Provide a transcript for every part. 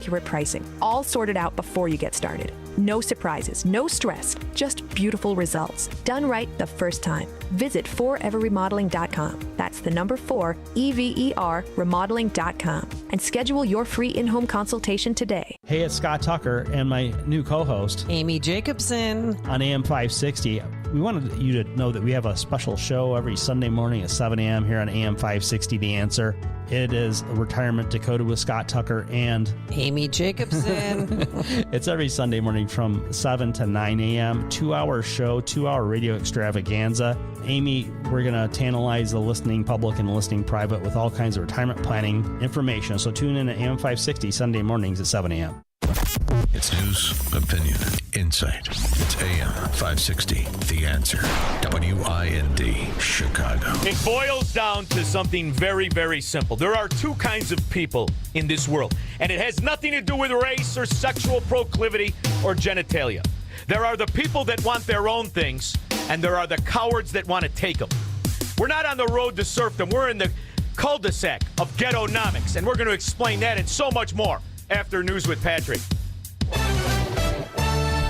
accurate pricing, all sorted out before you get started. No surprises, no stress, just beautiful results. Done right the first time. Visit foreverremodeling.com. That's the number 4, EVER, remodeling.com. And schedule your free in-home consultation today. Hey, it's Scott Tucker and my new co-host, Amy Jacobson. On AM 560. We wanted you to know that we have a special show every Sunday morning at 7 a.m. here on AM 560, The Answer. It is Retirement Dakota with Scott Tucker and Amy Jacobson. It's every Sunday morning from 7 to 9 a.m. 2-hour show, 2-hour radio extravaganza. Amy, we're going to tantalize the listening public and the listening private with all kinds of retirement planning information. So tune in at AM 560 Sunday mornings at 7 a.m. It's news, opinion, insight. It's AM 560, The Answer. WIND, Chicago. It boils down to something very, very simple. There are two kinds of people in this world, and it has nothing to do with race or sexual proclivity or genitalia. There are the people that want their own things, and there are the cowards that want to take them. We're not on the road to serfdom. We're in the cul-de-sac of ghettonomics, and we're going to explain that and so much more after News with Patrick.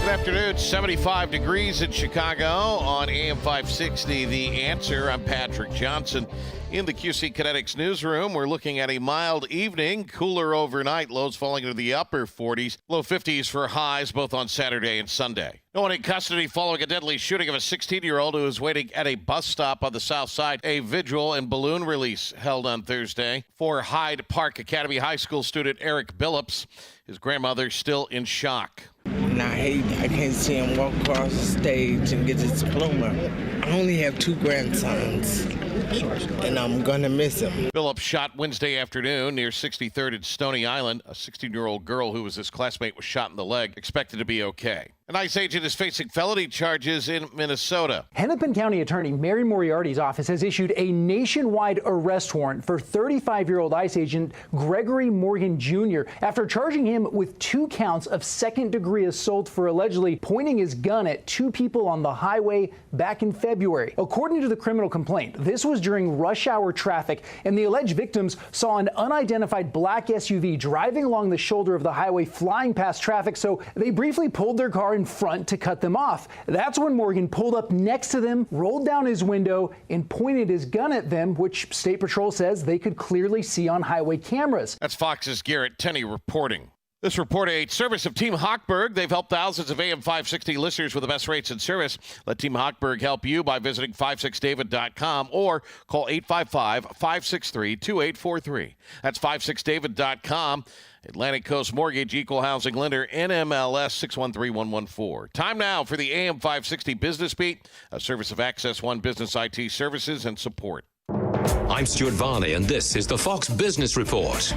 Good afternoon. 75 degrees in Chicago on AM 560, The Answer. I'm Patrick Johnson. In the QC Kinetics newsroom, we're looking at a mild evening, cooler overnight, lows falling into the upper 40s, low 50s for highs both on Saturday and Sunday. No one in custody following a deadly shooting of a 16-year-old who was waiting at a bus stop on the south side. A vigil and balloon release held on Thursday for Hyde Park Academy High School student Eric Billups. His grandmother still in shock. And I can't see him walk across the stage and get his diploma. I only have 2 grandsons, and I'm going to miss him. Billups shot Wednesday afternoon near 63rd and Stony Island. A 16-year-old girl who was his classmate was shot in the leg, expected to be okay. An ICE agent is facing felony charges in Minnesota. Hennepin County Attorney Mary Moriarty's office has issued a nationwide arrest warrant for 35-year-old ICE agent Gregory Morgan Jr. after charging him with 2 counts of second-degree assault for allegedly pointing his gun at 2 people on the highway back in February. According to the criminal complaint, this was during rush hour traffic, and the alleged victims saw an unidentified black SUV driving along the shoulder of the highway flying past traffic, so they briefly pulled their car in front to cut them off. That's when Morgan pulled up next to them, rolled down his window, and pointed his gun at them, which State Patrol says they could clearly see on highway cameras. That's Fox's Garrett Tenney reporting. This report, a service of Team Hochberg. They've helped thousands of AM 560 listeners with the best rates and service. Let Team Hochberg help you by visiting 56david.com or call 855-563-2843. That's 56david.com. Atlantic Coast Mortgage, Equal Housing Lender, NMLS 613114. Time now for the AM 560 Business Beat, a service of Access One Business IT Services and Support. I'm Stuart Varney, and this is the Fox Business Report.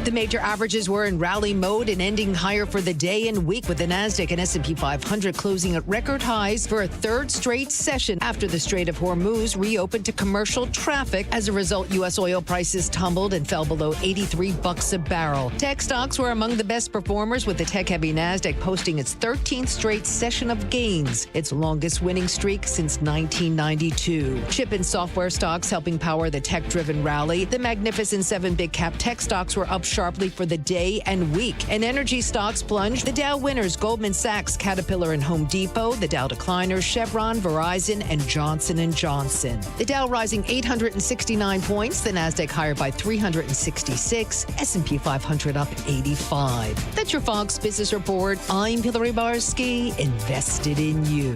The major averages were in rally mode and ending higher for the day and week, with the Nasdaq and S&P 500 closing at record highs for a third straight session after the Strait of Hormuz reopened to commercial traffic. As a result, U.S. oil prices tumbled and fell below $83 a barrel. Tech stocks were among the best performers, with the tech-heavy Nasdaq posting its 13th straight session of gains, its longest winning streak since 1992. Chip and software stocks helping power the tech-driven rally. The Magnificent 7 big-cap tech stocks were up sharply for the day and week. And energy stocks plunged. The Dow winners, Goldman Sachs, Caterpillar, and Home Depot. The Dow decliners, Chevron, Verizon, and Johnson & Johnson. The Dow rising 869 points. The Nasdaq higher by 366. S&P 500 up 85. That's your Fox Business Report. I'm Hillary Barsky, invested in you.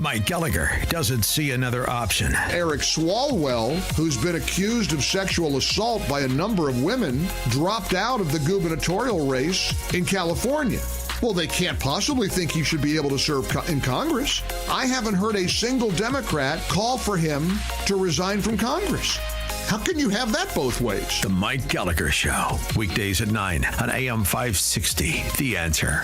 Mike Gallagher doesn't see another option. Eric Swalwell, who's been accused of sexual assault by a number of women, dropped out of the gubernatorial race in California. Well, they can't possibly think he should be able to serve in Congress. I haven't heard a single Democrat call for him to resign from Congress. How can you have that both ways? The Mike Gallagher Show, weekdays at 9 on AM 560, The Answer.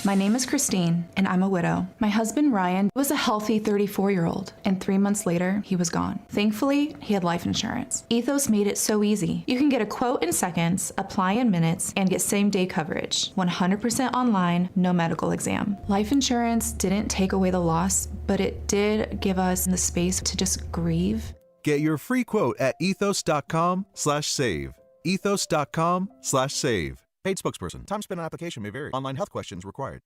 My name is Christine, and I'm a widow. My husband, Ryan, was a healthy 34-year-old, and 3 months later, he was gone. Thankfully, he had life insurance. Ethos made it so easy. You can get a quote in seconds, apply in minutes, and get same-day coverage. 100% online, no medical exam. Life insurance didn't take away the loss, but it did give us the space to just grieve. Get your free quote at ethos.com/save. Ethos.com/save. Paid spokesperson. Time spent on application may vary. Online health questions required.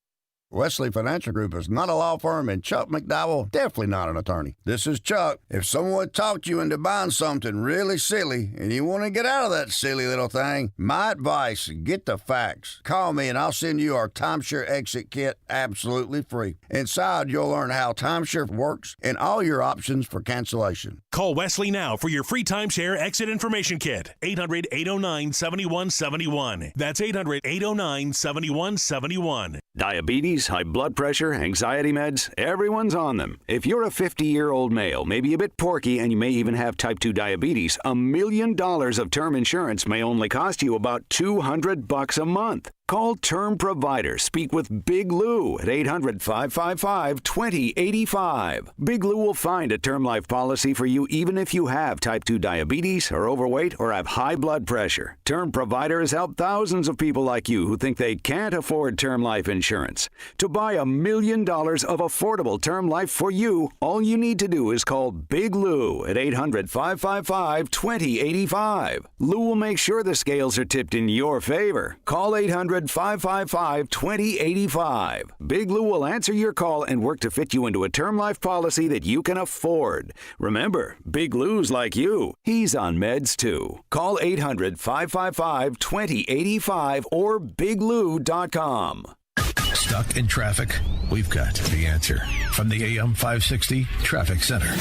Wesley Financial Group is not a law firm, and Chuck McDowell definitely not an attorney. This is Chuck. If someone talked you into buying something really silly and you want to get out of that silly little thing, my advice, get the facts. Call me and I'll send you our timeshare exit kit absolutely free. Inside, you'll learn how timeshare works and all your options for cancellation. Call Wesley now for your free timeshare exit information kit. 800-809-7171. That's 800-809-7171. Diabetes, high blood pressure, anxiety meds, everyone's on them. If you're a 50-year-old male, maybe a bit porky, and you may even have type 2 diabetes, $1 million of term insurance may only cost you about $200 a month. Call Term Provider. Speak with Big Lou at 800-555-2085. Big Lou will find a term life policy for you even if you have type 2 diabetes, are overweight, or have high blood pressure. Term Provider has helped thousands of people like you who think they can't afford term life insurance. To buy $1 million of affordable term life for you, all you need to do is call Big Lou at 800-555-2085. Lou will make sure the scales are tipped in your favor. Call 800-555-2085. Big Lou will answer your call and work to fit you into a term life policy that you can afford. Remember, Big Lou's like you. He's on meds too. Call 800-555-2085 or biglou.com. Stuck in traffic? We've got the answer from the AM 560 Traffic Center.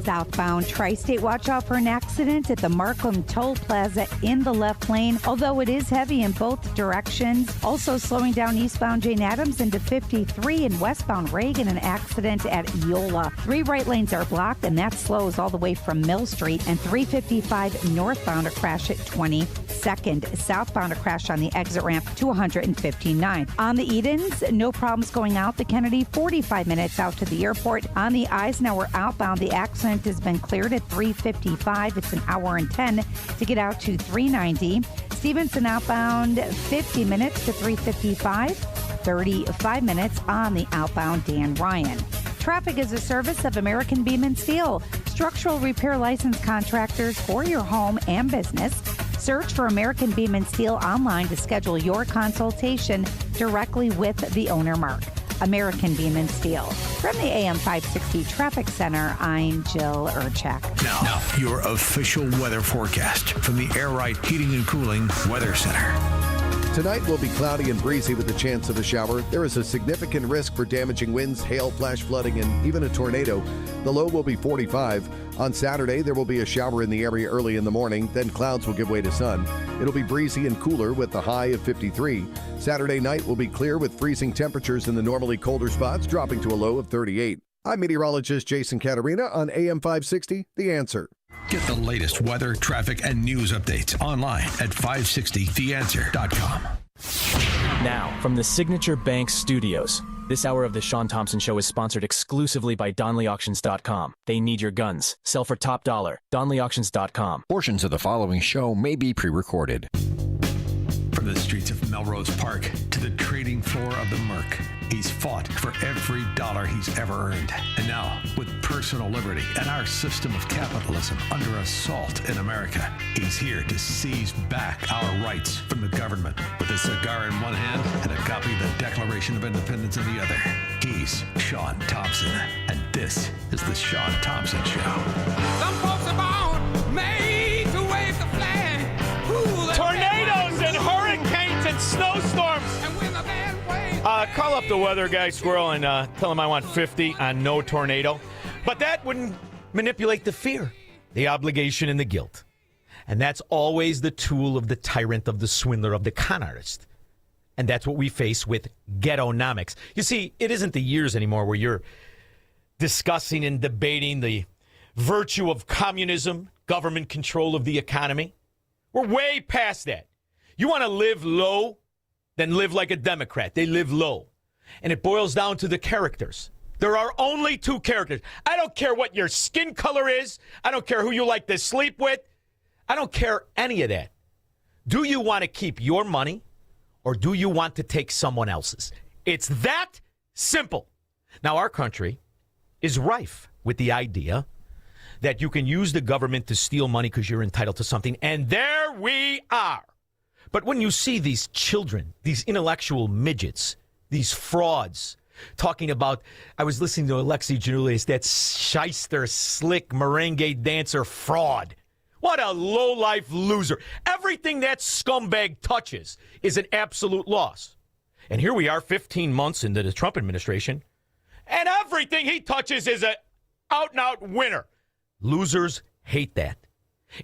Southbound Tri-State, watch out for an accident at the Markham Toll Plaza in the left lane, although it is heavy in both directions. Also slowing down eastbound Jane Addams into 53 and westbound Reagan, an accident at Eola. 3 right lanes are blocked, and that slows all the way from Mill Street, and 355 northbound, a crash at 22nd. Southbound, a crash on the exit ramp to 159. On the Edens, no problems going out the Kennedy, 45 minutes out to the airport. On the Eisenhower outbound, the accident has been cleared at 355. It's an hour and 10 to get out to 390. Stevenson outbound, 50 minutes to 355. 35 minutes on the outbound Dan Ryan. Traffic is a service of American Beam and Steel, structural repair license contractors for your home and business. Search for American Beam and Steel online to schedule your consultation directly with the owner, Mark. American Beam and Steel. From the AM 560 Traffic Center, I'm Jill Urchak. Now, your official weather forecast from the Air Right Heating and Cooling Weather Center. Tonight will be cloudy and breezy with a chance of a shower. There is a significant risk for damaging winds, hail, flash flooding, and even a tornado. The low will be 45. On Saturday, there will be a shower in the area early in the morning, then clouds will give way to sun. It'll be breezy and cooler with a high of 53. Saturday night will be clear with freezing temperatures in the normally colder spots, dropping to a low of 38. I'm meteorologist Jason Caterina on AM 560, The Answer. Get the latest weather, traffic, and news updates online at 560theanswer.com. Now, from the Signature Bank Studios, this hour of the Shaun Thompson Show is sponsored exclusively by DonleyAuctions.com. They need your guns. Sell for top dollar. DonleyAuctions.com. Portions of the following show may be pre-recorded. From the streets of Melrose Park to the trading floor of the Merc, he's fought for every dollar he's ever earned. And now, with personal liberty and our system of capitalism under assault in America, he's here to seize back our rights from the government. With a cigar in one hand and a copy of the Declaration of Independence in the other, he's Shaun Thompson. And this is the Shaun Thompson Show. Some folks are born made to wave the flag. Tornadoes and hurricanes and snowstorms. Call up the weather guy, Squirrel, and tell him I want 50 on no tornado. But that wouldn't manipulate the fear, the obligation, and the guilt. And that's always the tool of the tyrant, of the swindler, of the con artist. And that's what we face with ghettonomics. You see, it isn't the years anymore where you're discussing and debating the virtue of communism, government control of the economy. We're way past that. You want to live low? than live like a Democrat. They live low. And it boils down to the characters. There are only two characters. I don't care what your skin color is. I don't care who you like to sleep with. I don't care any of that. Do you want to keep your money or do you want to take someone else's? It's that simple. Now, our country is rife with the idea that you can use the government to steal money because you're entitled to something. And there we are. But when you see these children, these intellectual midgets, these frauds, talking about, I was listening to Alexi Janulis, that shyster, slick, merengue dancer fraud. What a low-life loser. Everything that scumbag touches is an absolute loss. And here we are 15 months into the Trump administration, and everything he touches is an out-and-out winner. Losers hate that.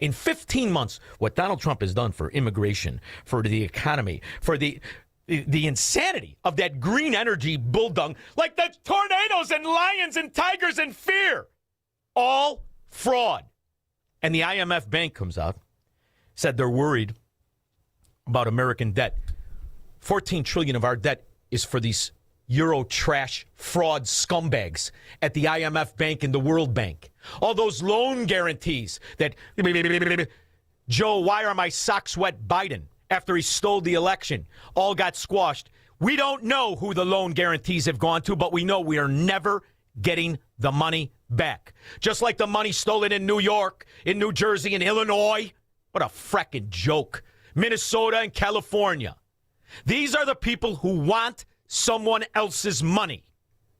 In 15 months, what Donald Trump has done for immigration, for the economy, for the insanity of that green energy bulldog, like the tornadoes and lions and tigers and fear, all fraud. And the IMF bank comes out, said they're worried about American debt. 14 trillion of our debt is for these Euro trash fraud scumbags at the IMF bank and the World Bank. All those loan guarantees that Joe, why are my socks wet Biden, after he stole the election, all got squashed. We don't know who the loan guarantees have gone to, but we know we are never getting the money back. Just like the money stolen in New York, in New Jersey, in Illinois. What a frickin' joke. Minnesota and California. These are the people who want someone else's money.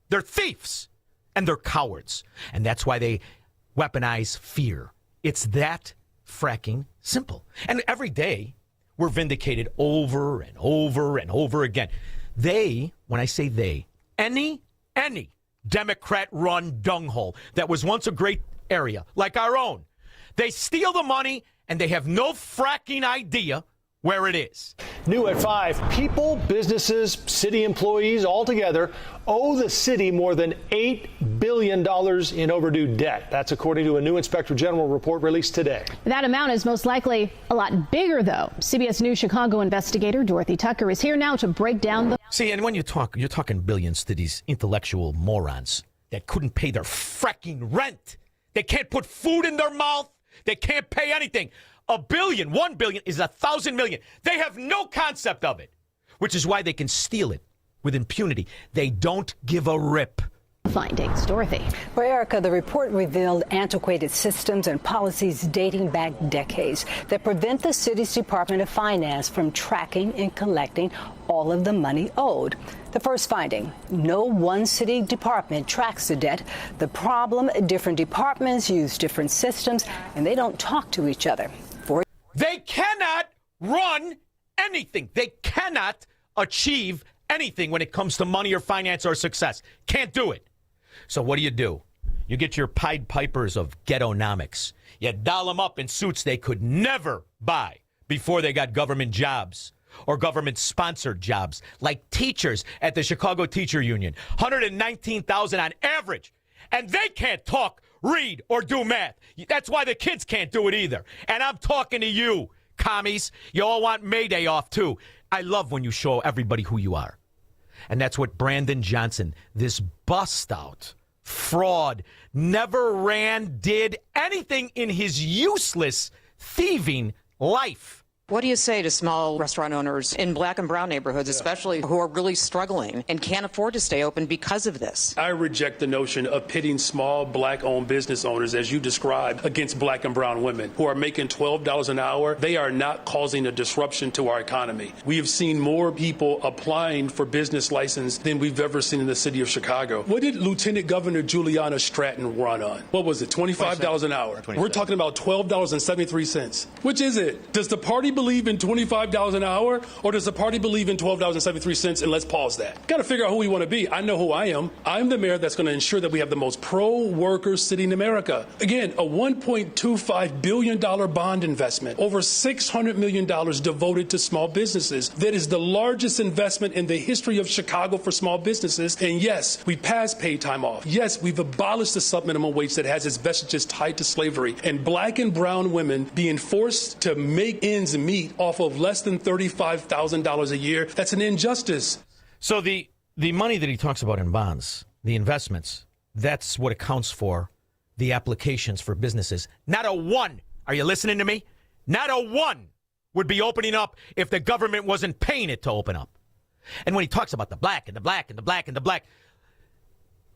They're thieves and they're cowards. And that's why they weaponize fear. It's that fracking simple. And every day, we're vindicated over and over and over again. They, when I say they, any Democrat-run dunghole that was once a great area, like our own, they steal the money and they have no fracking idea where it is. New at 5, people, businesses, city employees all together owe the city more than $8 billion in overdue debt. That's according to a new Inspector General report released today. That amount is most likely a lot bigger, though. CBS News Chicago investigator Dorothy Tucker is here now to break down the... See, and when you're talking billions to these intellectual morons that couldn't pay their fracking rent. They can't put food in their mouth. They can't pay anything. $1 billion, $1 billion is 1,000 million. They have no concept of it, which is why they can steal it with impunity. They don't give a rip. Findings, Dorothy. Well, Erica, the report revealed antiquated systems and policies dating back decades that prevent the city's Department of Finance from tracking and collecting all of the money owed. The first finding, no one city department tracks the debt. The problem, different departments use different systems, and they don't talk to each other. They cannot run anything. They cannot achieve anything when it comes to money or finance or success. Can't do it. So what do? You get your Pied Pipers of ghettonomics. You doll them up in suits they could never buy before they got government jobs or government-sponsored jobs, like teachers at the Chicago Teacher Union, $119,000 on average. And they can't talk, read, or do math. That's why the kids can't do it either. And I'm talking to you, commies. You all want May Day off, too. I love when you show everybody who you are. And that's what Brandon Johnson, this bust-out, fraud, never did anything in his useless, thieving life. What do you say to small restaurant owners in black and brown neighborhoods, especially who are really struggling and can't afford to stay open because of this? I reject the notion of pitting small black-owned business owners, as you described, against black and brown women who are making $12 an hour. They are not causing a disruption to our economy. We have seen more people applying for business license than we've ever seen in the city of Chicago. What did Lieutenant Governor Juliana Stratton run on? What was it, $25 an hour? 27. We're talking about $12.73. Which is it? Does the party believe in $25 an hour, or does the party believe in $12.73? And let's pause that. Got to figure out who we want to be. I know who I am. I'm the mayor that's going to ensure that we have the most pro-worker city in America. Again, a $1.25 billion bond investment, over $600 million devoted to small businesses. That is the largest investment in the history of Chicago for small businesses. And yes, we passed paid time off. Yes, we've abolished the sub-minimum wage that has its vestiges tied to slavery. And black and brown women being forced to make ends meat off of less than $35,000 a year. That's an injustice. So the money that he talks about in bonds, the investments, that's what accounts for the applications for businesses. Not a one, are you listening to me? Not a one would be opening up if the government wasn't paying it to open up. And when he talks about the black and the black and the black and the black,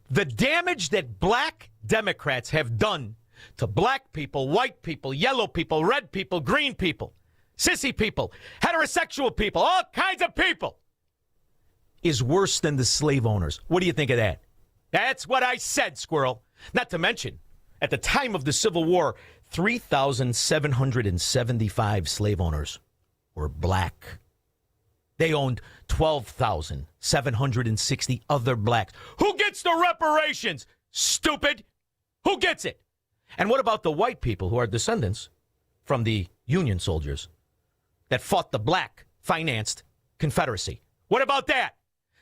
the damage that black Democrats have done to black people, white people, yellow people, red people, green people, sissy people, heterosexual people, all kinds of people, is worse than the slave owners. What do you think of that? That's what I said, squirrel. Not to mention, at the time of the Civil War, 3,775 slave owners were black. They owned 12,760 other blacks. Who gets the reparations? Stupid. Who gets it? And what about the white people who are descendants from the Union soldiers that fought the black-financed Confederacy? What about that?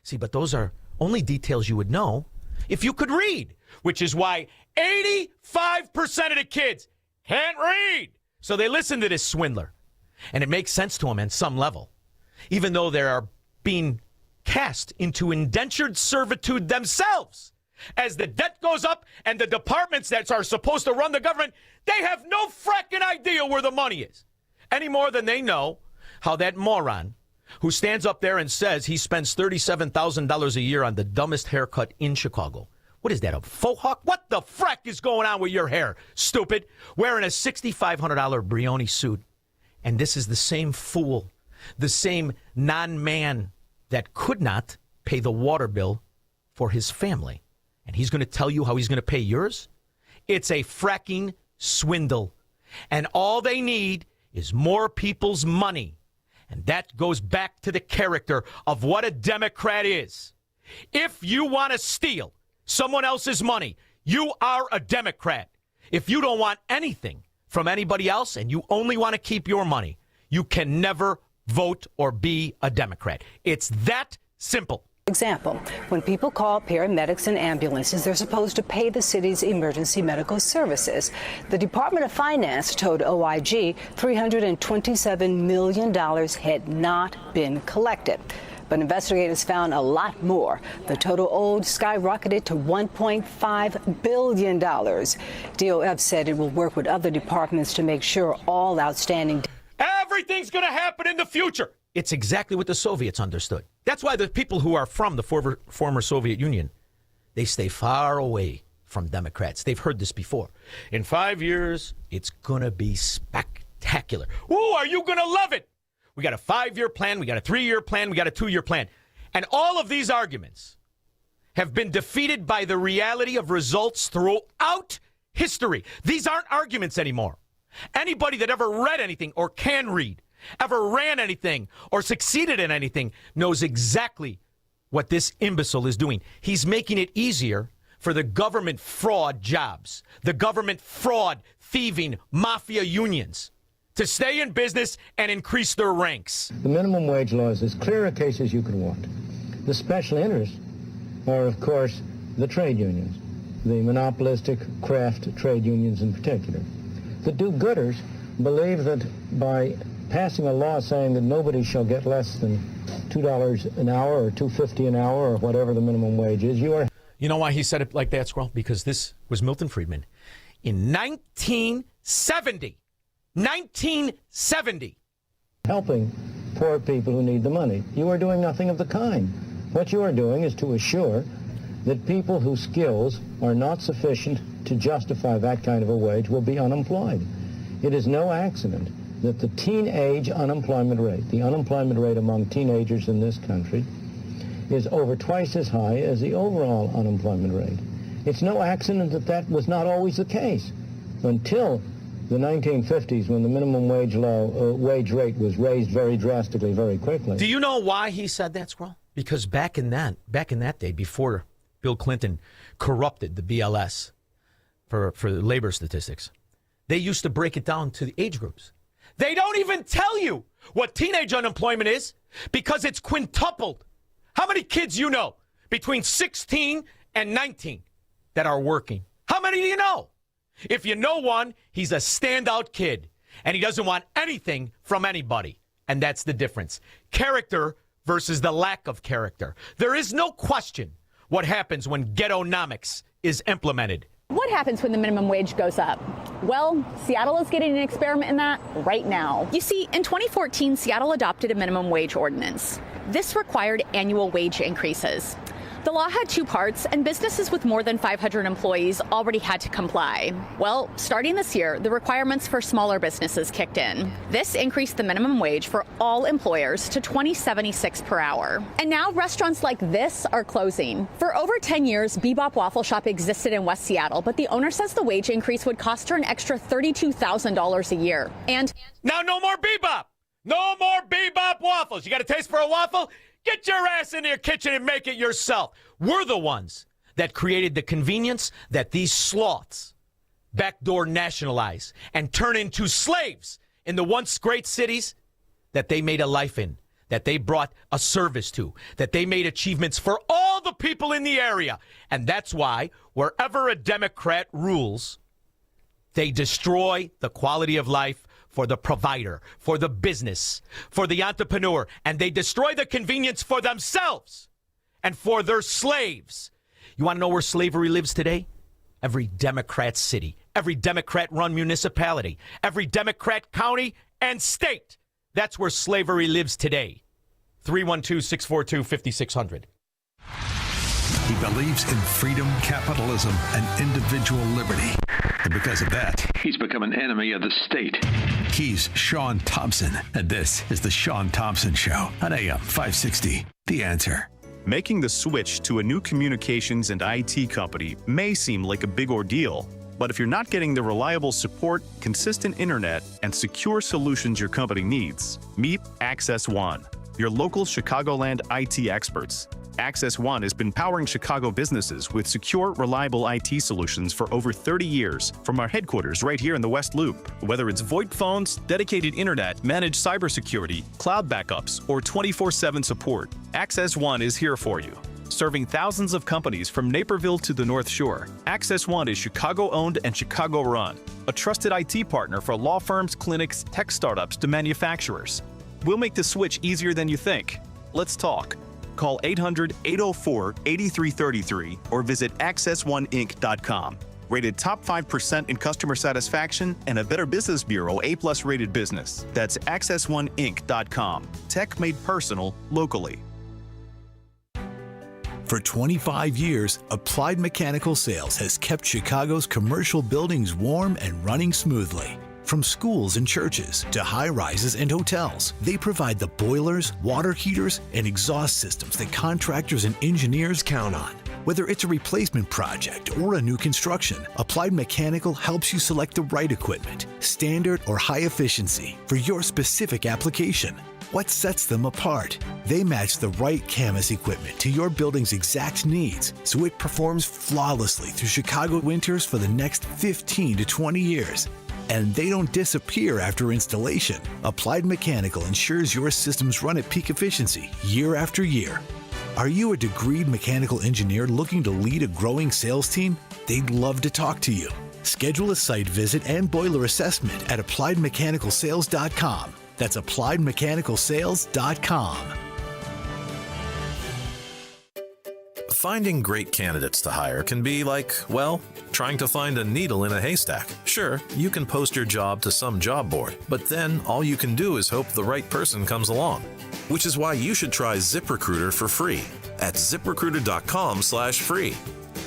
See, but those are only details you would know if you could read, which is why 85% of the kids can't read. So they listen to this swindler. And it makes sense to them on some level, even though they are being cast into indentured servitude themselves. As the debt goes up and the departments that are supposed to run the government, they have no fracking idea where the money is. Any more than they know how that moron who stands up there and says he spends $37,000 a year on the dumbest haircut in Chicago. What is that, a faux hawk? What the frack is going on with your hair, stupid? Wearing a $6,500 Brioni suit. And this is the same fool, the same non-man that could not pay the water bill for his family. And he's going to tell you how he's going to pay yours? It's a fracking swindle. And all they need is more people's money. And that goes back to the character of what a Democrat is. If you want to steal someone else's money, you are a Democrat. If you don't want anything from anybody else and you only want to keep your money, you can never vote or be a Democrat. It's that simple. Example, when people call paramedics and ambulances, they're supposed to pay the city's emergency medical services. The Department of Finance told OIG $327 million had not been collected. But investigators found a lot more. The total owed skyrocketed to $1.5 billion. DOF said it will work with other departments to make sure all outstanding. Everything's going to happen in the future. It's exactly what the Soviets understood. That's why the people who are from the former Soviet Union, they stay far away from Democrats. They've heard this before. In 5 years, it's going to be spectacular. Ooh, are you going to love it? We got a 5-year plan, we got a 3-year plan, we got a 2-year plan. And all of these arguments have been defeated by the reality of results throughout history. These aren't arguments anymore. Anybody that ever read anything or can read, ever ran anything or succeeded in anything knows exactly what this imbecile is doing. He's making it easier for the government fraud jobs, the government fraud, thieving, mafia unions to stay in business and increase their ranks. The minimum wage law is as clear a case as you could want. The special interests are, of course, the trade unions, the monopolistic craft trade unions in particular. The do-gooders believe that by passing a law saying that nobody shall get less than $2 an hour or $2.50 an hour or whatever the minimum wage is, you are... You know why he said it like that, Squirrel? Because this was Milton Friedman. In 1970, helping poor people who need the money. You are doing nothing of the kind. What you are doing is to assure that people whose skills are not sufficient to justify that kind of a wage will be unemployed. It is no accident that the teenage unemployment rate, the unemployment rate among teenagers in this country, is over twice as high as the overall unemployment rate. It's no accident that that was not always the case until the 1950s, when the minimum wage rate was raised very drastically, very quickly. Do you know why he said that, Squirrel? Because back in that day, before Bill Clinton corrupted the BLS for labor statistics, they used to break it down to the age groups. They don't even tell you what teenage unemployment is because it's quintupled. How many kids you know between 16 and 19 that are working? How many do you know? If you know one, he's a standout kid. And he doesn't want anything from anybody. And that's the difference. Character versus the lack of character. There is no question what happens when ghettonomics is implemented. What happens when the minimum wage goes up? Well, Seattle is getting an experiment in that right now. You see, in 2014, Seattle adopted a minimum wage ordinance. This required annual wage increases. The law had two parts, and businesses with more than 500 employees already had to comply. Well, starting this year, the requirements for smaller businesses kicked in. This increased the minimum wage for all employers to $20.76 per hour. And now restaurants like this are closing. For over 10 years, Bebop Waffle Shop existed in West Seattle, but the owner says the wage increase would cost her an extra $32,000 a year. And now no more Bebop! No more Bebop waffles! You got a taste for a waffle? Get your ass in your kitchen and make it yourself. We're the ones that created the convenience that these sloths backdoor nationalize and turn into slaves in the once great cities that they made a life in, that they brought a service to, that they made achievements for all the people in the area. And that's why wherever a Democrat rules, they destroy the quality of life for the provider, for the business, for the entrepreneur, and they destroy the convenience for themselves and for their slaves. You want to know where slavery lives today? Every Democrat city, every Democrat-run municipality, every Democrat county and state. That's where slavery lives today. 312-642-5600. He believes in freedom, capitalism, and individual liberty. And because of that, he's become an enemy of the state. He's Shaun Thompson, and this is the Shaun Thompson Show on AM 560. The Answer. Making the switch to a new communications and IT company may seem like a big ordeal, but if you're not getting the reliable support, consistent internet, and secure solutions your company needs, meet Access One, your local Chicagoland IT experts. Access One has been powering Chicago businesses with secure, reliable IT solutions for over 30 years from our headquarters right here in the West Loop. Whether it's VoIP phones, dedicated internet, managed cybersecurity, cloud backups, or 24/7 support, Access One is here for you. Serving thousands of companies from Naperville to the North Shore, Access One is Chicago-owned and Chicago-run, a trusted IT partner for law firms, clinics, tech startups to manufacturers. We'll make the switch easier than you think. Let's talk. Call 800-804-8333 or visit accessoneinc.com. Rated top 5% in customer satisfaction and a Better Business Bureau A+ rated business. That's accessoneinc.com. Tech made personal locally. For 25 years, Applied Mechanical Sales has kept Chicago's commercial buildings warm and running smoothly. From schools and churches to high-rises and hotels, they provide the boilers, water heaters, and exhaust systems that contractors and engineers count on. Whether it's a replacement project or a new construction, Applied Mechanical helps you select the right equipment, standard or high efficiency, for your specific application. What sets them apart? They match the right Camas equipment to your building's exact needs, so it performs flawlessly through Chicago winters for the next 15 to 20 years. And they don't disappear after installation. Applied Mechanical ensures your systems run at peak efficiency year after year. Are you a degreed mechanical engineer looking to lead a growing sales team? They'd love to talk to you. Schedule a site visit and boiler assessment at appliedmechanicalsales.com. That's appliedmechanicalsales.com. Finding great candidates to hire can be like, well, trying to find a needle in a haystack. Sure, you can post your job to some job board, but then all you can do is hope the right person comes along. Which is why you should try ZipRecruiter for free at ZipRecruiter.com/free.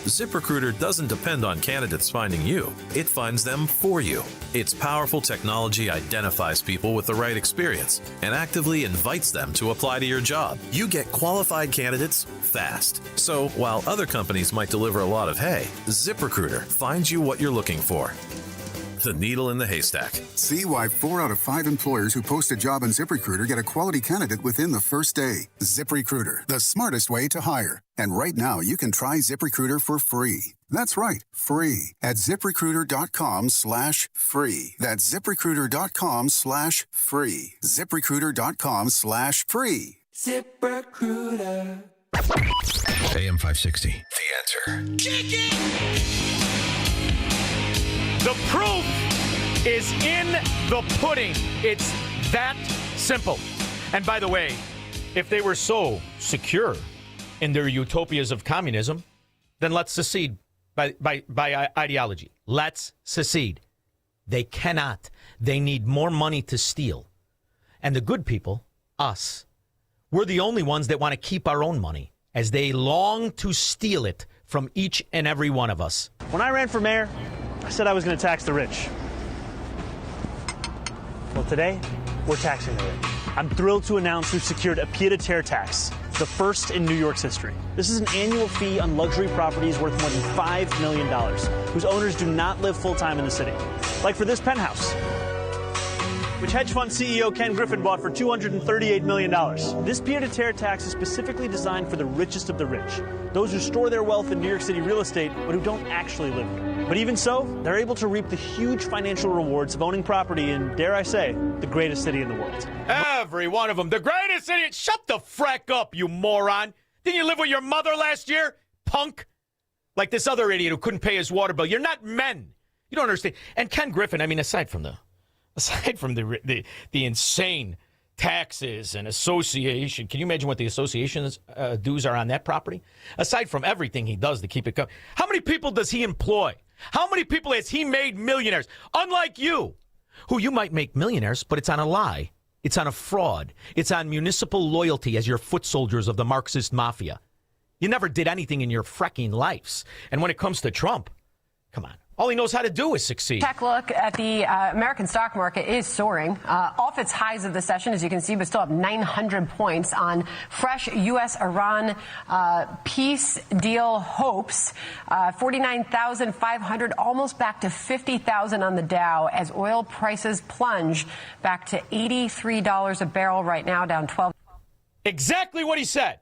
ZipRecruiter doesn't depend on candidates finding you. It finds them for you. Its powerful technology identifies people with the right experience and actively invites them to apply to your job. You get qualified candidates fast. So while other companies might deliver a lot of hay, ZipRecruiter finds you what you're looking for. The needle in the haystack. See why 4 out of 5 employers who post a job on ZipRecruiter get a quality candidate within the first day. ZipRecruiter, the smartest way to hire. And right now, you can try ZipRecruiter for free. That's right, free at ZipRecruiter.com/free. That's ZipRecruiter.com/free. ZipRecruiter.com/free. ZipRecruiter. AM 560. The Answer. The proof is in the pudding. It's that simple. And by the way, if they were so secure in their utopias of communism, then let's secede by ideology. Let's secede. They cannot. They need more money to steal. And the good people, us, we're the only ones that want to keep our own money as they long to steal it from each and every one of us. When I ran for mayor, I said I was going to tax the rich. Well, today, we're taxing the rich. I'm thrilled to announce we've secured a pied-à-terre tax, the first in New York's history. This is an annual fee on luxury properties worth more than $5 million, whose owners do not live full-time in the city. Like for this penthouse, which hedge fund CEO Ken Griffin bought for $238 million. This pied-à-terre tax is specifically designed for the richest of the rich, those who store their wealth in New York City real estate, but who don't actually live here. But even so, they're able to reap the huge financial rewards of owning property in, dare I say, the greatest city in the world. Every one of them. The greatest city. Shut the frack up, you moron. Didn't you live with your mother last year, punk? Like this other idiot who couldn't pay his water bill. You're not men. You don't understand. And Ken Griffin, I mean, aside from the insane taxes and association, can you imagine what the association's dues are on that property? Aside from everything he does to keep it going, how many people does he employ? How many people has he made millionaires? Unlike you, who you might make millionaires, but it's on a lie. It's on a fraud. It's on municipal loyalty as your foot soldiers of the Marxist mafia. You never did anything in your fracking lives. And when it comes to Trump, come on. All he knows how to do is succeed. Tech look at the American stock market is soaring off its highs of the session, as you can see, but still up 900 points on fresh U.S.-Iran peace deal hopes. 49,500, almost back to 50,000 on the Dow as oil prices plunge back to $83 a barrel right now, down 12. Exactly what he said.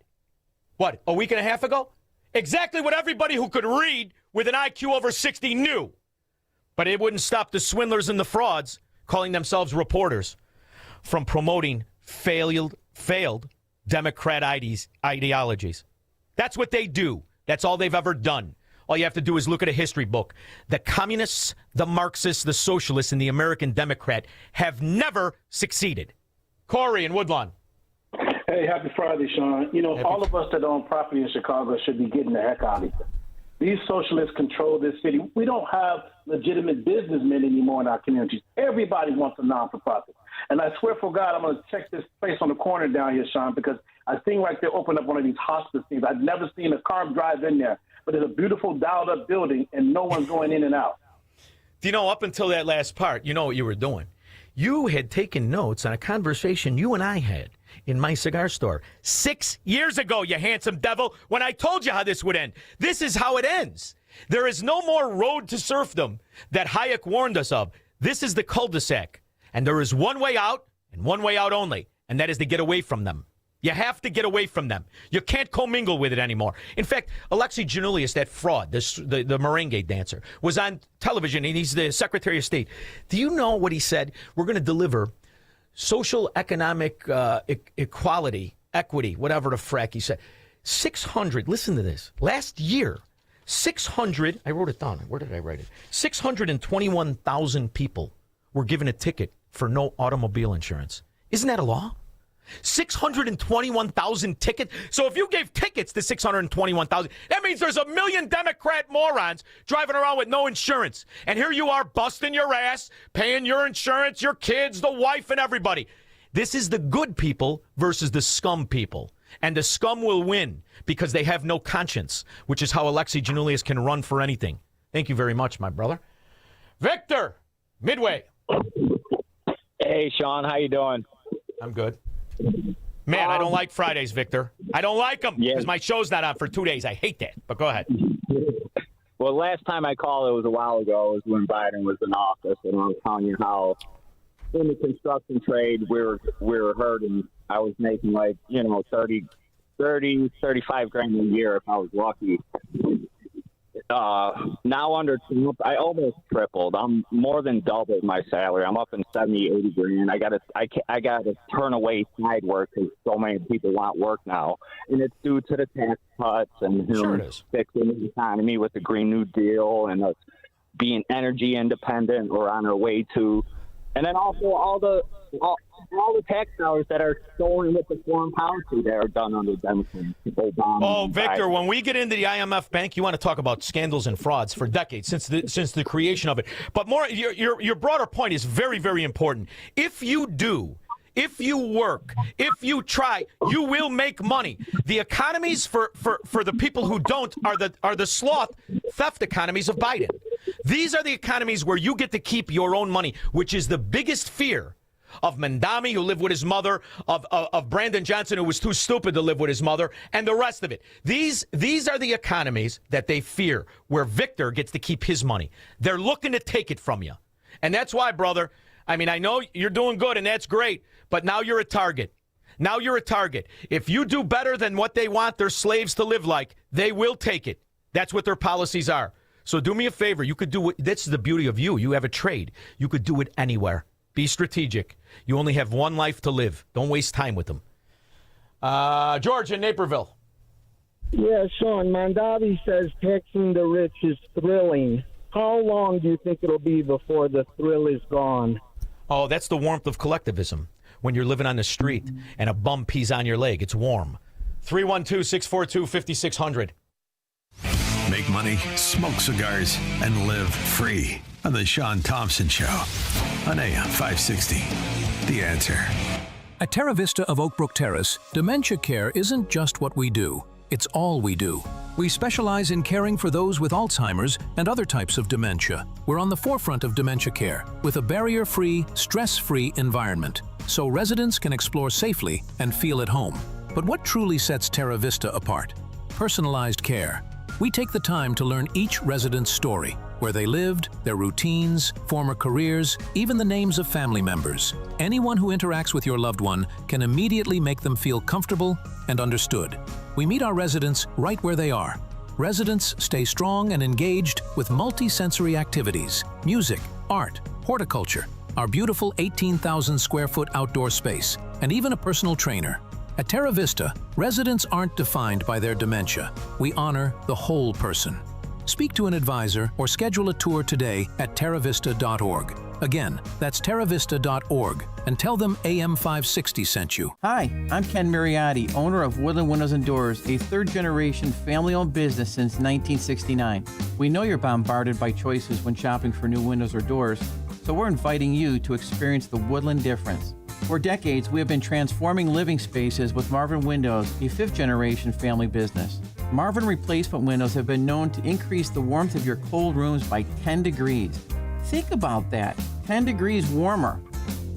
What, a week and a half ago? Exactly what everybody who could read with an IQ over 60 knew. But it wouldn't stop the swindlers and the frauds, calling themselves reporters, from promoting failed Democrat ideologies. That's what they do. That's all they've ever done. All you have to do is look at a history book. The communists, the Marxists, the socialists, and the American Democrat have never succeeded. Corey in Woodlawn. Hey, happy Friday, Shaun. You know, all of us that own property in Chicago should be getting the heck out of here. These socialists control this city. We don't have legitimate businessmen anymore in our communities. Everybody wants a non-for-profit. And I swear for God, I'm going to check this place on the corner down here, Shaun, because I think like they're opening up one of these hospice things. I've never seen a car drive in there, but it's a beautiful dialed-up building, and no one's going in and out. Do you know, up until that last part, you know what you were doing? You had taken notes on a conversation you and I had in my cigar store 6 years ago, you handsome devil, when I told you how this would end. This is how it ends. There is no more road to serfdom that Hayek warned us of. This is the cul-de-sac. And there is one way out and one way out only, and that is to get away from them. You have to get away from them. You can't commingle with it anymore. In fact, Alexei Giannoulias, that fraud, the merengue dancer, was on television, and he's the Secretary of State. Do you know what he said? We're going to deliver social, economic equality, equity, whatever the frack he said. 600, listen to this. Last year, 600, I wrote it down. Where did I write it? 621,000 people were given a ticket for no automobile insurance. Isn't that a law? 621,000 tickets. So if you gave tickets to 621,000, that means there's 1 million Democrat morons driving around with no insurance. And here you are busting your ass, paying your insurance, your kids, the wife, and everybody. This is the good people versus the scum people. And the scum will win because they have no conscience, which is how Alexei Giannoulias can run for anything. Thank you very much, my brother. Victor, Midway. Hey, Shaun, how you doing? I'm good. Man, I don't like Fridays, Victor. I don't like them because my show's not on for 2 days. I hate that. But go ahead. Well, last time I called, it was a while ago. It was when Biden was in office, and I was telling you how in the construction trade we were hurting. I was making 30, 35 grand a year if I was lucky. Now under Trump, I almost tripled. I'm more than doubled my salary. I'm up in 70, 80 grand. I got to turn away side work because so many people want work now, and it's due to the tax cuts and fixing the economy with the Green New Deal and being energy independent or on our way to. And then also all the tax dollars that are stolen with the foreign policy that are done under Democrats. Oh, Victor, when we get into the IMF bank, you want to talk about scandals and frauds for decades since the creation of it. But more, your broader point is very, very important. If you do, if you work, if you try, you will make money. The economies for the people who don't are the sloth theft economies of Biden. These are the economies where you get to keep your own money, which is the biggest fear of Mandami, who lived with his mother, of Brandon Johnson, who was too stupid to live with his mother, and the rest of it. These are the economies that they fear, where Victor gets to keep his money. They're looking to take it from you. And that's why, brother, I mean, I know you're doing good, and that's great, but now you're a target. Now you're a target. If you do better than what they want their slaves to live like, they will take it. That's what their policies are. So do me a favor. You could do it. That's the beauty of you. You have a trade. You could do it anywhere. Be strategic. You only have one life to live. Don't waste time with them. George in Naperville. Yeah, Shaun, Mondavi says taxing the rich is thrilling. How long do you think it'll be before the thrill is gone? Oh, that's the warmth of collectivism. When you're living on the street and a bum pees on your leg, it's warm. 312-642-5600. Make money, smoke cigars, and live free on the Shaun Thompson Show on AM 560. The Answer. At Terra Vista of Oak Brook Terrace, dementia care isn't just what we do. It's all we do. We specialize in caring for those with Alzheimer's and other types of dementia. We're on the forefront of dementia care with a barrier-free, stress-free environment, so residents can explore safely and feel at home. But what truly sets Terra Vista apart? Personalized care. We take the time to learn each resident's story, where they lived, their routines, former careers, even the names of family members. Anyone who interacts with your loved one can immediately make them feel comfortable and understood. We meet our residents right where they are. Residents stay strong and engaged with multi-sensory activities, music, art, horticulture, our beautiful 18,000 square foot outdoor space, and even a personal trainer. At Terra Vista, residents aren't defined by their dementia. We honor the whole person. Speak to an advisor or schedule a tour today at terravista.org. Again, that's terravista.org, and tell them AM 560 sent you. Hi, I'm Ken Mariotti, owner of Woodland Windows and Doors, a third-generation family-owned business since 1969. We know you're bombarded by choices when shopping for new windows or doors, so we're inviting you to experience the Woodland difference. For decades, we have been transforming living spaces with Marvin Windows, a fifth-generation family business. Marvin replacement windows have been known to increase the warmth of your cold rooms by 10 degrees. Think about that, 10 degrees warmer.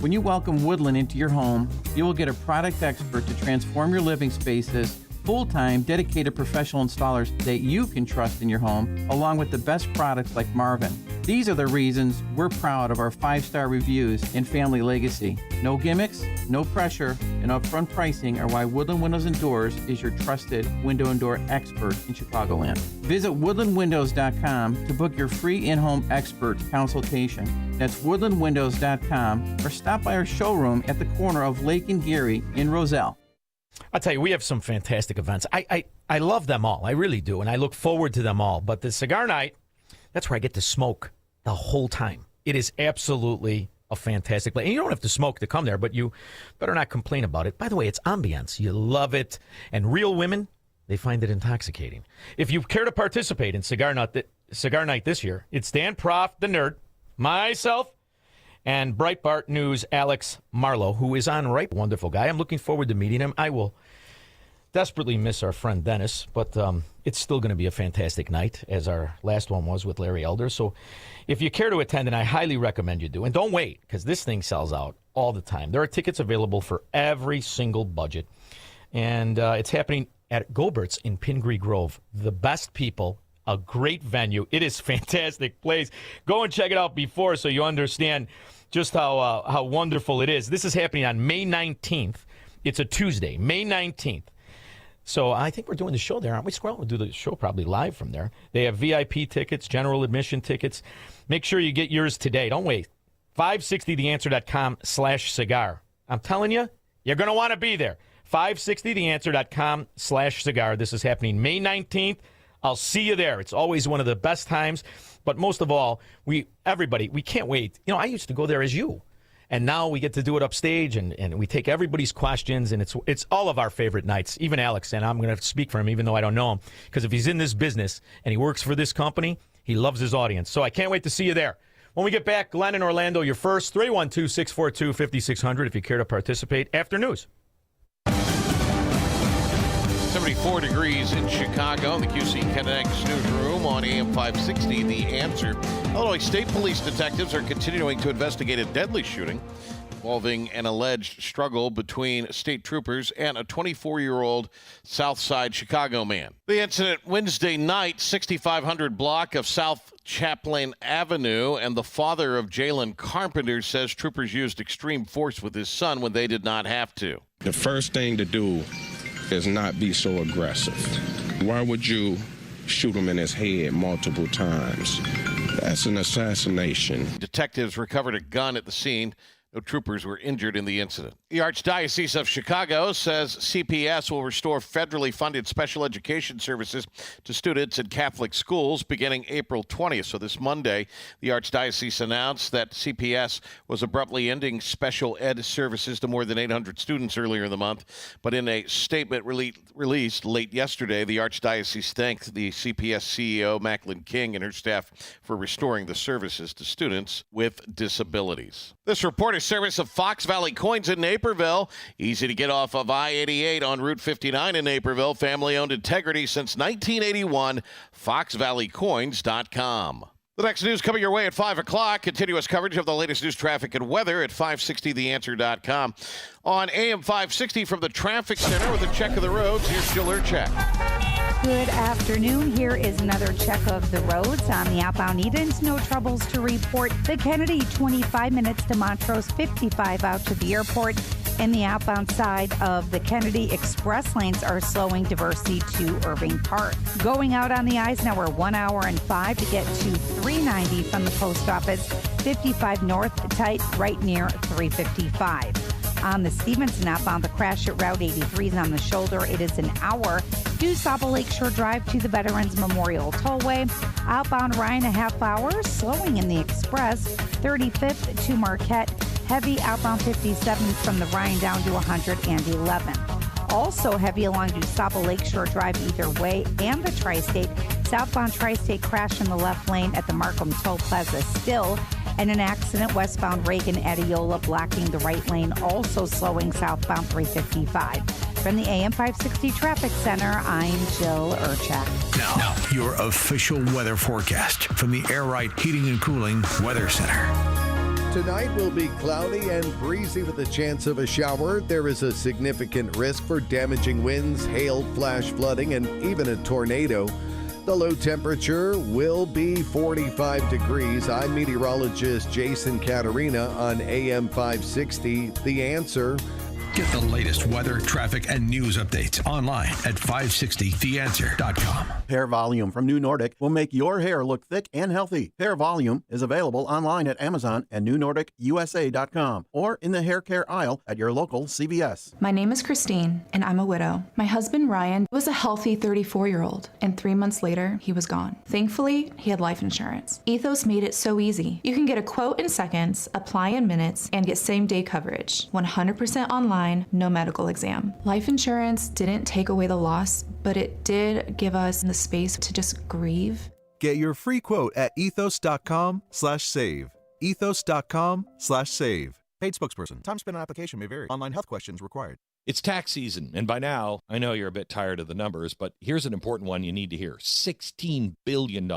When you welcome Woodland into your home, you will get a product expert to transform your living spaces, full-time, dedicated professional installers that you can trust in your home, along with the best products like Marvin. These are the reasons we're proud of our 5-star reviews and family legacy. No gimmicks, no pressure, and upfront pricing are why Woodland Windows and Doors is your trusted window and door expert in Chicagoland. Visit woodlandwindows.com to book your free in-home expert consultation. That's woodlandwindows.com, or stop by our showroom at the corner of Lake and Geary in Roselle. I'll tell you, we have some fantastic events. I love them all. I really do, and I look forward to them all. But the cigar night, that's where I get to smoke the whole time. It is absolutely a fantastic place. And you don't have to smoke to come there, but you better not complain about it. By the way, it's ambience. You love it. And real women, they find it intoxicating. If you care to participate in Cigar Night this year, it's Dan Proft, the nerd, myself, and Breitbart News' Alex Marlowe, who is on right. Wonderful guy. I'm looking forward to meeting him. I will desperately miss our friend Dennis, but it's still going to be a fantastic night, as our last one was with Larry Elder. So if you care to attend, and I highly recommend you do, and don't wait, because this thing sells out all the time. There are tickets available for every single budget, and it's happening at Gobert's in Pingree Grove. The best people, a great venue. It is a fantastic place. Go and check it out before so you understand just how wonderful it is. This is happening on May 19th. It's a Tuesday, May 19th. So I think we're doing the show there, aren't we, Squirrel? We'll do the show probably live from there. They have VIP tickets, general admission tickets. Make sure you get yours today. Don't wait. 560theanswer.com/cigar. I'm telling you, you're going to want to be there. 560theanswer.com/cigar. This is happening May 19th I'll see you there. It's always one of the best times. But most of all, we can't wait. You know, I used to go there as you. And now we get to do it upstage, and we take everybody's questions, and it's all of our favorite nights, even Alex. And I'm going to speak for him, even though I don't know him, because if he's in this business and he works for this company, he loves his audience. So I can't wait to see you there. When we get back, Glenn in Orlando, you're first, 312-642-5600 if you care to participate after news. 74 degrees in Chicago, the QC Connects newsroom on AM 560, The Answer. Illinois State Police detectives are continuing to investigate a deadly shooting involving an alleged struggle between state troopers and a 24-year-old South Side Chicago man. The incident Wednesday night, 6500 block of South Chaplain Avenue, and the father of Jalen Carpenter says troopers used extreme force with his son when they did not have to. The first thing to do is not be so aggressive. Why would you shoot him in his head multiple times? That's an assassination. Detectives recovered a gun at the scene. No troopers were injured in the incident. The Archdiocese of Chicago says CPS will restore federally funded special education services to students in Catholic schools beginning April 20th. So this Monday, the Archdiocese announced that CPS was abruptly ending special ed services to more than 800 students earlier in the month. But in a statement released late yesterday, the Archdiocese thanked the CPS CEO, Macklin King, and her staff for restoring the services to students with disabilities. This report is service of Fox Valley Coins in Naperville. Easy to get off of I-88 on Route 59 in Naperville. Family-owned integrity since 1981. FoxValleyCoins.com. The next news coming your way at 5 o'clock. Continuous coverage of the latest news, traffic, and weather at 560theanswer.com. On AM 560 from the Traffic Center with a check of the roads, here's Jill Urchak. Good afternoon. Here is another check of the roads on the outbound Edens. No troubles to report. The Kennedy, 25 minutes to Montrose, 55 out to the airport. And the outbound side of the Kennedy, express lanes are slowing Diversey to Irving Park. Going out on the Eisenhower, 1 hour and 5 to get to 390 from the post office. 55 north, tight right near 355. On the Stevenson outbound, the crash at Route 83 is on the shoulder. It is an hour. Due Sapa Lakeshore Drive to the Veterans Memorial Tollway. Outbound Ryan, a half hour. Slowing in the express. 35th to Marquette. Heavy outbound 57 from the Ryan down to 111. Also heavy along Sapa Lakeshore Drive either way, and the Tri-State. Southbound Tri-State crash in the left lane at the Markham Toll Plaza still. And an accident westbound Reagan Adiola blocking the right lane, also slowing southbound 355. From the AM 560 Traffic Center, I'm Jill Urchak. Now, your official weather forecast from the Air Right Heating and Cooling Weather Center. Tonight will be cloudy and breezy with a chance of a shower. There is a significant risk for damaging winds, hail, flash flooding, and even a tornado. The low temperature will be 45 degrees. I'm meteorologist Jason Caterina on AM 560. The Answer. Get the latest weather, traffic, and news updates online at 560theanswer.com. Hair Volume from New Nordic will make your hair look thick and healthy. Hair Volume is available online at Amazon and NewNordicUSA.com or in the hair care aisle at your local CVS. My name is Christine, and I'm a widow. My husband, Ryan, was a healthy 34-year-old, and 3 months later, he was gone. Thankfully, he had life insurance. Ethos made it so easy. You can get a quote in seconds, apply in minutes, and get same-day coverage. 100% online. No medical exam. Life insurance didn't take away the loss, but it did give us the space to just grieve. Get your free quote at ethos.com/save. Ethos.com/save. Paid spokesperson. Time spent on application may vary. Online health questions required. It's tax season, and by now, I know you're a bit tired of the numbers, but here's an important one you need to hear. $16 billion.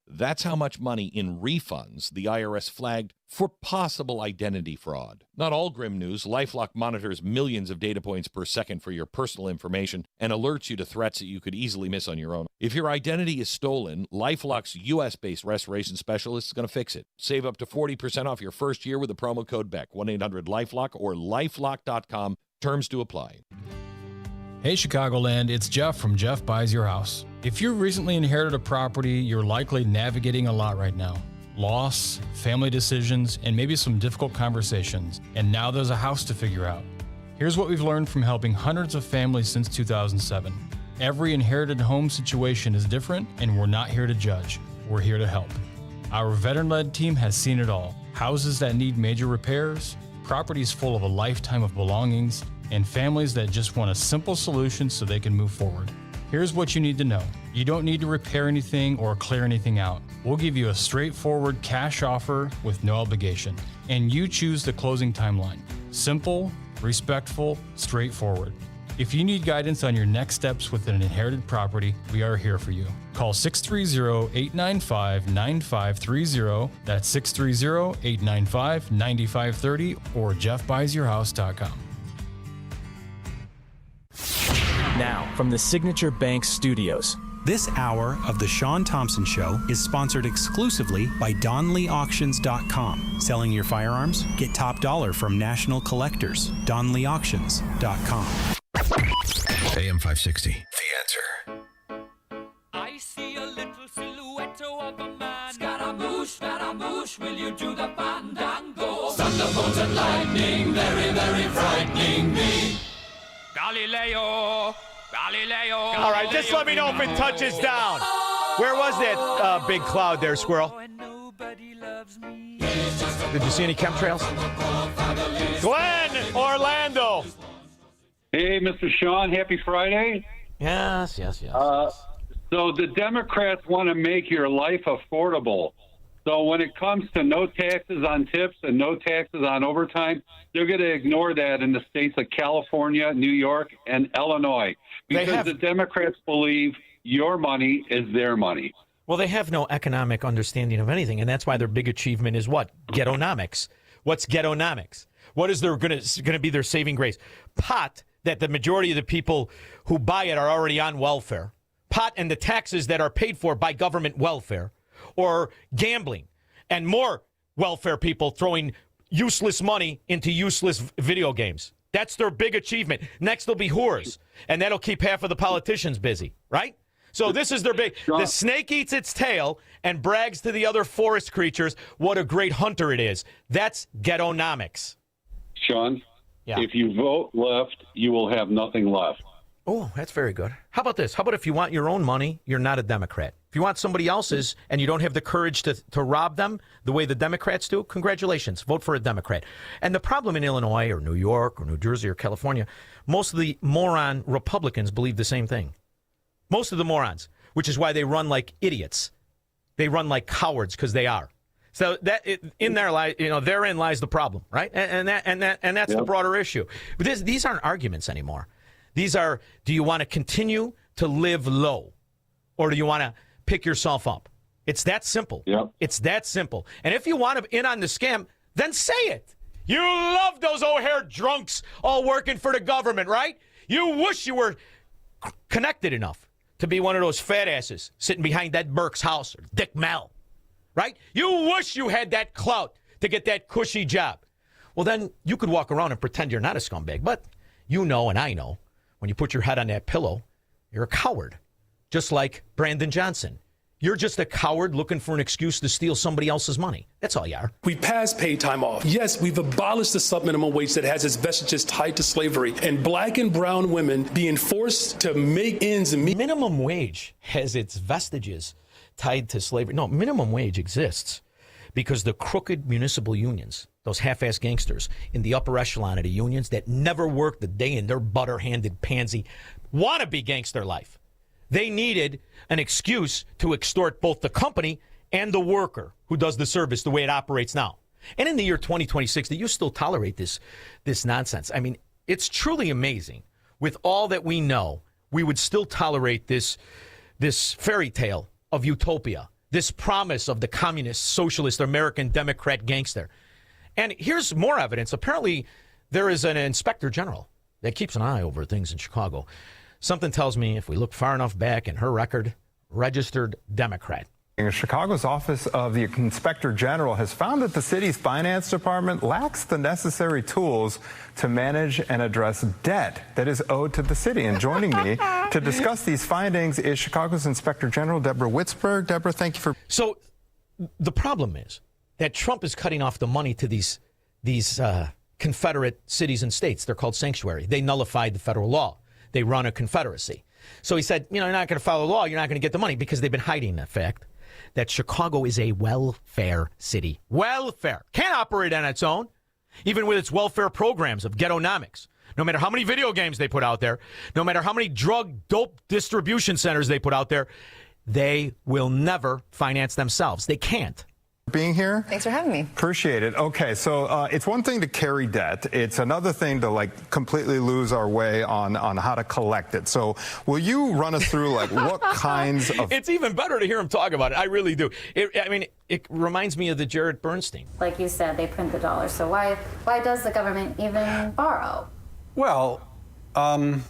That's how much money in refunds the IRS flagged for possible identity fraud. Not all grim news. LifeLock monitors millions of data points per second for your personal information and alerts you to threats that you could easily miss on your own. If your identity is stolen, LifeLock's U.S.-based restoration specialist is going to fix it. Save up to 40% off your first year with the promo code BECK, 1-800-LifeLock or lifelock.com. Terms to apply. Hey Chicagoland, it's Jeff from Jeff Buys Your House. If you recently inherited a property, you're likely navigating a lot right now. Loss, family decisions, and maybe some difficult conversations. And now there's a house to figure out. Here's what we've learned from helping hundreds of families since 2007. Every inherited home situation is different, and we're not here to judge. We're here to help. Our veteran-led team has seen it all. Houses that need major repairs, properties full of a lifetime of belongings, and families that just want a simple solution so they can move forward. Here's what you need to know. You don't need to repair anything or clear anything out. We'll give you a straightforward cash offer with no obligation, and you choose the closing timeline. Simple, respectful, straightforward. If you need guidance on your next steps with an inherited property, we are here for you. Call 630-895-9530. That's 630-895-9530 or jeffbuysyourhouse.com. Now, from the Signature Bank Studios. This hour of The Shaun Thompson Show is sponsored exclusively by DonleyAuctions.com. Selling your firearms? Get top dollar from national collectors. DonleyAuctions.com. AM 560. The Answer. I see a little silhouette of a man. Scaramouche, will you do the fandango? Thunderbolt and lightning, very, very frightening me. Galileo. All right, just let me know if it touches down. Where was that big cloud there, Squirrel? Did you see any chemtrails? Glenn, Orlando. Hey, Mr. Shaun, happy Friday. Yes. So the Democrats want to make your life affordable. So when it comes to no taxes on tips and no taxes on overtime, they're going to ignore that in the states of California, New York, and Illinois because the Democrats believe your money is their money. Well, they have no economic understanding of anything, and that's why their big achievement is what? Ghettonomics. What's ghettonomics? What is going to be their saving grace? Pot, that the majority of the people who buy it are already on welfare. Pot and the taxes that are paid for by government welfare. Or gambling, and more welfare people throwing useless money into useless video games. That's their big achievement. Next, they'll be whores, and that'll keep half of the politicians busy, right? So this is their big... The snake eats its tail and brags to the other forest creatures what a great hunter it is. That's ghettonomics. Shaun, if you vote left, you will have nothing left. Oh, that's very good. How about this? How about if you want your own money, you're not a Democrat? If you want somebody else's and you don't have the courage to rob them the way the Democrats do, congratulations, vote for a Democrat. And the problem in Illinois or New York or New Jersey or California, most of the moron Republicans believe the same thing. Most of the morons, which is why they run like idiots. They run like cowards because they are. So therein lies the problem, right? And that's the broader issue. But these aren't arguments anymore. These are, do you want to continue to live low or do you want to pick yourself up? It's that simple. Yep. It's that simple. And if you want to in on the scam, then say it. You love those O'Hare drunks all working for the government, right? You wish you were connected enough to be one of those fat asses sitting behind Ed Burke's house or Dick Mel, right? You wish you had that clout to get that cushy job. Well, then you could walk around and pretend you're not a scumbag. But you know and I know, when you put your head on that pillow, you're a coward, just like Brandon Johnson. You're just a coward looking for an excuse to steal somebody else's money. That's all you are. We passed paid time off. Yes, we've abolished the sub-minimum wage that has its vestiges tied to slavery, and black and brown women being forced to make ends meet. Minimum wage has its vestiges tied to slavery. No, minimum wage exists because the crooked municipal unions, those half-ass gangsters in the upper echelon of the unions that never worked a day in their butter-handed pansy wannabe gangster life. They needed an excuse to extort both the company and the worker who does the service the way it operates now. And in the year 2026, that you still tolerate this nonsense. I mean, it's truly amazing. With all that we know, we would still tolerate this fairy tale of utopia, this promise of the communist, socialist, American Democrat gangster. And here's more evidence. Apparently, there is an inspector general that keeps an eye over things in Chicago. Something tells me if we look far enough back in her record, registered Democrat. Chicago's Office of the Inspector General has found that the city's finance department lacks the necessary tools to manage and address debt that is owed to the city. And joining me to discuss these findings is Chicago's Inspector General, Deborah Witzberg. Deborah, thank you for... So the problem is that Trump is cutting off the money to these Confederate cities and states. They're called sanctuary. They nullified the federal law. They run a confederacy. So he said, you're not going to follow the law. You're not going to get the money because they've been hiding the fact that Chicago is a welfare city. Welfare. Can't operate on its own, even with its welfare programs of ghettonomics. No matter how many video games they put out there, no matter how many dope distribution centers they put out there, they will never finance themselves. They can't. Being here. Thanks for having me. Appreciate it. Okay, so it's one thing to carry debt. It's another thing to completely lose our way on how to collect it. So will you run us through what kinds of... It's even better to hear him talk about it. I really do. It reminds me of the Jared Bernstein. Like you said, they print the dollars. So why does the government even borrow? Well, again,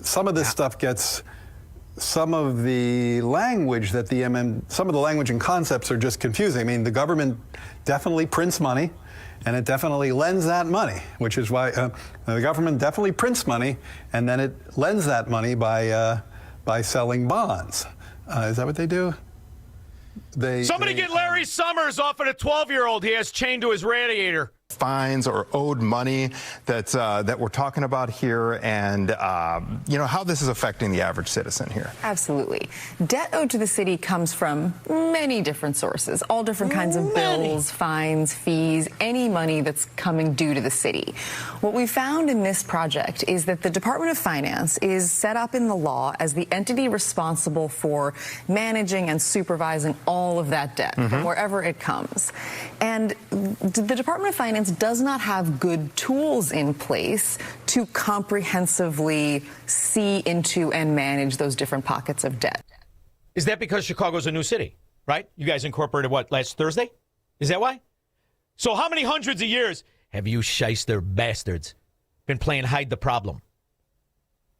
some of this stuff gets... Some of the language some of the language and concepts are just confusing. The government definitely prints money, and it definitely lends that money, which is why the government definitely prints money, and then it lends that money by selling bonds. Is that what they do? Somebody get Larry Summers off of a 12-year-old he has chained to his radiator. Fines or owed money that we're talking about here, and how this is affecting the average citizen here. Absolutely. Debt owed to the city comes from many different sources, all different kinds of bills, fines, fees, any money that's coming due to the city. What we found in this project is that the Department of Finance is set up in the law as the entity responsible for managing and supervising all of that debt, from wherever it comes. And the Department of Finance does not have good tools in place to comprehensively see into and manage those different pockets of debt. Is that because Chicago's a new city, right? You guys incorporated last Thursday? Is that why? So how many hundreds of years have you shyster bastards been playing hide the problem?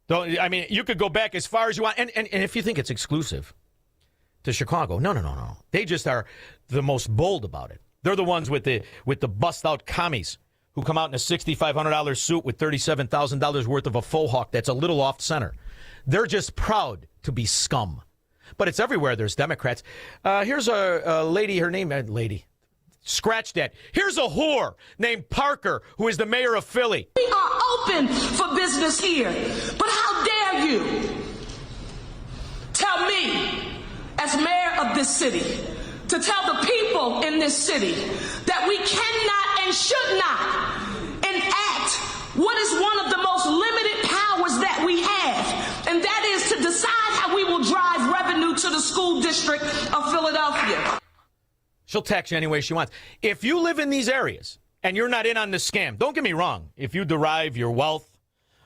You could go back as far as you want. And if you think it's exclusive to Chicago, no. They just are the most bold about it. They're the ones with the bust-out commies who come out in a $6,500 suit with $37,000 worth of a faux hawk that's a little off-center. They're just proud to be scum. But it's everywhere there's Democrats. Here's a lady, her name... lady. Scratch that. Here's a whore named Parker, who is the mayor of Philly. We are open for business here, but how dare you tell me, as mayor of this city, to tell the people in this city that we cannot and should not enact what is one of the most limited powers that we have, and that is to decide how we will drive revenue to the school district of Philadelphia. She'll tax you any way she wants. If you live in these areas and you're not in on the scam, don't get me wrong. If you derive your wealth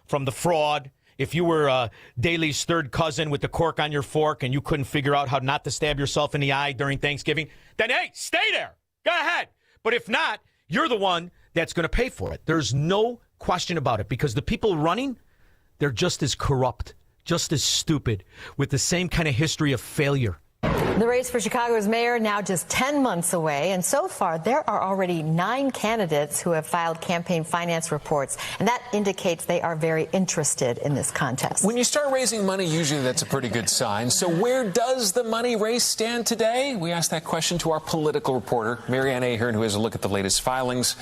from the fraud, if you were Daley's third cousin with the cork on your fork and you couldn't figure out how not to stab yourself in the eye during Thanksgiving, then, hey, stay there. Go ahead. But if not, you're the one that's going to pay for it. There's no question about it, because the people running, they're just as corrupt, just as stupid, with the same kind of history of failure. The race for Chicago's mayor now just 10 months away, and so far there are already 9 candidates who have filed campaign finance reports, and that indicates they are very interested in this contest. When you start raising money, usually that's a pretty good sign. So where does the money race stand today? We asked that question to our political reporter, Marianne Ahern, who has a look at the latest filings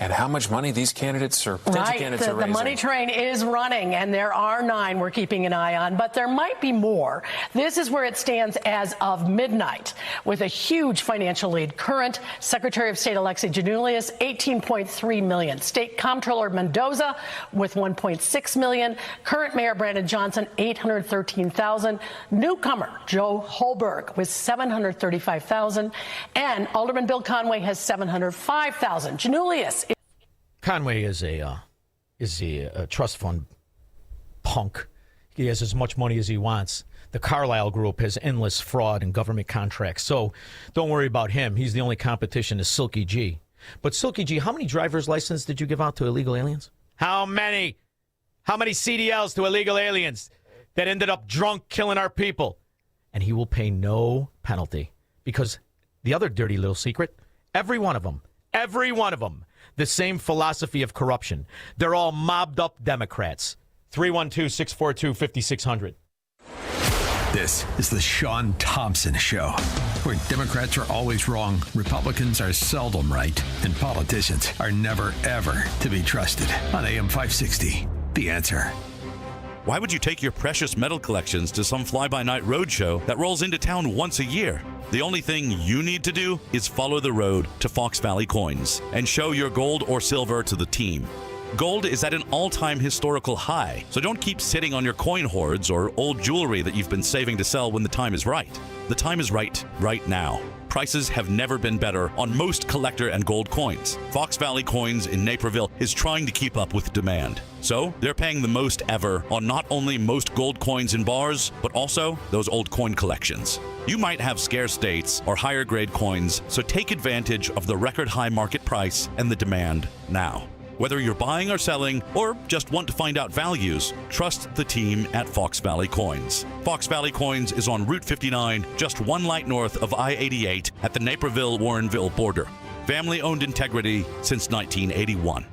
and how much money these candidates or potential candidates are raising. The money train is running, and there are 9 we're keeping an eye on, but there might be more. This is where it stands as of midnight, with a huge financial lead. Current Secretary of State Alexi Giannoulias, $18.3 million. State Comptroller Mendoza with $1.6 million. Current Mayor Brandon Johnson, $813,000. Newcomer Joe Holberg with $735,000. And Alderman Bill Conway has $705,000. Giannoulias. Conway is a trust fund punk. He has as much money as he wants. The Carlyle Group has endless fraud and government contracts. So don't worry about him. He's the only competition to Silky G. But Silky G, how many driver's licenses did you give out to illegal aliens? How many? How many CDLs to illegal aliens that ended up drunk killing our people? And he will pay no penalty, because the other dirty little secret, every one of them, the same philosophy of corruption. They're all mobbed up Democrats. 312-642-5600. This is the Shaun Thompson Show, where Democrats are always wrong, Republicans are seldom right, and politicians are never, ever to be trusted. On AM 560, The Answer. Why would you take your precious metal collections to some fly-by-night roadshow that rolls into town once a year? The only thing you need to do is follow the road to Fox Valley Coins and show your gold or silver to the team. Gold is at an all-time historical high, so don't keep sitting on your coin hoards or old jewelry that you've been saving to sell when the time is right. The time is right now. Prices have never been better on most collector and gold coins. Fox Valley Coins in Naperville is trying to keep up with demand. So they're paying the most ever on not only most gold coins in bars, but also those old coin collections. You might have scarce dates or higher grade coins, so take advantage of the record high market price and the demand now. Whether you're buying or selling, or just want to find out values, trust the team at Fox Valley Coins. Fox Valley Coins is on Route 59, just one light north of I-88 at the Naperville-Warrenville border. Family-owned integrity since 1981.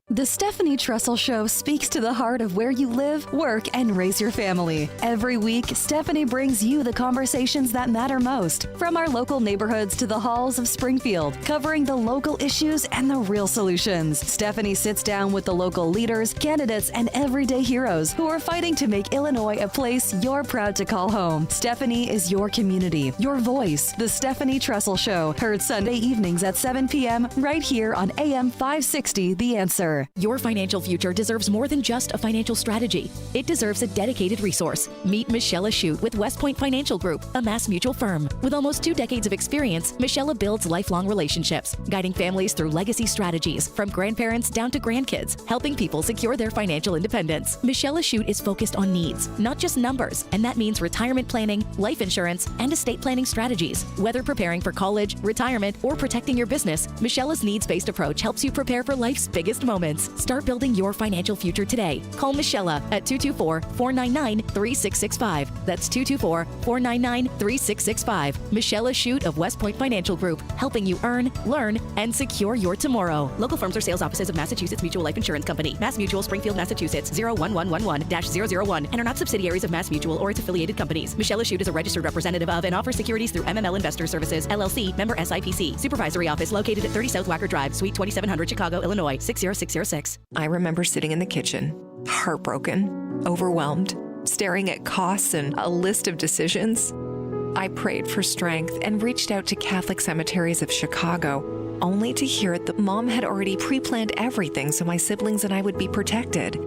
The Stephanie Trussell Show speaks to the heart of where you live, work, and raise your family. Every week, Stephanie brings you the conversations that matter most, from our local neighborhoods to the halls of Springfield, covering the local issues and the real solutions. Stephanie sits down with the local leaders, candidates, and everyday heroes who are fighting to make Illinois a place you're proud to call home. Stephanie is your community, your voice. The Stephanie Trussell Show, heard Sunday evenings at 7 p.m. right here on AM 560, The Answer. Your financial future deserves more than just a financial strategy. It deserves a dedicated resource. Meet Michelle Shute with West Point Financial Group, a Mass Mutual firm. With almost 2 decades of experience, Michelle builds lifelong relationships, guiding families through legacy strategies, from grandparents down to grandkids, helping people secure their financial independence. Michelle Shute is focused on needs, not just numbers, and that means retirement planning, life insurance, and estate planning strategies. Whether preparing for college, retirement, or protecting your business, Michelle's needs-based approach helps you prepare for life's biggest moments. Start building your financial future today. Call Michelle at 224-499-3665. That's 224-499-3665. Michelle Shute of West Point Financial Group, helping you earn, learn, and secure your tomorrow. Local firms or sales offices of Massachusetts Mutual Life Insurance Company, Mass Mutual, Springfield, Massachusetts, 01111-001, and are not subsidiaries of Mass Mutual or its affiliated companies. Michelle Shute is a registered representative of and offers securities through MML Investor Services, LLC, member SIPC. Supervisory office located at 30 South Wacker Drive, Suite 2700, Chicago, Illinois, 60606. I remember sitting in the kitchen, heartbroken, overwhelmed, staring at costs and a list of decisions. I prayed for strength and reached out to Catholic Cemeteries of Chicago, only to hear that Mom had already pre-planned everything so my siblings and I would be protected.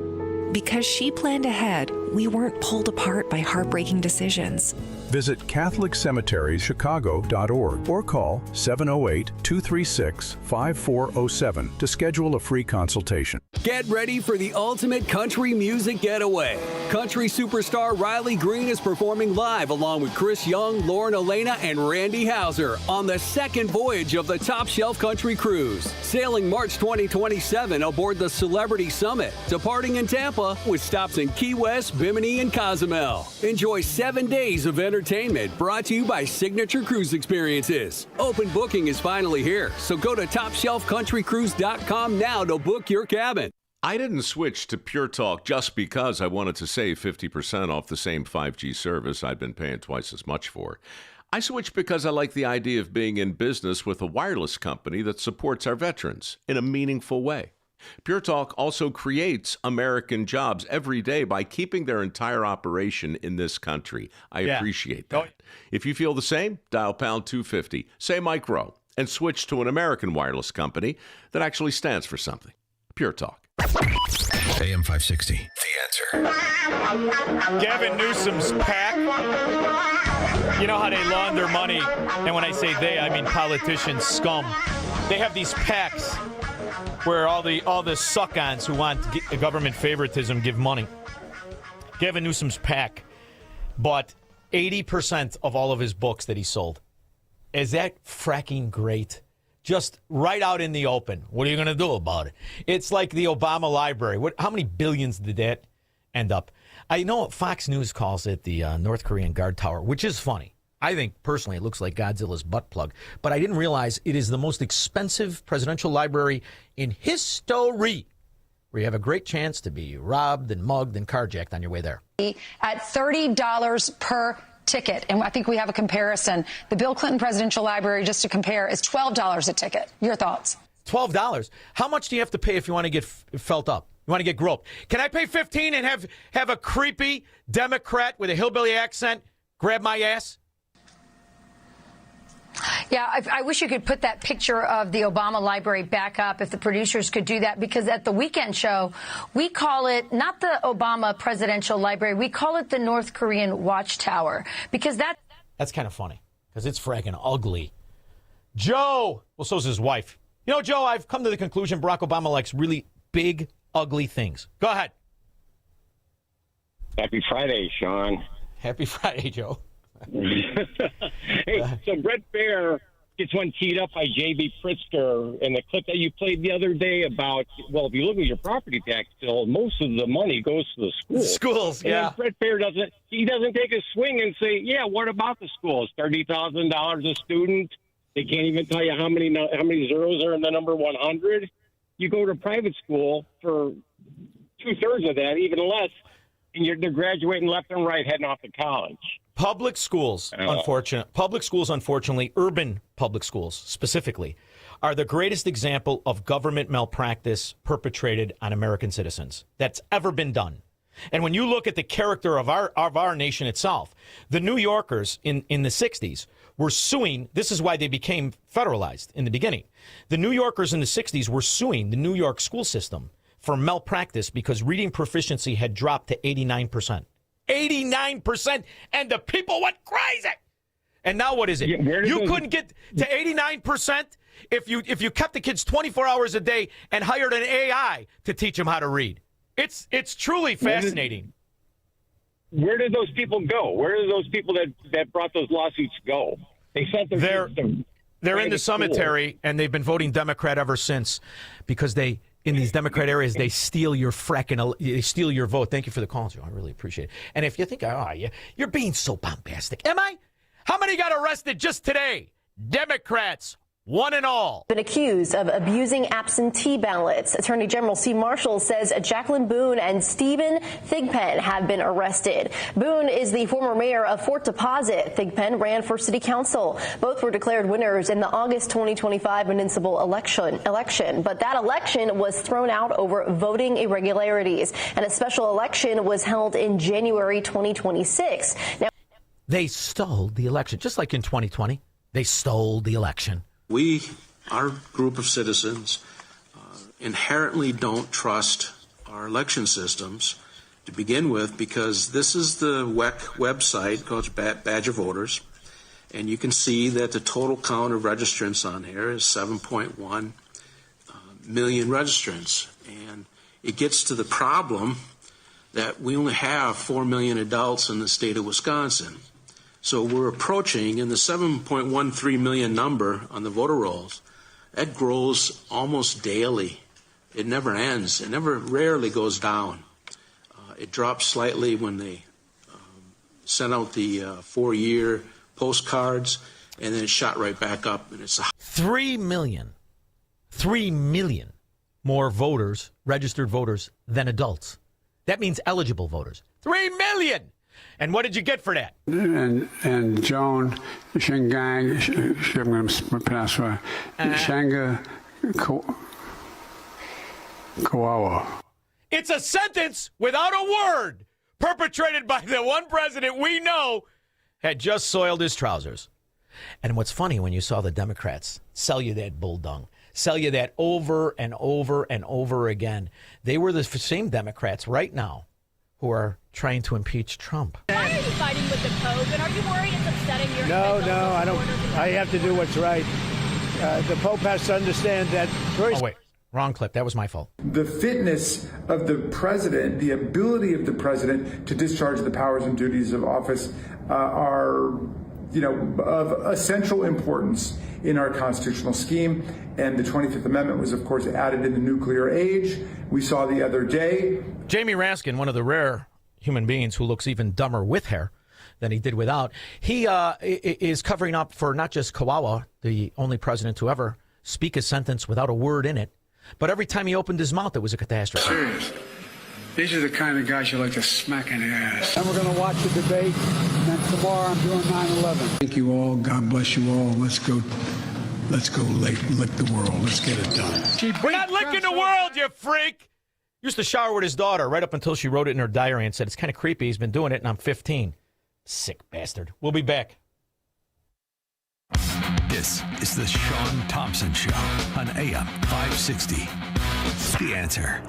Because she planned ahead, we weren't pulled apart by heartbreaking decisions. Visit CatholicCemeteriesChicago.org or call 708-236-5407 to schedule a free consultation. Get ready for the ultimate country music getaway. Country superstar Riley Green is performing live along with Chris Young, Lauren Elena, and Randy Houser on the second voyage of the Top Shelf Country Cruise, sailing March 2027 aboard the Celebrity Summit, departing in Tampa with stops in Key West, Bimini, and Cozumel. Enjoy 7 days of entertainment brought to you by Signature Cruise Experiences. Open booking is finally here, so go to TopShelfCountryCruise.com now to book your cabin. I didn't switch to Pure Talk just because I wanted to save 50% off the same 5G service I'd been paying twice as much for. I switched because I like the idea of being in business with a wireless company that supports our veterans in a meaningful way. Pure Talk also creates American jobs every day by keeping their entire operation in this country. I appreciate that. If you feel the same, dial pound 250, say Mike Rowe, and switch to an American wireless company that actually stands for something. Pure Talk. AM 560, The Answer. Gavin Newsom's PAC. You know how they launder money, and when I say they, I mean politicians, scum. They have these PACs where all the suck-ons who want government favoritism give money. Gavin Newsom's PAC bought 80% of all of his books that he sold. Is that fracking great? Just right out in the open. What are you going to do about it? It's like the Obama Library. How many billions did that end up? I know Fox News calls it the North Korean Guard Tower, which is funny. I think, personally, it looks like Godzilla's butt plug. But I didn't realize it is the most expensive presidential library in history. where you have a great chance to be robbed and mugged and carjacked on your way there. At $30 per ticket. And I think we have a comparison. The Bill Clinton Presidential Library, just to compare, is $12 a ticket. Your thoughts? $12. How much do you have to pay if you want to get felt up? You want to get groped? Can I pay $15 and have a creepy Democrat with a hillbilly accent grab my ass? Yeah, I wish you could put that picture of the Obama Library back up, if the producers could do that, because at the weekend show, we call it not the Obama Presidential Library, we call it the North Korean Watchtower, because that's kind of funny, because it's fragging ugly. Joe, well, so's his wife. You know, Joe, I've come to the conclusion Barack Obama likes really big, ugly things. Go ahead. Happy Friday, Shaun. Happy Friday, Joe. Hey, so Brett Baer gets one teed up by J.B. Pritzker, and the clip that you played the other day about, well, if you look at your property tax bill, most of the money goes to the schools. Schools, yeah. And Brett Baer doesn't take a swing and say, yeah, what about the schools? $30,000 a student. They can't even tell you how many zeros are in the number 100. You go to private school for 2/3 of that, even less, and they're graduating left and right, heading off to college. Public schools, unfortunately, urban public schools specifically, are the greatest example of government malpractice perpetrated on American citizens that's ever been done. And when you look at the character of our nation itself, the New Yorkers in the 60s were suing. This is why they became federalized in the beginning. The New Yorkers in the 60s were suing the New York school system for malpractice because reading proficiency had dropped to 89%. 89%, and the people went crazy. And now what is it? You couldn't get to 89% if you kept the kids 24 hours a day and hired an AI to teach them how to read. It's truly fascinating. Where did those people go? Where did those people that brought those lawsuits go? They sent them. They're in the cemetery, and they've been voting Democrat ever since because in these Democrat areas, they steal your vote. Thank you for the call, Joe. I really appreciate it. And if you think, you're being so bombastic. Am I? How many got arrested just today? Democrats, one and all. Been accused of abusing absentee ballots. Attorney General Steve Marshall says Jacqueline Boone and Stephen Thigpen have been arrested. Boone is the former mayor of Fort Deposit. Thigpen ran for city council. Both were declared winners in the August 2025 municipal election. But that election was thrown out over voting irregularities. And a special election was held in January 2026. Now, they stole the election, just like in 2020. They stole the election. We, our group of citizens, inherently don't trust our election systems to begin with because this is the WEC website called Badge of Voters, and you can see that the total count of registrants on here is 7.1 million registrants. And it gets to the problem that we only have 4 million adults in the state of Wisconsin. So we're approaching, in the 7.13 million number on the voter rolls, that grows almost daily. It never ends. It rarely goes down. It drops slightly when they sent out the 4-year postcards, and then it shot right back up. And it's 3 million more voters, registered voters, than adults. That means eligible voters. 3 million. And what did you get for that? And Joan Shingang, I'm going to pronounce her, Shanga Kawawa. It's a sentence without a word perpetrated by the one president we know had just soiled his trousers. And what's funny, when you saw the Democrats sell you that bull dung, sell you that over and over and over again, they were the same Democrats right now who are trying to impeach Trump. Why are you fighting with the Pope? And are you worried it's upsetting your... No, I don't. I have to do what's right. The Pope has to understand that... Oh, wait. Wrong clip. That was my fault. The fitness of the president, the ability of the president to discharge the powers and duties of office are, of essential importance in our constitutional scheme. And the 25th Amendment was, of course, added in the nuclear age. We saw the other day. Jamie Raskin, one of the rare human beings who looks even dumber with hair than he did without, he is covering up for not just Kawawa, the only president to ever speak a sentence without a word in it, But every time he opened his mouth, it was a catastrophe. Serious. These are the kind of guys you like to smack in the ass. And we're going to watch the debate. And then tomorrow I'm doing 9/11. Thank you all. God bless you all. Let's go lick the world. Let's get it done. We're not licking the world, you freak! Used to shower with his daughter right up until she wrote it in her diary and said, it's kind of creepy. He's been doing it, and I'm 15. Sick bastard. We'll be back. This is the Shaun Thompson Show on AM 560. The Answer.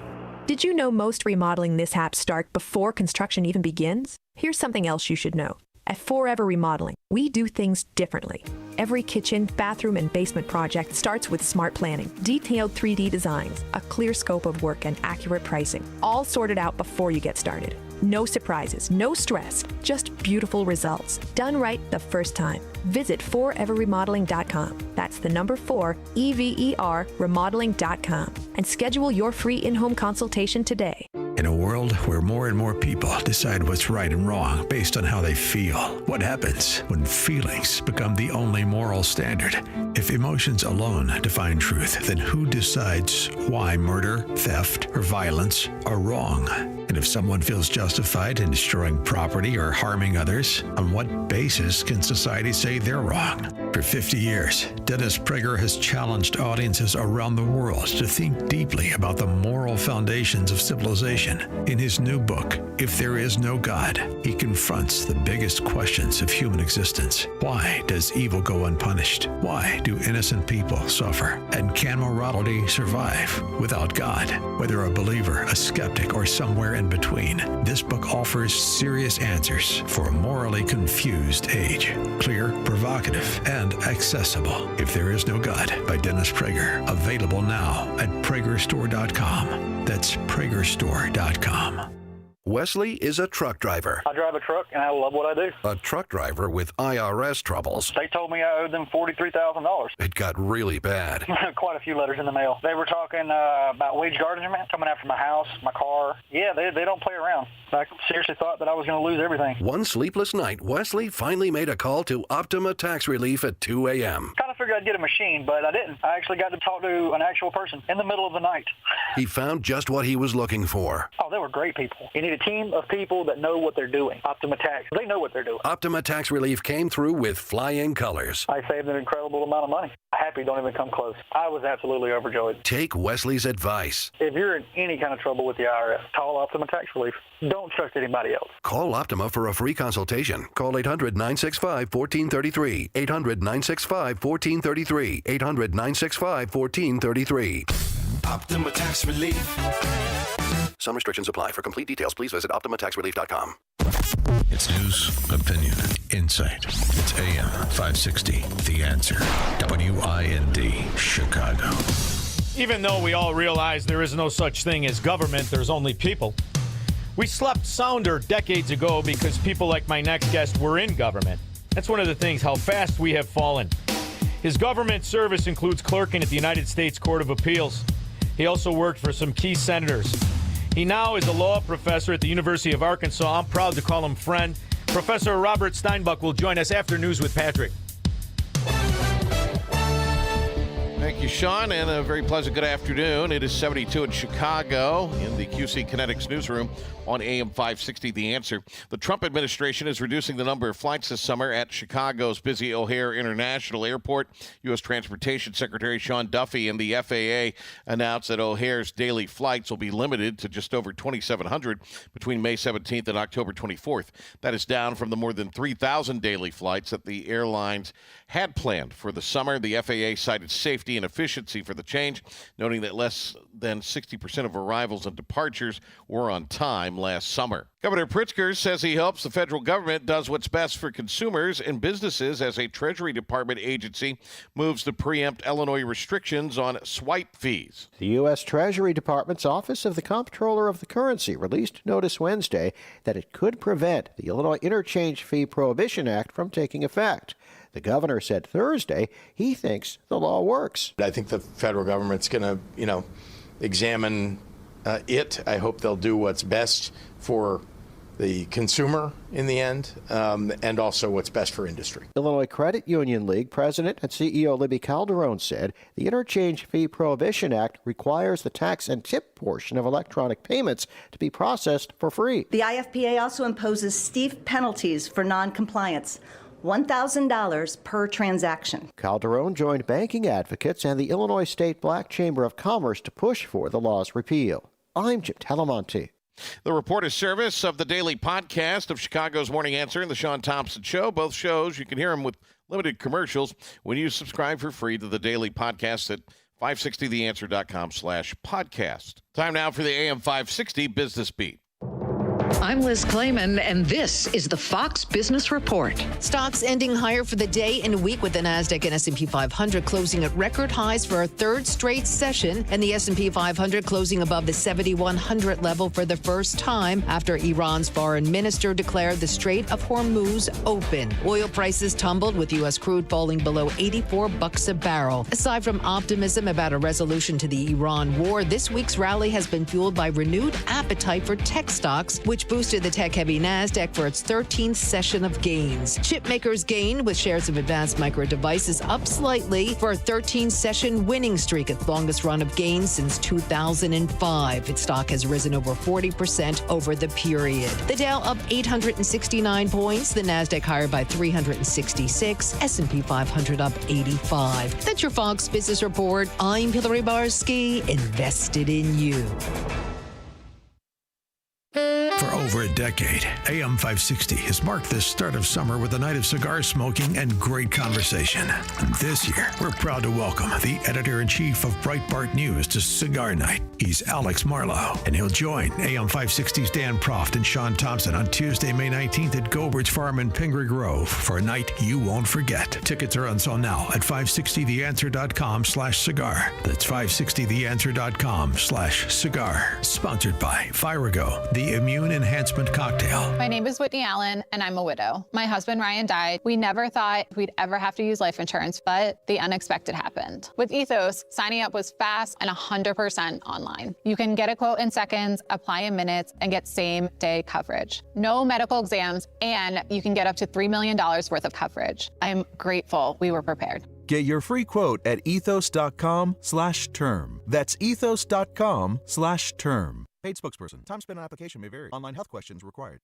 Did you know most remodeling mishaps start before construction even begins? Here's something else you should know. At Forever Remodeling, we do things differently. Every kitchen, bathroom, and basement project starts with smart planning, detailed 3D designs, a clear scope of work, and accurate pricing, all sorted out before you get started. No surprises, no stress, just beautiful results. Done right the first time. Visit foreverremodeling.com. That's the number 4, EVER, remodeling.com. And schedule your free in-home consultation today. In a world where more and more people decide what's right and wrong based on how they feel, what happens when feelings become the only moral standard? If emotions alone define truth, then who decides why murder, theft, or violence are wrong? And if someone feels justified in destroying property or harming others, on what basis can society say they're wrong? For 50 years, Dennis Prager has challenged audiences around the world to think deeply about the moral foundations of civilization. In his new book, If There Is No God, he confronts the biggest questions of human existence. Why does evil go unpunished? Why do innocent people suffer? And can morality survive without God? Whether a believer, a skeptic, or somewhere in between, this book offers serious answers for a morally confused age. Clear, provocative, and accessible. If There Is No God by Dennis Prager. Available now at PragerStore.com. That's PragerStore.com. Wesley is a truck driver. I drive a truck, and I love what I do. A truck driver with IRS troubles. They told me I owed them $43,000. It got really bad. Quite a few letters in the mail. They were talking about wage garnishment, coming after my house, my car. Yeah, they don't play around. I seriously thought that I was going to lose everything. One sleepless night, Wesley finally made a call to Optima Tax Relief at 2 a.m. Kind of figured I'd get a machine, but I didn't. I actually got to talk to an actual person in the middle of the night. He found just what he was looking for. Oh, they were great people. You need a team of people that know what they're doing. Optima Tax, they know what they're doing. Optima Tax Relief came through with flying colors. I saved an incredible amount of money. Happy don't even come close. I was absolutely overjoyed. Take Wesley's advice. If you're in any kind of trouble with the IRS, call Optima Tax Relief. Don't trust anybody else. Call Optima for a free consultation. Call 800-965-1433. 800-965-1433. 800-965-1433. Optima Tax Relief. Some restrictions apply. For complete details, please visit OptimaTaxRelief.com. It's news, opinion, insight. It's AM 560. The Answer. WIND, Chicago. Even though we all realize there is no such thing as government, there's only people. We slept sounder decades ago because people like my next guest were in government. That's one of the things, how fast we have fallen. His government service includes clerking at the United States Court of Appeals. He also worked for some key senators. He now is a law professor at the University of Arkansas. I'm proud to call him friend. Professor Robert Steinbuch will join us after News with Patrick. Thank you, Shaun, and a very pleasant good afternoon. It is 72 in Chicago in the QC Kinetics newsroom on AM 560, The Answer. The Trump administration is reducing the number of flights this summer at Chicago's busy O'Hare International Airport. U.S. Transportation Secretary Sean Duffy and the FAA announced that O'Hare's daily flights will be limited to just over 2,700 between May 17th and October 24th. That is down from the more than 3,000 daily flights that the airlines had planned for the summer. The FAA cited safety and efficiency for the change, noting that less than 60% of arrivals and departures were on time last summer. Governor Pritzker says he hopes the federal government does what's best for consumers and businesses as a Treasury Department agency moves to preempt Illinois restrictions on swipe fees. The U.S. Treasury Department's Office of the Comptroller of the Currency released notice Wednesday that it could prevent the Illinois Interchange Fee Prohibition Act from taking effect. The governor said Thursday he thinks the law works. I think the federal government's going to, examine it. I hope they'll do what's best for the consumer in the end, and also what's best for industry. Illinois Credit Union League President and CEO Libby Calderon said the Interchange Fee Prohibition Act requires the tax and tip portion of electronic payments to be processed for free. The IFPA also imposes steep penalties for noncompliance. $1,000 per transaction. Calderon joined banking advocates and the Illinois State Black Chamber of Commerce to push for the law's repeal. I'm Jim Talamonte. The Reporter Service of the daily podcast of Chicago's Morning Answer and the Shaun Thompson Show. Both shows, you can hear them with limited commercials when you subscribe for free to the daily podcast at 560theanswer.com/podcast. Time now for the AM 560 Business Beat. I'm Liz Clayman, and this is the Fox Business Report. Stocks ending higher for the day and week, with the Nasdaq and S&P 500 closing at record highs for a third straight session, and the S&P 500 closing above the 7,100 level for the first time after Iran's foreign minister declared the Strait of Hormuz open. Oil prices tumbled, with U.S. crude falling below $84 a barrel. Aside from optimism about a resolution to the Iran war, this week's rally has been fueled by renewed appetite for tech stocks, which boosted the tech-heavy Nasdaq for its 13th session of gains. Chip makers gained, with shares of Advanced Micro Devices up slightly for a 13-session winning streak, its longest run of gains since 2005. Its stock has risen over 40% over the period. The Dow up 869 points, the Nasdaq higher by 366, S&P 500 up 85. That's your Fox Business Report. I'm Hillary Barsky, invested in you. For over a decade, AM 560 has marked the start of summer with a night of cigar smoking and great conversation. This year, we're proud to welcome the editor-in-chief of Breitbart News to Cigar Night. He's Alex Marlowe, and he'll join AM 560's Dan Proft and Shaun Thompson on Tuesday, May 19th at Gobert's Farm in Pingree Grove for a night you won't forget. Tickets are on sale now at 560theanswer.com/cigar. That's 560theanswer.com/cigar. Sponsored by Firago, the immune enhancement cocktail. My name is Whitney Allen, and I'm a widow. My husband, Ryan, died. We never thought we'd ever have to use life insurance, but the unexpected happened. With Ethos, signing up was fast and 100% online. You can get a quote in seconds, apply in minutes, and get same-day coverage. No medical exams, and you can get up to $3 million worth of coverage. I'm grateful we were prepared. Get your free quote at ethos.com/term. That's ethos.com/term. Paid spokesperson. Time spent on application may vary. Online health questions required.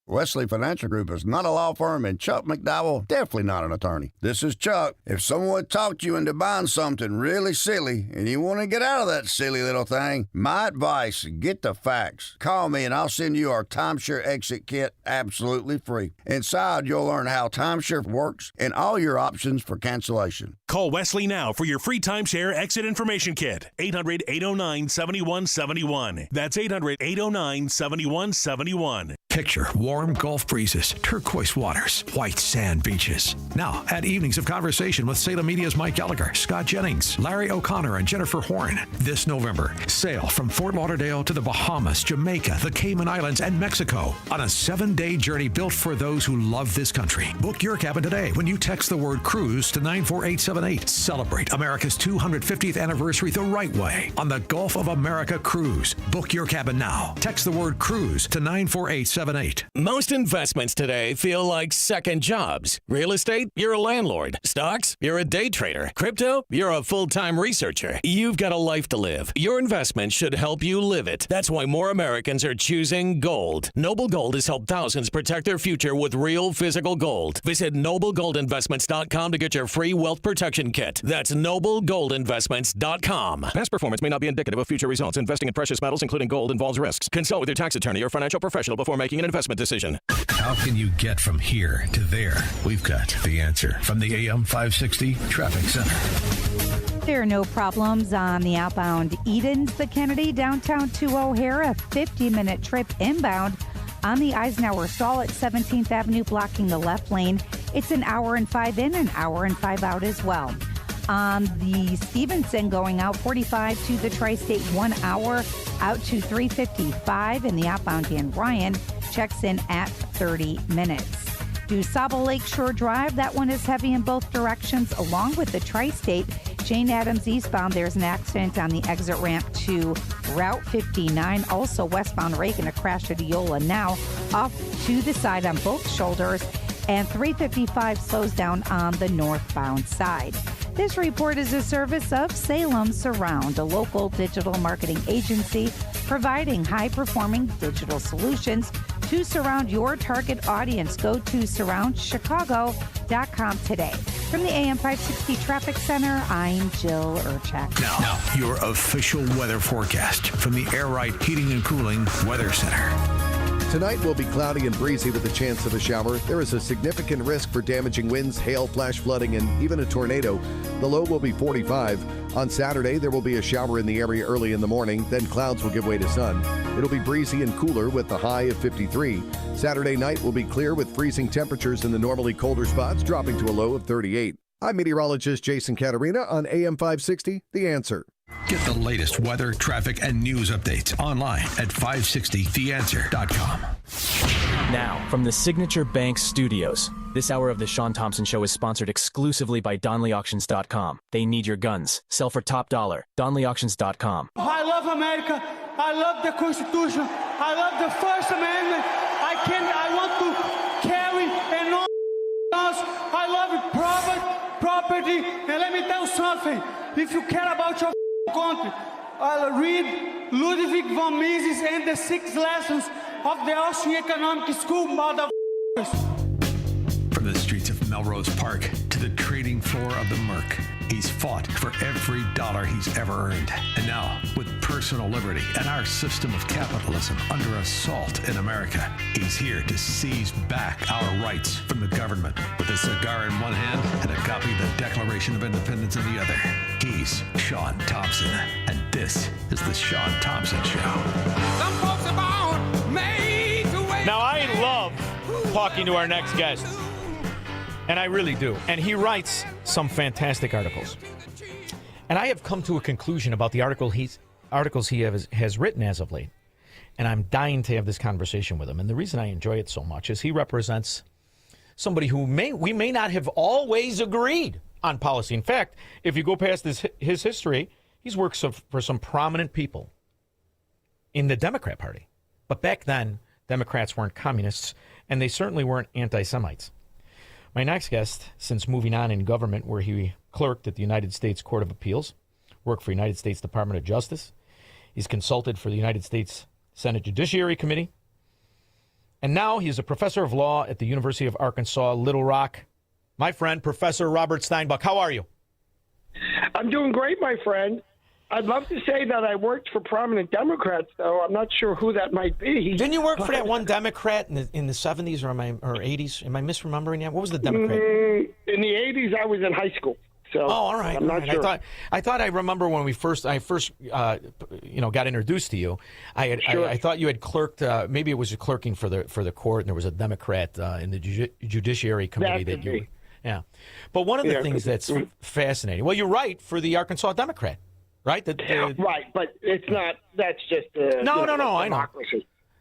Wesley Financial Group is not a law firm, and Chuck McDowell definitely not an attorney. This is Chuck. If someone talked you into buying something really silly and you want to get out of that silly little thing, my advice, get the facts. Call me and I'll send you our timeshare exit kit absolutely free. Inside, you'll learn how timeshare works and all your options for cancellation. Call Wesley now for your free timeshare exit information kit. 800-809-7171. That's 800-809-7171. Picture warm Gulf breezes, turquoise waters, white sand beaches. Now, add evenings of conversation with Salem Media's Mike Gallagher, Scott Jennings, Larry O'Connor, and Jennifer Horn. This November, sail from Fort Lauderdale to the Bahamas, Jamaica, the Cayman Islands, and Mexico on a 7-day journey built for those who love this country. Book your cabin today when you text the word cruise to 94878. Celebrate America's 250th anniversary the right way on the Gulf of America Cruise. Book your cabin now. Text the word cruise to 94878. Most investments today feel like second jobs. Real estate, you're a landlord. Stocks, you're a day trader. Crypto, you're a full-time researcher. You've got a life to live. Your investment should help you live it. That's why more Americans are choosing gold. Noble Gold has helped thousands protect their future with real physical gold. Visit NobleGoldInvestments.com to get your free wealth protection kit. That's NobleGoldInvestments.com. Past performance may not be indicative of future results. Investing in precious metals, including gold, involves risks. Consult with your tax attorney or financial professional before making an investment decision. How can you get from here to there? We've got the answer from the AM 560 Traffic Center. There are no problems on the outbound Edens to Kennedy downtown to O'Hare, a 50-minute trip inbound. On the Eisenhower stall at 17th Avenue, blocking the left lane. It's an hour and 5 in, an hour and 5 out as well. On the Stevenson going out 45 to the Tri-State, 1 hour out to 355, and the outbound Dan Ryan checks in at 30 minutes. DuSable Lakeshore Drive, that one is heavy in both directions, along with the Tri-State Jane Addams eastbound, there's an accident on the exit ramp to Route 59. Also westbound Reagan, a crash to Deola now. Off to the side on both shoulders. And 355 slows down on the northbound side. This report is a service of Salem Surround, a local digital marketing agency providing high-performing digital solutions to surround your target audience. Go to surroundchicago.com today. From the AM 560 Traffic Center, I'm Jill Urchak. Now, your official weather forecast from the Air Right Heating and Cooling Weather Center. Tonight will be cloudy and breezy with a chance of a shower. There is a significant risk for damaging winds, hail, flash flooding, and even a tornado. The low will be 45. On Saturday, there will be a shower in the area early in the morning, then clouds will give way to sun. It'll be breezy and cooler with a high of 53. Saturday night will be clear with freezing temperatures in the normally colder spots, dropping to a low of 38. I'm meteorologist Jason Caterina on AM 560, The Answer. Get the latest weather, traffic, and news updates online at 560theanswer.com. Now, from the Signature Bank Studios, this hour of the Shaun Thompson Show is sponsored exclusively by DonleyAuctions.com. They need your guns. Sell for top dollar. DonleyAuctions.com. I love America. I love the Constitution. I love the First Amendment. I want to carry and all else. I love property. And let me tell you something. If you care about your country, I'll read Ludwig von Mises and the 6 lessons of the Austrian Economic School, motherfuckers. From the streets of Melrose Park to the trading floor of the Merc, he's fought for every dollar he's ever earned. And now, with personal liberty and our system of capitalism under assault in America, he's here to seize back our rights from the government. With a cigar in one hand and a copy of the Declaration of Independence in the other, he's Shaun Thompson. And this is the Shaun Thompson Show. Some folks are born made to wait. Now, I love talking to our next guest. And I really do. And he writes some fantastic articles. And I have come to a conclusion about the articles he has written as of late. And I'm dying to have this conversation with him. And the reason I enjoy it so much is he represents somebody who we may not have always agreed on policy. In fact, if you go past his history, he's worked for some prominent people in the Democrat Party. But back then, Democrats weren't communists, and they certainly weren't anti-Semites. My next guest, since moving on in government, where he clerked at the United States Court of Appeals, worked for the United States Department of Justice. He's consulted for the United States Senate Judiciary Committee. And now he's a professor of law at the University of Arkansas, Little Rock. My friend, Professor Robert Steinbuch. How are you? I'm doing great, my friend. I'd love to say that I worked for prominent Democrats, though. I'm not sure who that might be. Didn't you work for that one Democrat in the 70s or 80s? Am I misremembering that? What was the Democrat? In the 80s, I was in high school. So all right. I'm not sure. I thought I remember when I first got introduced to you. I thought you had clerked. Maybe it was clerking for the court, and there was a Democrat in the Judiciary Committee that you. Yeah, but one of the things that's fascinating. Well, you're right for the Arkansas Democrat. Right? Right, but it's not. That's just no. I know.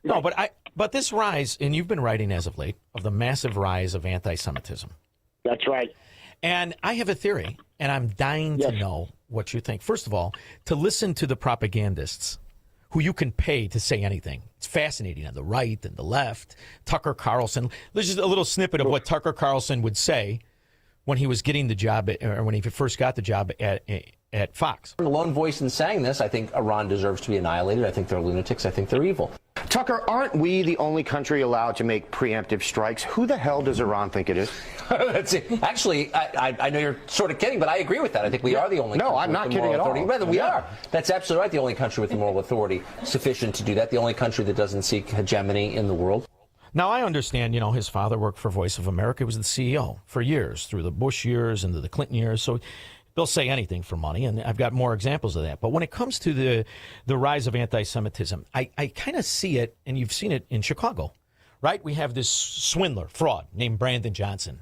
No, right. but this rise, and you've been writing as of late, of the massive rise of anti-Semitism. That's right. And I have a theory, and I'm dying to know what you think. First of all, to listen to the propagandists who you can pay to say anything. It's fascinating on the right and the left. Tucker Carlson. There's just a little snippet of what Tucker Carlson would say when he was getting the job, or when he first got the job at Fox. A lone voice in saying this, I think Iran deserves to be annihilated. I think they're lunatics. I think they're evil. Tucker, aren't we the only country allowed to make preemptive strikes? Who the hell does Iran think it is? Actually, I know you're sort of kidding, but I agree with that. I think we are the only country. No, I'm not kidding at all. Rather, we are. That's absolutely right. The only country with the moral authority sufficient to do that. The only country that doesn't seek hegemony in the world. Now, I understand, his father worked for Voice of America. He was the CEO for years, through the Bush years and the Clinton years. So they'll say anything for money, and I've got more examples of that. But when it comes to the rise of anti-Semitism, I kind of see it, and you've seen it in Chicago, right? We have this swindler, fraud, named Brandon Johnson,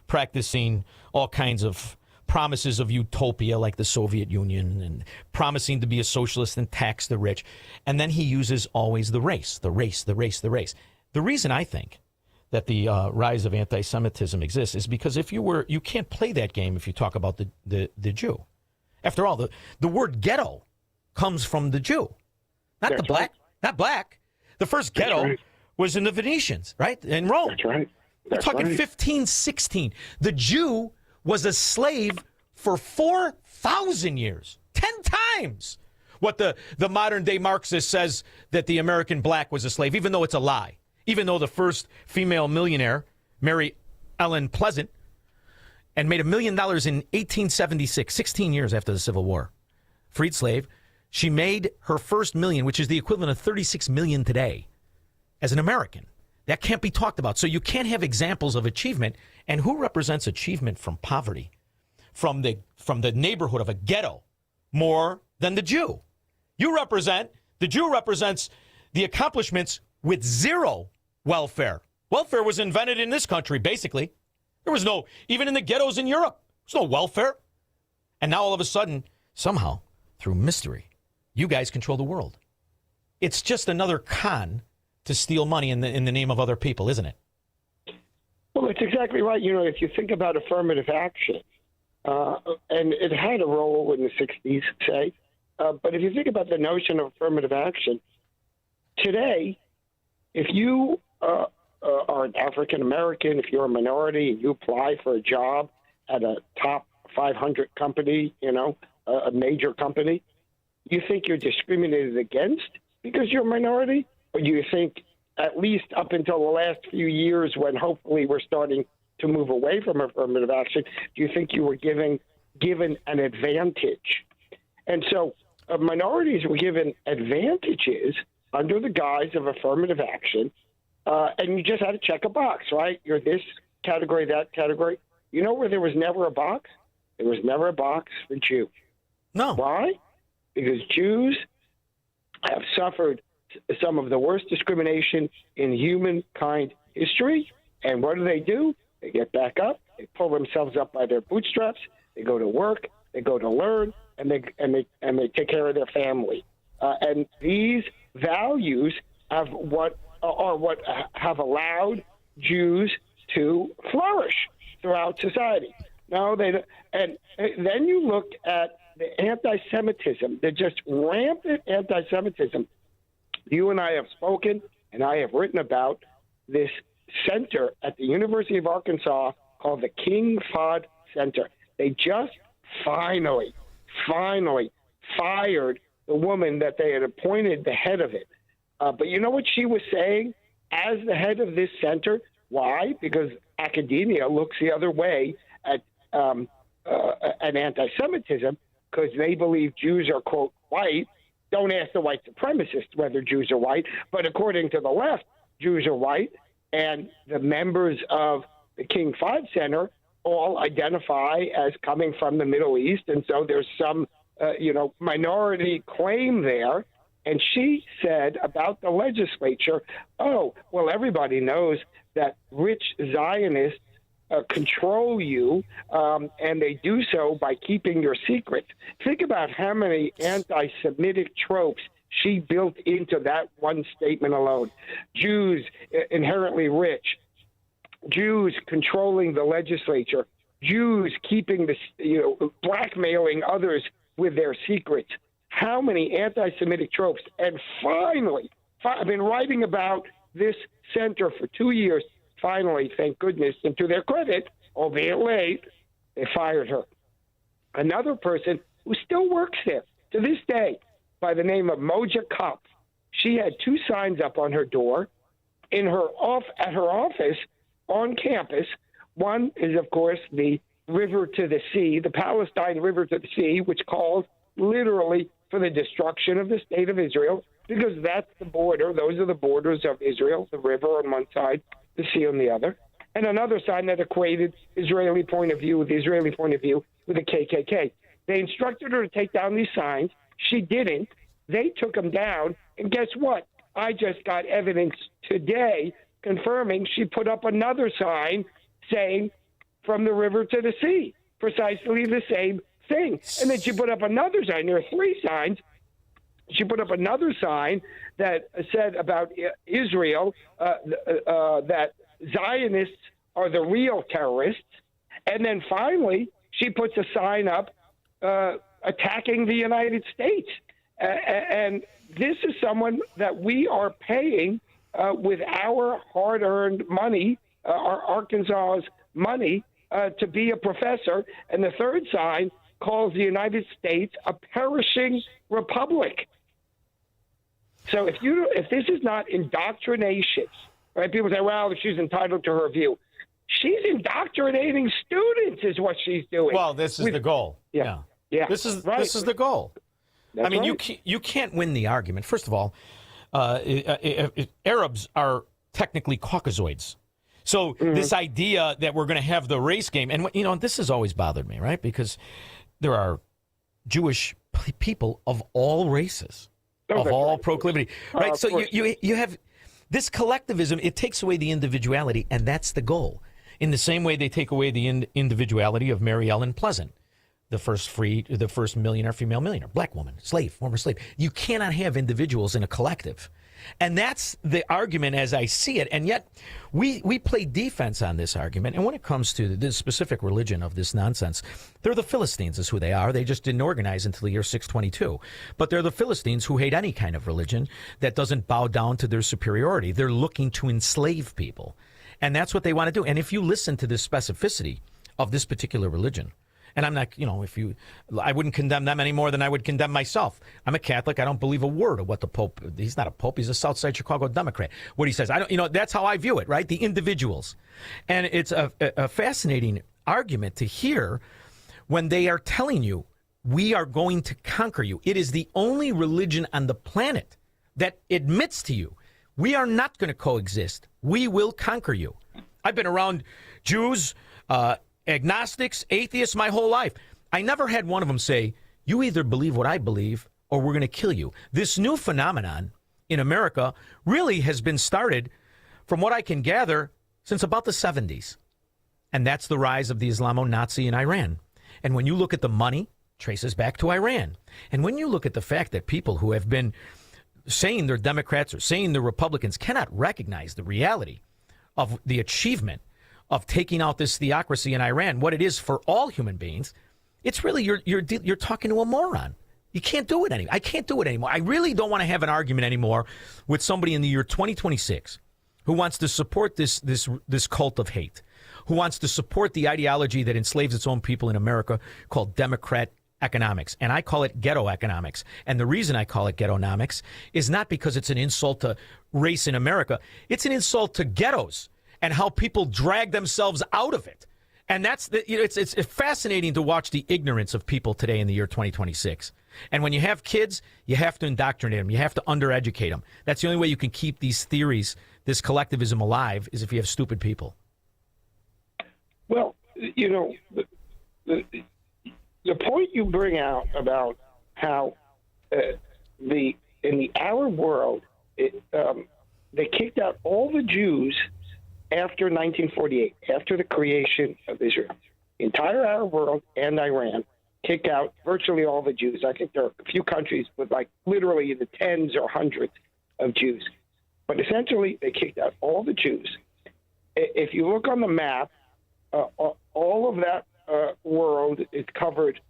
practicing all kinds of promises of utopia like the Soviet Union and promising to be a socialist and tax the rich. And then he uses always the race. The reason I think that the rise of anti-Semitism exists is because you can't play that game if you talk about the Jew. After all, the word ghetto comes from the Jew, not the black, not black. The first ghetto was in the Venetians, right? In Rome. That's right. We're talking 1516. The Jew was a slave for 4,000 years, 10 times what the modern day Marxist says that the American black was a slave, even though it's a lie. Even though the first female millionaire, Mary Ellen Pleasant, and made $1 million in 1876, 16 years after the Civil War, freed slave, she made her first million, which is the equivalent of 36 million today, as an American. That can't be talked about. So you can't have examples of achievement. And who represents achievement from poverty, from the neighborhood of a ghetto, more than the Jew? The Jew represents the accomplishments with zero welfare. Welfare was invented in this country, basically. There was no, even in the ghettos in Europe, there's no welfare. And now all of a sudden, somehow, through mystery, you guys control the world. It's just another con to steal money in the name of other people, isn't it? Well, it's exactly right. You know, if you think about affirmative action, and it had a role in the 60s, say, but if you think about the notion of affirmative action, today, if you are an African-American, if you're a minority, and you apply for a job at a top 500 company, you know, a major company, you think you're discriminated against because you're a minority? Or do you think, at least up until the last few years when hopefully we're starting to move away from affirmative action, do you think you were given an advantage? And so minorities were given advantages under the guise of affirmative action, and you just had to check a box, right? You're this category, that category. You know where there was never a box? There was never a box for Jew. No. Why? Because Jews have suffered some of the worst discrimination in humankind history. And what do? They get back up. They pull themselves up by their bootstraps. They go to work. They go to learn, and they take care of their family. And these values have what have allowed Jews to flourish throughout society. No, they and then you look at the anti-Semitism, the just rampant anti-Semitism. You and I have spoken, and I have written about this center at the University of Arkansas called the King Fahd Center. They just finally fired the woman that they had appointed the head of it. But you know what she was saying as the head of this center? Why? Because academia looks the other way at an anti-Semitism because they believe Jews are, quote, white. Don't ask the white supremacists whether Jews are white, but according to the left, Jews are white, and the members of the King Fahd Center all identify as coming from the Middle East, and so there's some, minority claim there. And she said about the legislature, oh, well, everybody knows that rich Zionists control you, and they do so by keeping your secrets. Think about how many anti-Semitic tropes she built into that one statement alone. Jews inherently rich, Jews controlling the legislature, Jews keeping blackmailing others with their secrets. How many anti-Semitic tropes? And finally, I've been writing about this center for 2 years. Finally, thank goodness, and to their credit, albeit late, they fired her. Another person who still works there to this day by the name of Moja Kopf. She had 2 signs up on her door at her office on campus. One is, of course, the river to the sea, the Palestine River to the Sea, which calls literally for the destruction of the state of Israel, because that's the border. Those are the borders of Israel, the river on one side, the sea on the other. And another sign that equated Israeli point of view with the Israeli point of view with the KKK. They instructed her to take down these signs. She didn't. They took them down. And guess what? I just got evidence today confirming she put up another sign saying from the river to the sea, precisely the same thing. And then she put up another sign. There are 3 signs. She put up another sign that said about Israel that Zionists are the real terrorists. And then finally, she puts a sign up attacking the United States. And this is someone that we are paying with our hard-earned money, our Arkansas's money, to be a professor. And the third side calls the United States a perishing republic. So if this is not indoctrination, right? People say, well, she's entitled to her view. She's indoctrinating students is what she's doing. Well, this is the goal. Yeah. This is right. This is the goal. That's I mean, right. you can't win the argument. First of all, Arabs are technically Caucasoids. So this idea that we're going to have the race game, and this has always bothered me, right? Because there are Jewish people of all races, of all proclivity, right? So you have this collectivism. It takes away the individuality, and that's the goal. In the same way they take away the individuality of Mary Ellen Pleasant, the first millionaire, female millionaire, black woman, slave, former slave. You cannot have individuals in a collective. And that's the argument as I see it. And yet we play defense on this argument. And when it comes to the specific religion of this nonsense, they're the Philistines is who they are. They just didn't organize until the year 622. But they're the Philistines who hate any kind of religion that doesn't bow down to their superiority. They're looking to enslave people. And that's what they want to do. And if you listen to the specificity of this particular religion, and I'm not, I wouldn't condemn them any more than I would condemn myself. I'm a Catholic. I don't believe a word of what the Pope, he's not a Pope. He's a Southside Chicago Democrat. What he says, that's how I view it, right? The individuals. And it's a fascinating argument to hear when they are telling you, we are going to conquer you. It is the only religion on the planet that admits to you, we are not going to coexist. We will conquer you. I've been around Jews, agnostics, atheists my whole life. I never had one of them say, you either believe what I believe or we're going to kill you. This new phenomenon in America really has been started, from what I can gather, since about the 70s. And that's the rise of the Islamo-Nazi in Iran. And when you look at the money, traces back to Iran. And when you look at the fact that people who have been saying they're Democrats or saying they're Republicans cannot recognize the reality of the achievement of taking out this theocracy in Iran, what it is for all human beings, it's really you're talking to a moron. You can't do it anymore. I can't do it anymore. I really don't want to have an argument anymore with somebody in the year 2026 who wants to support this cult of hate, who wants to support the ideology that enslaves its own people in America called Democrat economics. And I call it ghetto economics. And the reason I call it ghettonomics is not because it's an insult to race in America. It's an insult to ghettos and how people drag themselves out of it. And that's it's fascinating to watch the ignorance of people today in the year 2026. And when you have kids, you have to indoctrinate them. You have to undereducate them. That's the only way you can keep these theories, this collectivism alive, is if you have stupid people. Well, the point you bring out about how in the Arab world, they kicked out all the Jews after 1948, after the creation of Israel. The entire Arab world and Iran kicked out virtually all the Jews. I think there are a few countries with literally the tens or hundreds of Jews. But essentially, they kicked out all the Jews. If you look on the map, all of that world is covered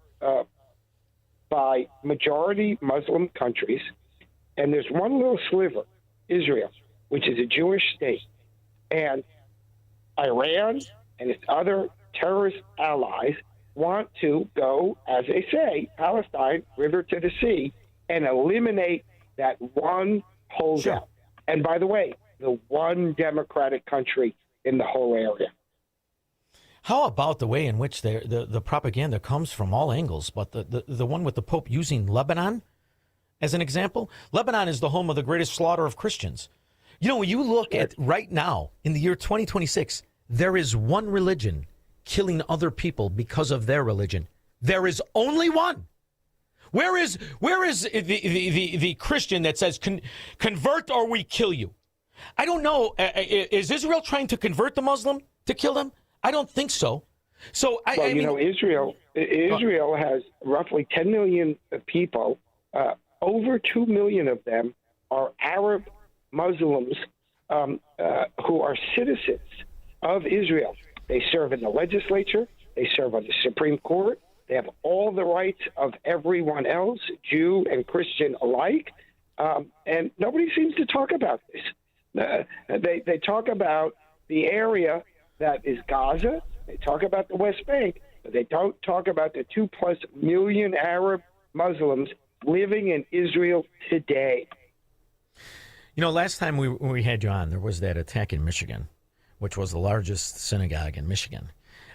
by majority Muslim countries, and there's one little sliver, Israel, which is a Jewish state. And Iran and its other terrorist allies want to go, as they say, Palestine, river to the sea, and eliminate that one holdout. Sure. And by the way, the one democratic country in the whole area. How about the way in which the propaganda comes from all angles, but the one with the Pope using Lebanon as an example? Lebanon is the home of the greatest slaughter of Christians. When you look at right now, in the year 2026, there is one religion killing other people because of their religion. There is only one. Where is the Christian that says, convert or we kill you? I don't know. Is Israel trying to convert the Muslim to kill them? I don't think so. So Israel has roughly 10 million people. Over 2 million of them are Arab Muslims who are citizens of Israel. They serve in the legislature. They serve on the Supreme Court. They have all the rights of everyone else, Jew and Christian alike, and nobody seems to talk about this. They talk about the area that is Gaza. They talk about the West Bank, but they don't talk about the 2+ million Arab Muslims living in Israel today. You know, last time we had you on, there was that attack in Michigan, which was the largest synagogue in Michigan.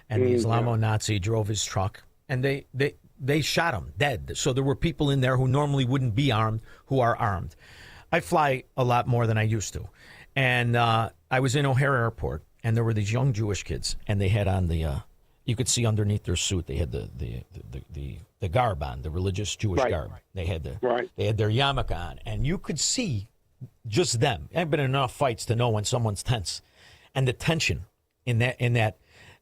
And the Islamo-Nazi drove his truck, and they shot him dead. So there were people in there who normally wouldn't be armed who are armed. I fly a lot more than I used to. And I was in O'Hare Airport, and there were these young Jewish kids, and they had on the you could see underneath their suit, they had the garb on, the religious Jewish garb. They had their yarmulke on, and you could see just them. I've been in enough fights to know when someone's tense, and the tension in that.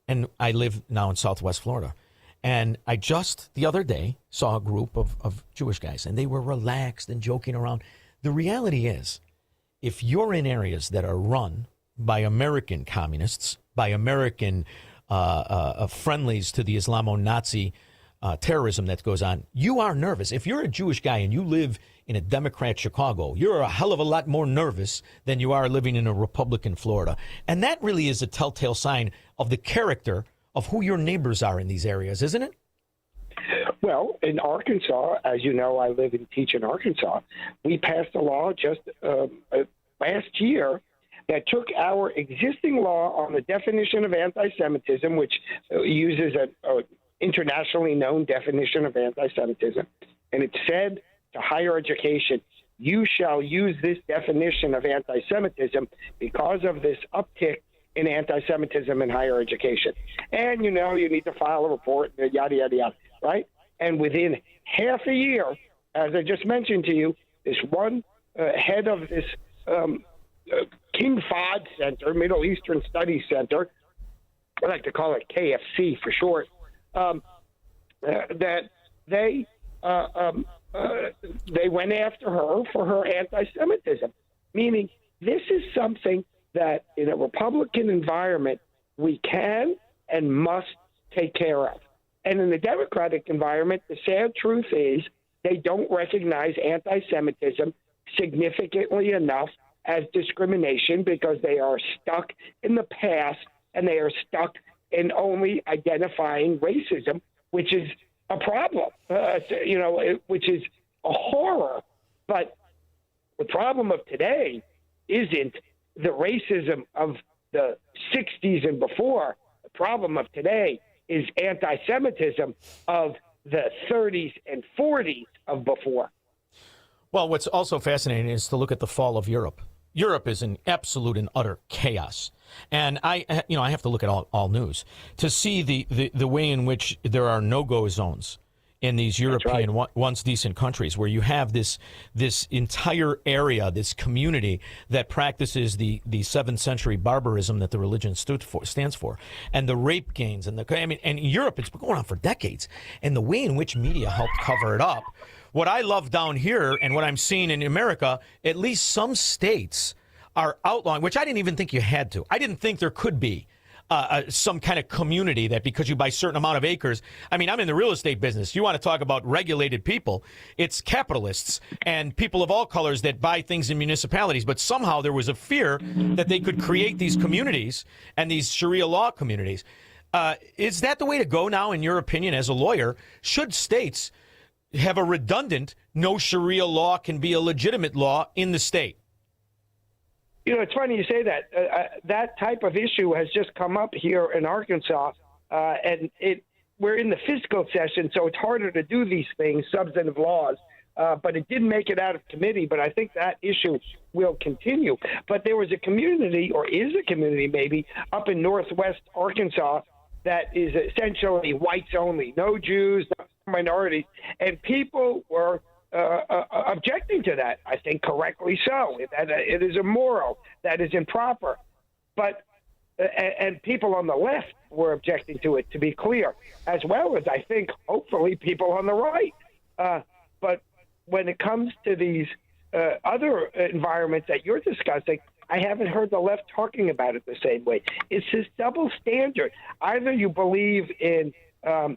And I live now in Southwest Florida, and I just the other day saw a group of Jewish guys, and they were relaxed and joking around. The reality is, if you're in areas that are run by American communists, by American friendlies to the Islamo-Nazi terrorism that goes on, you are nervous. If you're a Jewish guy and you live in a Democrat Chicago, you're a hell of a lot more nervous than you are living in a Republican Florida. And that really is a telltale sign of the character of who your neighbors are in these areas, isn't it? Well, in Arkansas, as you know, I live and teach in Arkansas. We passed a law just last year that took our existing law on the definition of anti-Semitism, which uses an internationally known definition of anti-Semitism, and it said to higher education, you shall use this definition of anti-Semitism because of this uptick in anti-Semitism in higher education. And, you know, you need to file a report, yada, yada, yada, right? And within half a year, as I just mentioned to you, this one head of this King Fahd Center, Middle Eastern Studies Center, I like to call it KFC for short, that they went after her for her anti-Semitism, meaning this is something that in a Republican environment we can and must take care of. And in the Democratic environment, the sad truth is they don't recognize anti-Semitism significantly enough as discrimination because they are stuck in the past and they are stuck in only identifying racism, which is a problem, which is a horror. But the problem of today isn't the racism of the 60s and before. The problem of today is anti-Semitism of the 30s and 40s of before. Well, what's also fascinating is to look at the fall of Europe. Europe is in absolute and utter chaos. And I have to look at all news to see the way in which there are no-go zones in these European once decent countries where you have this entire area, this community that practices the 7th century barbarism that the religion stands for, and the rape gangs and in Europe it's been going on for decades, and the way in which media helped cover it up. What I love down here and what I'm seeing in America, at least some states are outlawing, which I didn't even think you had to. I didn't think there could be some kind of community that because you buy a certain amount of acres. I mean, I'm in the real estate business. You want to talk about regulated people. It's capitalists and people of all colors that buy things in municipalities. But somehow there was a fear that they could create these communities and these Sharia law communities. Is that the way to go now, in your opinion, as a lawyer? Should states have a redundant no Sharia law can be a legitimate law in the state? You know, it's funny you say that. That type of issue has just come up here in Arkansas, and we're in the fiscal session, so it's harder to do these things, substantive laws. But it didn't make it out of committee, but I think that issue will continue. But there was a community, or is a community maybe, up in northwest Arkansas that is essentially whites only, no Jews, no minorities, and people were objecting to that, I think correctly so. That it is immoral, that is improper. But and people on the left were objecting to it, to be clear, as well as I think hopefully people on the right. But when it comes to these other environments that you're discussing, I haven't heard the left talking about it the same way. It's this double standard. Either you believe in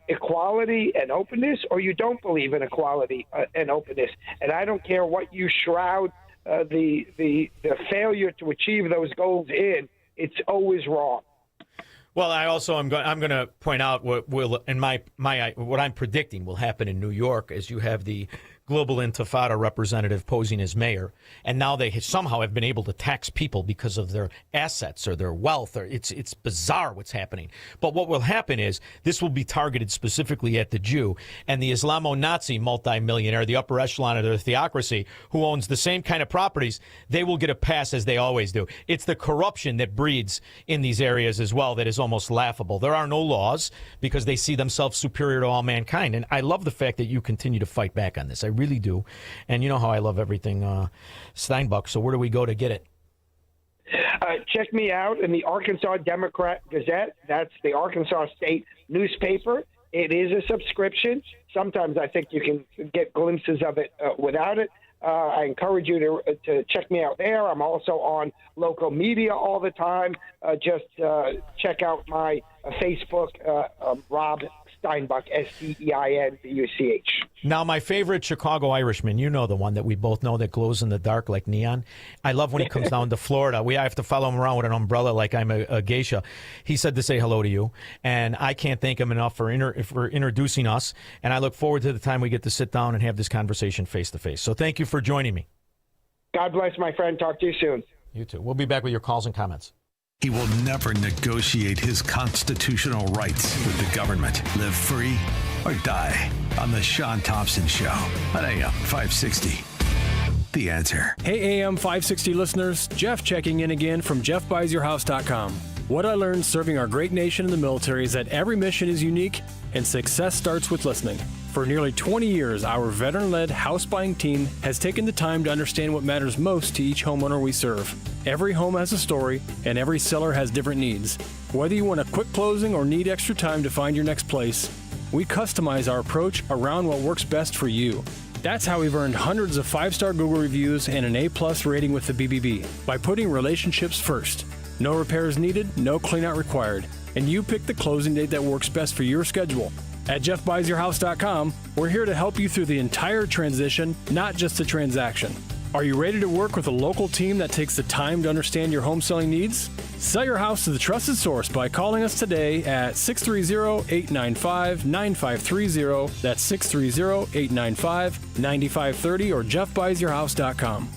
equality and openness, or you don't believe in equality and openness. And I don't care what you shroud the failure to achieve those goals in. It's always wrong. Well, I'm going to point out what will what I'm predicting will happen in New York, as you have the global intifada representative posing as mayor, and now they somehow have been able to tax people because of their assets or their wealth. Or it's bizarre what's happening. But what will happen is this will be targeted specifically at the Jew and the Islamo-Nazi multimillionaire, the upper echelon of their theocracy, who owns the same kind of properties. They will get a pass, as they always do. It's the corruption that breeds in these areas as well that is almost laughable. There are no laws because they see themselves superior to all mankind. And I love the fact that you continue to fight back on this. I really do. And you know how I love everything Steinbuck. So where do we go to get it? Check me out in the Arkansas Democrat Gazette. That's the Arkansas State newspaper. It is a subscription. Sometimes I think you can get glimpses of it without it. I encourage you to check me out there. I'm also on local media all the time. Just check out my Facebook, Rob Steinbuck, Steinbuch. Now, my favorite Chicago Irishman, you know the one that we both know that glows in the dark like neon. I love when he comes down to Florida. I have to follow him around with an umbrella like I'm a geisha. He said to say hello to you, and I can't thank him enough for introducing us, and I look forward to the time we get to sit down and have this conversation face-to-face. So thank you for joining me. God bless, my friend. Talk to you soon. You too. We'll be back with your calls and comments. He will never negotiate his constitutional rights with the government. Live free or die on the Shaun Thompson Show on AM 560. The Answer. Hey, AM 560 listeners. Jeff checking in again from JeffBuysYourHouse.com. What I learned serving our great nation in the military is that every mission is unique and success starts with listening. For nearly 20 years, our veteran-led house buying team has taken the time to understand what matters most to each homeowner we serve. Every home has a story, and every seller has different needs. Whether you want a quick closing or need extra time to find your next place, we customize our approach around what works best for you. That's how we've earned hundreds of 5-star Google reviews and an A+ rating with the BBB, by putting relationships first. No repairs needed, no cleanout required, and you pick the closing date that works best for your schedule. At JeffBuysYourHouse.com, we're here to help you through the entire transition, not just the transaction. Are you ready to work with a local team that takes the time to understand your home selling needs? Sell your house to the trusted source by calling us today at 630-895-9530. That's 630-895-9530 or JeffBuysYourHouse.com.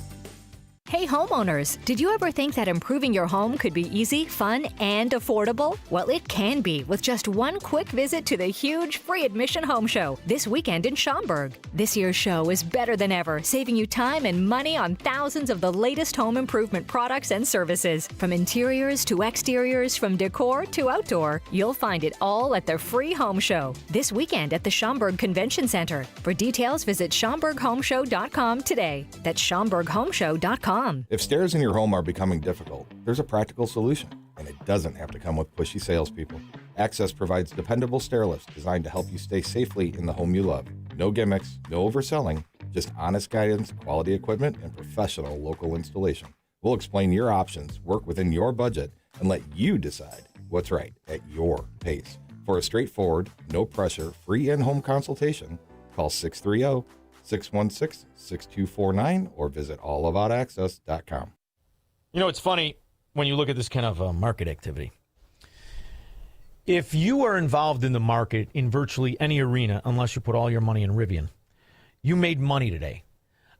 Hey homeowners, did you ever think that improving your home could be easy, fun, and affordable? Well, it can be with just one quick visit to the huge free admission home show this weekend in Schaumburg. This year's show is better than ever, saving you time and money on thousands of the latest home improvement products and services. From interiors to exteriors, from decor to outdoor, you'll find it all at the free home show this weekend at the Schaumburg Convention Center. For details, visit SchaumburgHomeshow.com today. That's SchaumburgHomeshow.com. If stairs in your home are becoming difficult, there's a practical solution, and it doesn't have to come with pushy salespeople. Access provides dependable stair lifts designed to help you stay safely in the home you love. No gimmicks, no overselling, just honest guidance, quality equipment, and professional local installation. We'll explain your options, work within your budget, and let you decide what's right at your pace. For a straightforward, no pressure, free in-home consultation, call 630-616-6249 or visit allaboutaccess.com. You know, it's funny when you look at this kind of market activity. If you are involved in the market in virtually any arena, unless you put all your money in Rivian, you made money today.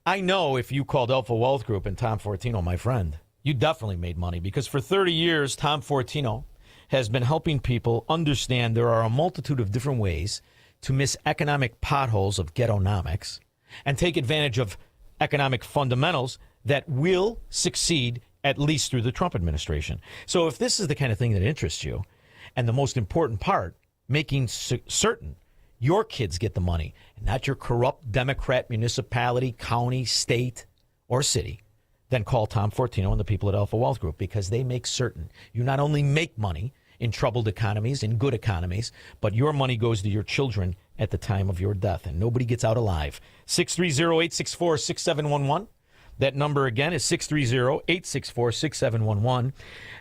I know if you called Alpha Wealth Group and Tom Fortino, my friend, you definitely made money, because for 30 years, Tom Fortino has been helping people understand there are a multitude of different ways to miss economic potholes of ghettonomics and take advantage of economic fundamentals that will succeed at least through the Trump administration. So if this is the kind of thing that interests you, and the most important part, making certain your kids get the money and not your corrupt Democrat municipality, county, state, or city, then call Tom Fortino and the people at Alpha Wealth Group, because they make certain you not only make money in troubled economies, in good economies, but your money goes to your children at the time of your death, and nobody gets out alive. 630-864-6711. That number again is 630-864-6711.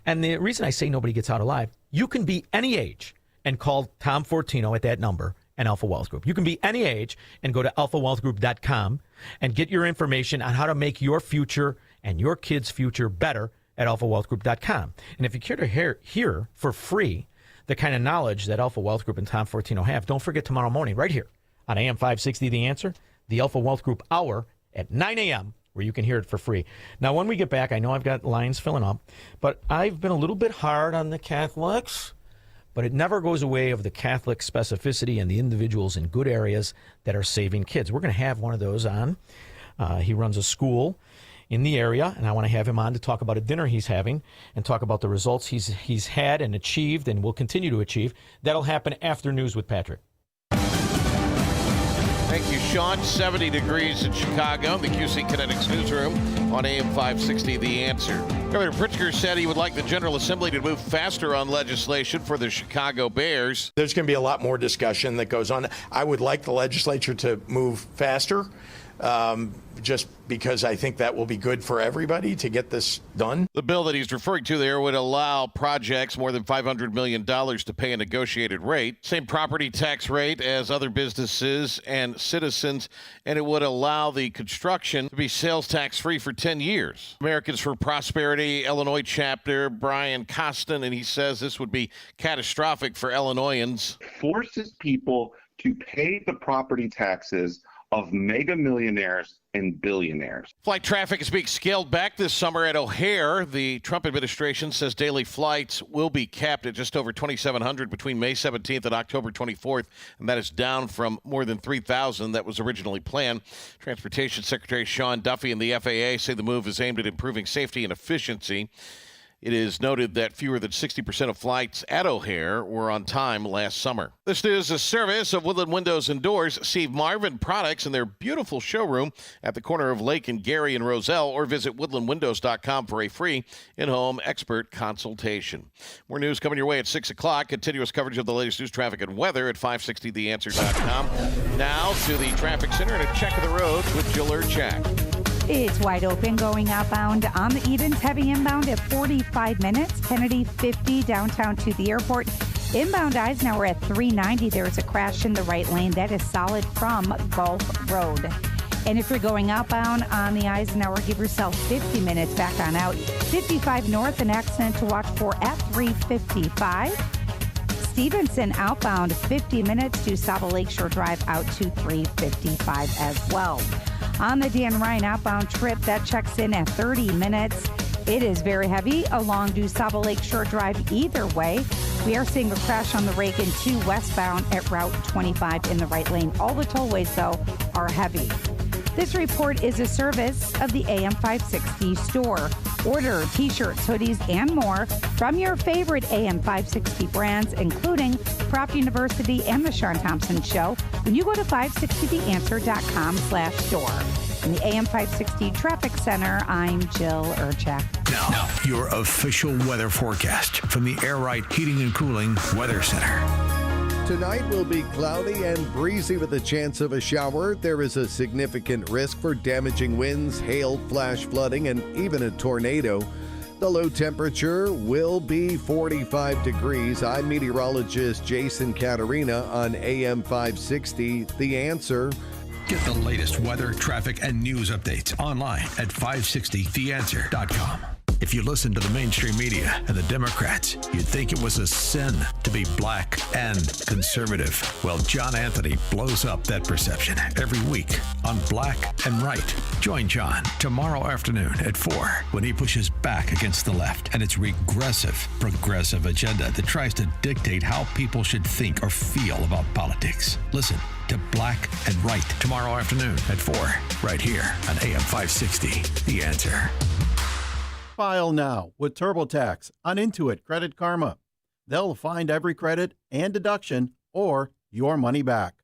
And the reason I say nobody gets out alive, you can be any age and call Tom Fortino at that number and Alpha Wealth Group. You can be any age and go to alphawealthgroup.com and get your information on how to make your future and your kids' future better at alphawealthgroup.com. And if you care to hear for free the kind of knowledge that Alpha Wealth Group and Tom Fortino have, don't forget tomorrow morning right here on AM 560 The Answer, the Alpha Wealth Group Hour at 9 a.m., where you can hear it for free. Now, when we get back, I know I've got lines filling up, but I've been a little bit hard on the Catholics, but it never goes away of the Catholic specificity and the individuals in good areas that are saving kids. We're going to have one of those on. He runs a school in the area, and I want to have him on to talk about a dinner he's having and talk about the results he's had and achieved and will continue to achieve. That'll happen after News with Patrick. Thank you, Shaun. 70 degrees in Chicago, the QC Kinetics newsroom on AM 560, The Answer. Governor Pritzker said he would like the General Assembly to move faster on legislation for the Chicago Bears. There's going to be a lot more discussion that goes on. I would like the legislature to move faster, just because I think that will be good for everybody to get this done. The bill that he's referring to there would allow projects more than $500 million to pay a negotiated rate, same property tax rate as other businesses and citizens, and it would allow the construction to be sales tax free for 10 years. Americans for Prosperity Illinois chapter, Brian Costin, and he says this would be catastrophic for Illinoisans. Forces people to pay the property taxes of mega millionaires and billionaires. Flight traffic is being scaled back this summer at O'Hare. The Trump administration says daily flights will be capped at just over 2,700 between May 17th and October 24th, and that is down from more than 3,000 that was originally planned. Transportation Secretary Shaun Duffy and the FAA say the move is aimed at improving safety and efficiency. It is noted that fewer than 60% of flights at O'Hare were on time last summer. This news is a service of Woodland Windows and Doors. See Marvin Products in their beautiful showroom at the corner of Lake and Gary and Roselle, or visit woodlandwindows.com for a free in-home expert consultation. More news coming your way at 6 o'clock. Continuous coverage of the latest news, traffic, and weather at 560theanswer.com. Now to the traffic center and a check of the road with Jill Urchak. It's wide open going outbound on the Edens, heavy inbound at 45 minutes. Kennedy 50 downtown to the airport. Inbound Eisenhower at 390. There's a crash in the right lane. That is solid from Gulf Road. And if you're going outbound on the Eisenhower, give yourself 50 minutes back on out. 55 north, an accident to watch for at 355. Stevenson outbound 50 minutes to Saba Lakeshore Drive out to 355 as well. On the Dan Ryan outbound trip, that checks in at 30 minutes. It is very heavy along DuSable Lakeshore Drive either way. We are seeing a crash on the Reagan 2 westbound at Route 25 in the right lane. All the tollways, though, are heavy. This report is a service of the AM 560 store. Order T-shirts, hoodies, and more from your favorite AM 560 brands, including Prop University and The Shaun Thompson Show, when you go to 560theanswer.com/store. In the AM 560 Traffic Center, I'm Jill Urchak. Now, your official weather forecast from the Air Right Heating and Cooling Weather Center. Tonight will be cloudy and breezy with a chance of a shower. There is a significant risk for damaging winds, hail, flash flooding, and even a tornado. The low temperature will be 45 degrees. I'm meteorologist Jason Caterina on AM 560. The Answer. Get the latest weather, traffic, and news updates online at 560theanswer.com. If you listen to the mainstream media and the Democrats, you'd think it was a sin to be black and conservative. Well, John Anthony blows up that perception every week on Black and Right. Join John tomorrow afternoon at 4 when he pushes back against the left and its regressive, progressive agenda that tries to dictate how people should think or feel about politics. Listen to Black and Right tomorrow afternoon at 4, right here on AM 560, The Answer. File now with TurboTax on Intuit Credit Karma. They'll find every credit and deduction or your money back.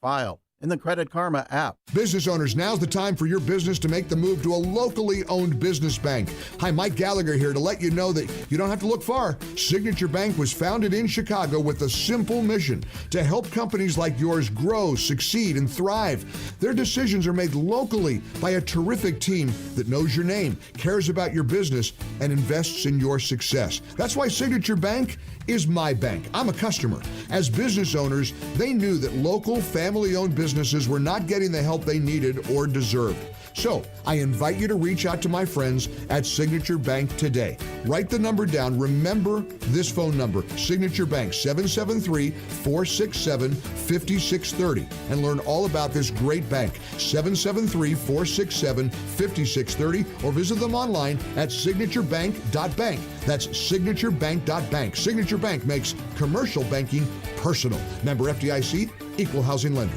File, in the Credit Karma app. Business owners, now's the time for your business to make the move to a locally owned business bank. Hi, Mike Gallagher here to let you know that you don't have to look far. Signature Bank was founded in Chicago with a simple mission to help companies like yours grow, succeed, and thrive. Their decisions are made locally by a terrific team that knows your name, cares about your business, and invests in your success. That's why Signature Bank is my bank. I'm a customer. As business owners, they knew that local family-owned businesses were not getting the help they needed or deserved. So I invite you to reach out to my friends at Signature Bank today. Write the number down. Remember this phone number, Signature Bank, 773-467-5630, and learn all about this great bank, 773-467-5630, or visit them online at signaturebank.bank. That's signaturebank.bank. Signature Bank makes commercial banking personal. Member FDIC, equal housing lender.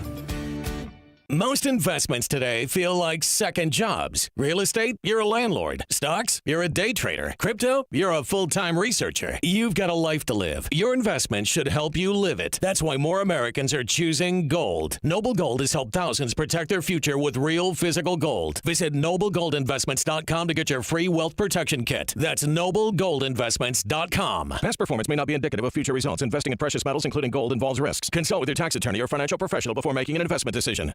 Most investments today feel like second jobs. Real estate, you're a landlord. Stocks, you're a day trader. Crypto, you're a full-time researcher. You've got a life to live. Your investment should help you live it. That's why more Americans are choosing gold. Noble Gold has helped thousands protect their future with real physical gold. Visit noblegoldinvestments.com to get your free wealth protection kit. That's noblegoldinvestments.com. Past performance may not be indicative of future results. Investing in precious metals, including gold, involves risks. Consult with your tax attorney or financial professional before making an investment decision.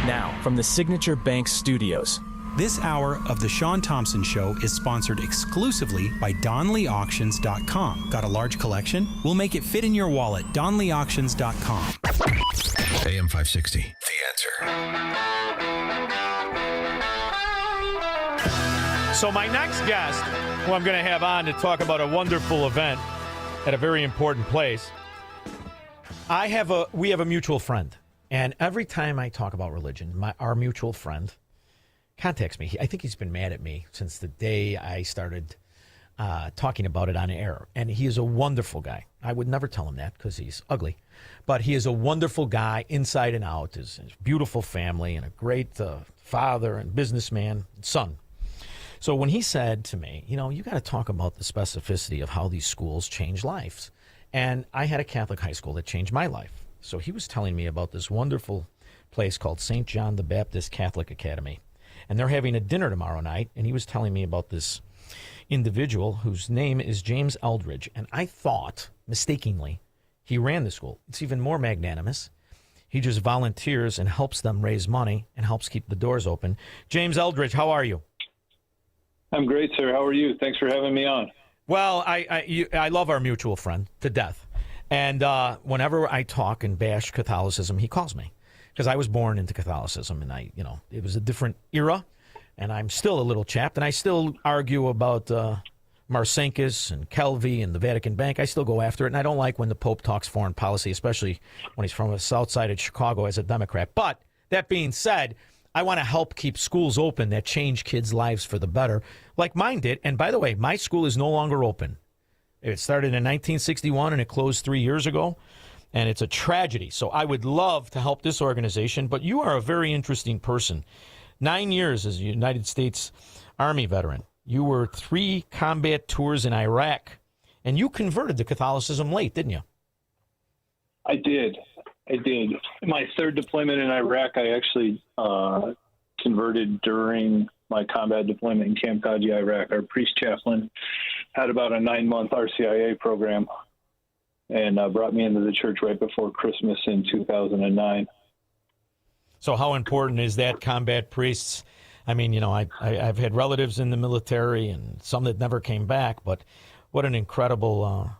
Now, from the Signature Bank Studios. This hour of The Shaun Thompson Show is sponsored exclusively by DonleyAuctions.com. Got a large collection? We'll make it fit in your wallet. DonleyAuctions.com. AM 560, The Answer. So my next guest, who I'm going to have on to talk about a wonderful event at a very important place, we have a mutual friend. And every time I talk about religion, our mutual friend contacts me. I think he's been mad at me since the day I started talking about it on air. And he is a wonderful guy. I would never tell him that because he's ugly. But he is a wonderful guy inside and out. His beautiful family and a great father and businessman and son. So when he said to me, you got to talk about the specificity of how these schools change lives. And I had a Catholic high school that changed my life. So he was telling me about this wonderful place called St. John the Baptist Catholic Academy. And they're having a dinner tomorrow night. And he was telling me about this individual whose name is James Eldridge. And I thought, mistakenly, he ran the school. It's even more magnanimous. He just volunteers and helps them raise money and helps keep the doors open. James Eldridge, how are you? I'm great, sir. How are you? Thanks for having me on. Well, I love our mutual friend to death. And whenever I talk and bash Catholicism, he calls me because I was born into Catholicism and it was a different era and I'm still a little chapped and I still argue about Marcinkus and Kelvy and the Vatican Bank. I still go after it and I don't like when the Pope talks foreign policy, especially when he's from the south side of Chicago as a Democrat. But that being said, I want to help keep schools open that change kids' lives for the better, like mine did. And by the way, my school is no longer open. It started in 1961 and it closed 3 years ago, and it's a tragedy. So I would love to help this organization, but you are a very interesting person. 9 years as a United States Army veteran. You were 3 combat tours in Iraq, and you converted to Catholicism late, didn't you? I did. My third deployment in Iraq, I actually converted during my combat deployment in Camp Kaji, Iraq. Our priest chaplain had about a 9-month RCIA program and brought me into the church right before Christmas in 2009. So how important is that, combat priests? I mean, I've had relatives in the military and some that never came back, but what an incredible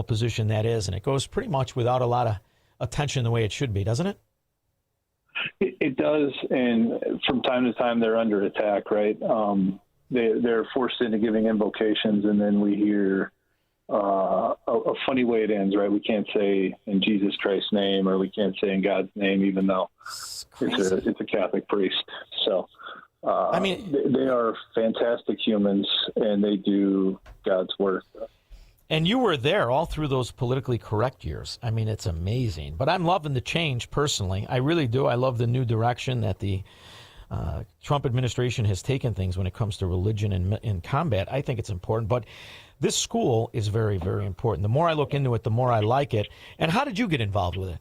position that is. And it goes pretty much without a lot of attention the way it should be, doesn't it? It does, and from time to time they're under attack, right? They're forced into giving invocations, and then we hear a funny way it ends, right? We can't say in Jesus Christ's name, or we can't say in God's name, even though it's a Catholic priest. So, they are fantastic humans, and they do God's work. And you were there all through those politically correct years. I mean, it's amazing. But I'm loving the change personally. I really do. I love the new direction that the Trump administration has taken things when it comes to religion and in combat. I think it's important. But this school is very, very important. The more I look into it, the more I like it. And how did you get involved with it?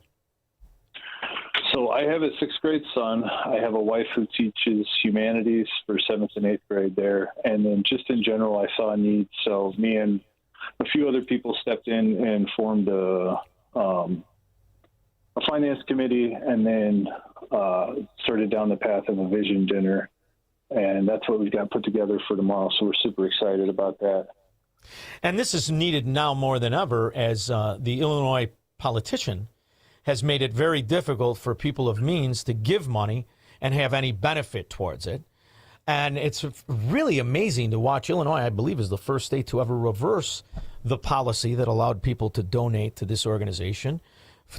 So I have a 6th grade son. I have a wife who teaches humanities for 7th and 8th grade there. And then just in general, I saw a need. So me and a few other people stepped in and formed a finance committee, and then started down the path of a vision dinner. And that's what we've got put together for tomorrow. So we're super excited about that. And this is needed now more than ever, as the Illinois politician has made it very difficult for people of means to give money and have any benefit towards it. And it's really amazing to watch. Illinois, I believe, is the first state to ever reverse the policy that allowed people to donate to this organization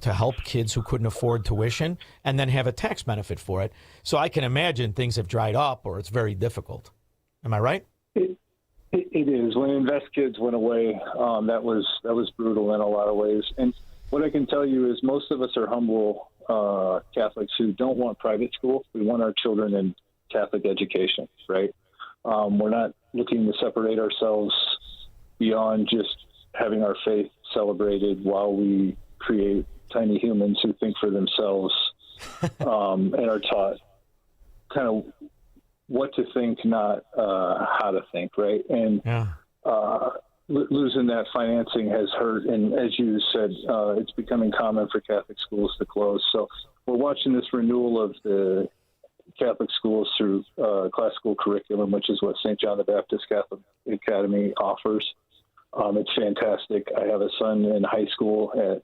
to help kids who couldn't afford tuition and then have a tax benefit for it. So I can imagine things have dried up, or it's very difficult. Am I right? It is. When Invest Kids went away, that was brutal in a lot of ways. And what I can tell you is most of us are humble Catholics who don't want private school. We want our children in Catholic education, right? We're not looking to separate ourselves beyond just having our faith celebrated while we create tiny humans who think for themselves and are taught kind of what to think, not how to think, right? And losing that financing has hurt. And as you said, it's becoming common for Catholic schools to close. So we're watching this renewal of the Catholic schools through classical curriculum, which is what St. John the Baptist Catholic Academy offers. It's fantastic. I have a son in high school at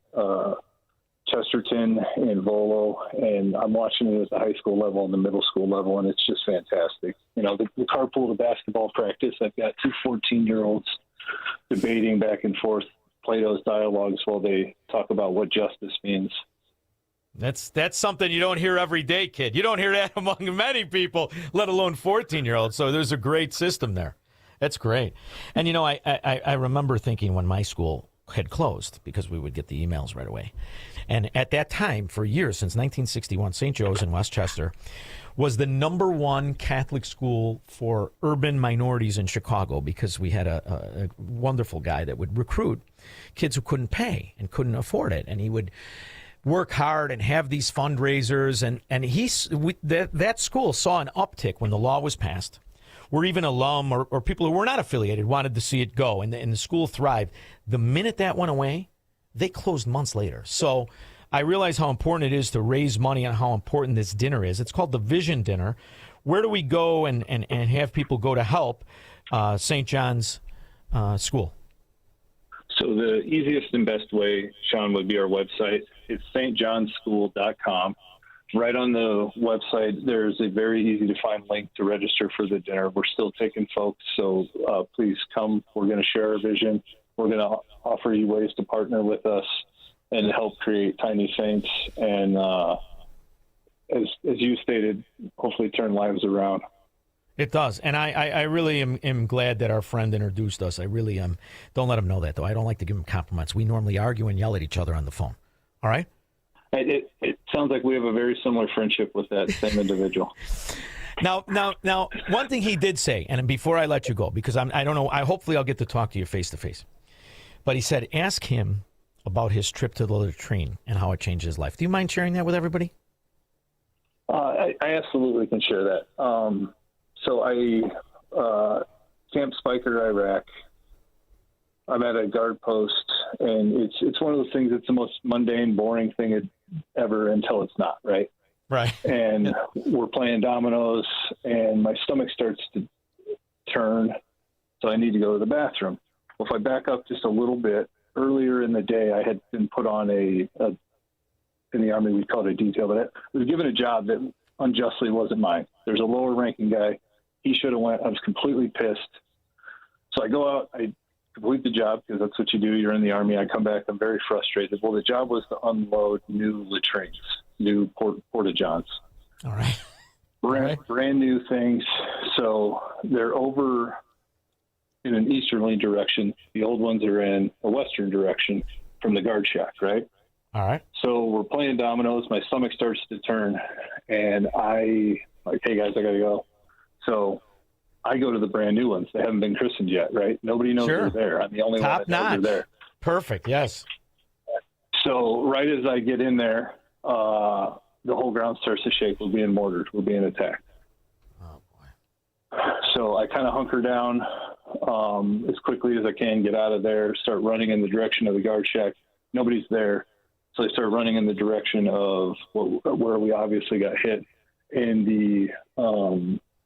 Chesterton and Volo, and I'm watching it at the high school level and the middle school level, and it's just fantastic. You know, the carpool to basketball practice, I've got two 14-year-olds debating back and forth Plato's dialogues while they talk about what justice means. That's something you don't hear every day, kid. You don't hear that among many people, let alone 14-year-olds. So there's a great system there. That's great. And, you know, I remember thinking when my school had closed, because we would get the emails right away. And at that time, for years, since 1961, St. Joe's in Westchester was the #1 Catholic school for urban minorities in Chicago, because we had a wonderful guy that would recruit kids who couldn't pay and couldn't afford it. And he would work hard and have these fundraisers. And that school saw an uptick when the law was passed, where even alum or people who were not affiliated wanted to see it go, and the school thrived. The minute that went away, they closed months later. So I realize how important it is to raise money and how important this dinner is. It's called the Vision Dinner. Where do we go and have people go to help St. John's School? So the easiest and best way, Shaun, would be our website. It's stjohnschool.com. Right on the website, there's a very easy-to-find link to register for the dinner. We're still taking folks, so please come. We're going to share our vision. We're going to offer you ways to partner with us and help create tiny saints and, as you stated, hopefully turn lives around. It does. And I really am glad that our friend introduced us. I really am. Don't let him know that, though. I don't like to give him compliments. We normally argue and yell at each other on the phone. All right? It sounds like we have a very similar friendship with that same individual. Now, one thing he did say, and before I let you go, because I don't know, hopefully I'll get to talk to you face to face. But he said, ask him about his trip to the latrine and how it changed his life. Do you mind sharing that with everybody? I absolutely can share that. So I Camp Spiker, Iraq. I'm at a guard post, and it's one of those things. It's the most mundane, boring thing ever until it's not, right? Right. And we're playing dominoes, and my stomach starts to turn, so I need to go to the bathroom. Well, if I back up just a little bit, earlier in the day, I had been put on in the Army, we call it a detail, but I was given a job that unjustly wasn't mine. There's a lower-ranking guy. He should have went. I was completely pissed. So I go out, I complete the job, because that's what you do. You're in the Army. I come back. I'm very frustrated. Well, the job was to unload new latrines, new porta-johns. All right. Brand new things. So they're over in an easterly direction. The old ones are in a western direction from the guard shack, right? All right. So we're playing dominoes. My stomach starts to turn, and hey, guys, I got to go. So I go to the brand new ones. They haven't been christened yet, right? Nobody knows they're there. I'm the only one that knows they're there. Perfect, yes. So right as I get in there, the whole ground starts to shake. We're being mortared. We're being attacked. Oh, boy. So I kind of hunker down as quickly as I can, get out of there, start running in the direction of the guard shack. Nobody's there. So I start running in the direction of where we obviously got hit. And the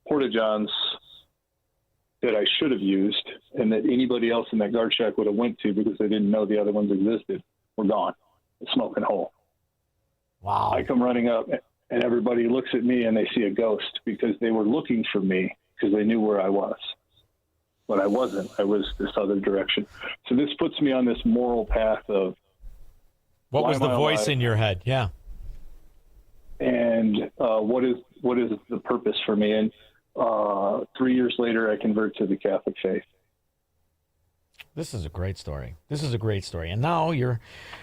porta-johns that I should have used and that anybody else in that guard shack would have went to because they didn't know the other ones existed were gone. A smoking hole. Wow. I come running up and everybody looks at me and they see a ghost because they were looking for me because they knew where I was. But I wasn't. I was this other direction. So this puts me on this moral path of what was the voice in your head? Yeah. And what is the purpose for me? And 3 years later, I convert to the Catholic faith. This is a great story. And now you're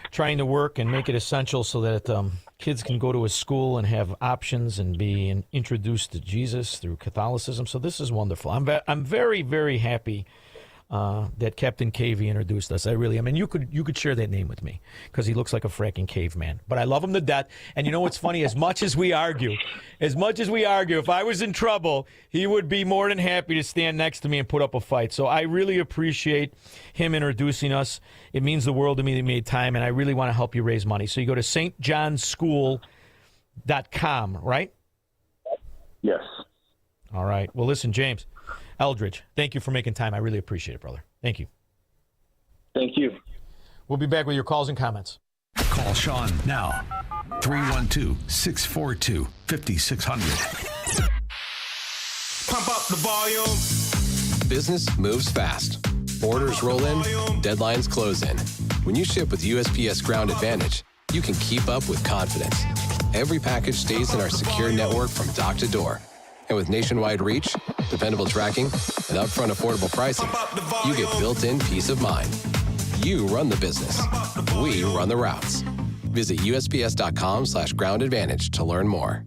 trying to work and make it essential so that kids can go to a school and have options and be introduced to Jesus through Catholicism. So this is wonderful. I'm very, very happy that Captain Cavey introduced us. I really am. And you could share that name with me because he looks like a fracking caveman. But I love him to death. And you know what's funny? As much as we argue, if I was in trouble, he would be more than happy to stand next to me and put up a fight. So I really appreciate him introducing us. It means the world to me that he made time, and I really want to help you raise money. So you go to stjohnschool.com, right? Yes. All right. Well, listen, James Eldridge, thank you for making time. I really appreciate it, brother. Thank you. Thank you. We'll be back with your calls and comments. Call Shaun now. 312-642-5600. Pump up the volume. Business moves fast. Orders roll in, deadlines close in. When you ship with USPS Ground Advantage, you can keep up with confidence. Every package stays in our secure network from dock to door. And with nationwide reach, dependable tracking, and upfront affordable pricing, you get built-in peace of mind. You run the business. We run the routes. Visit USPS.com/Ground Advantage to learn more.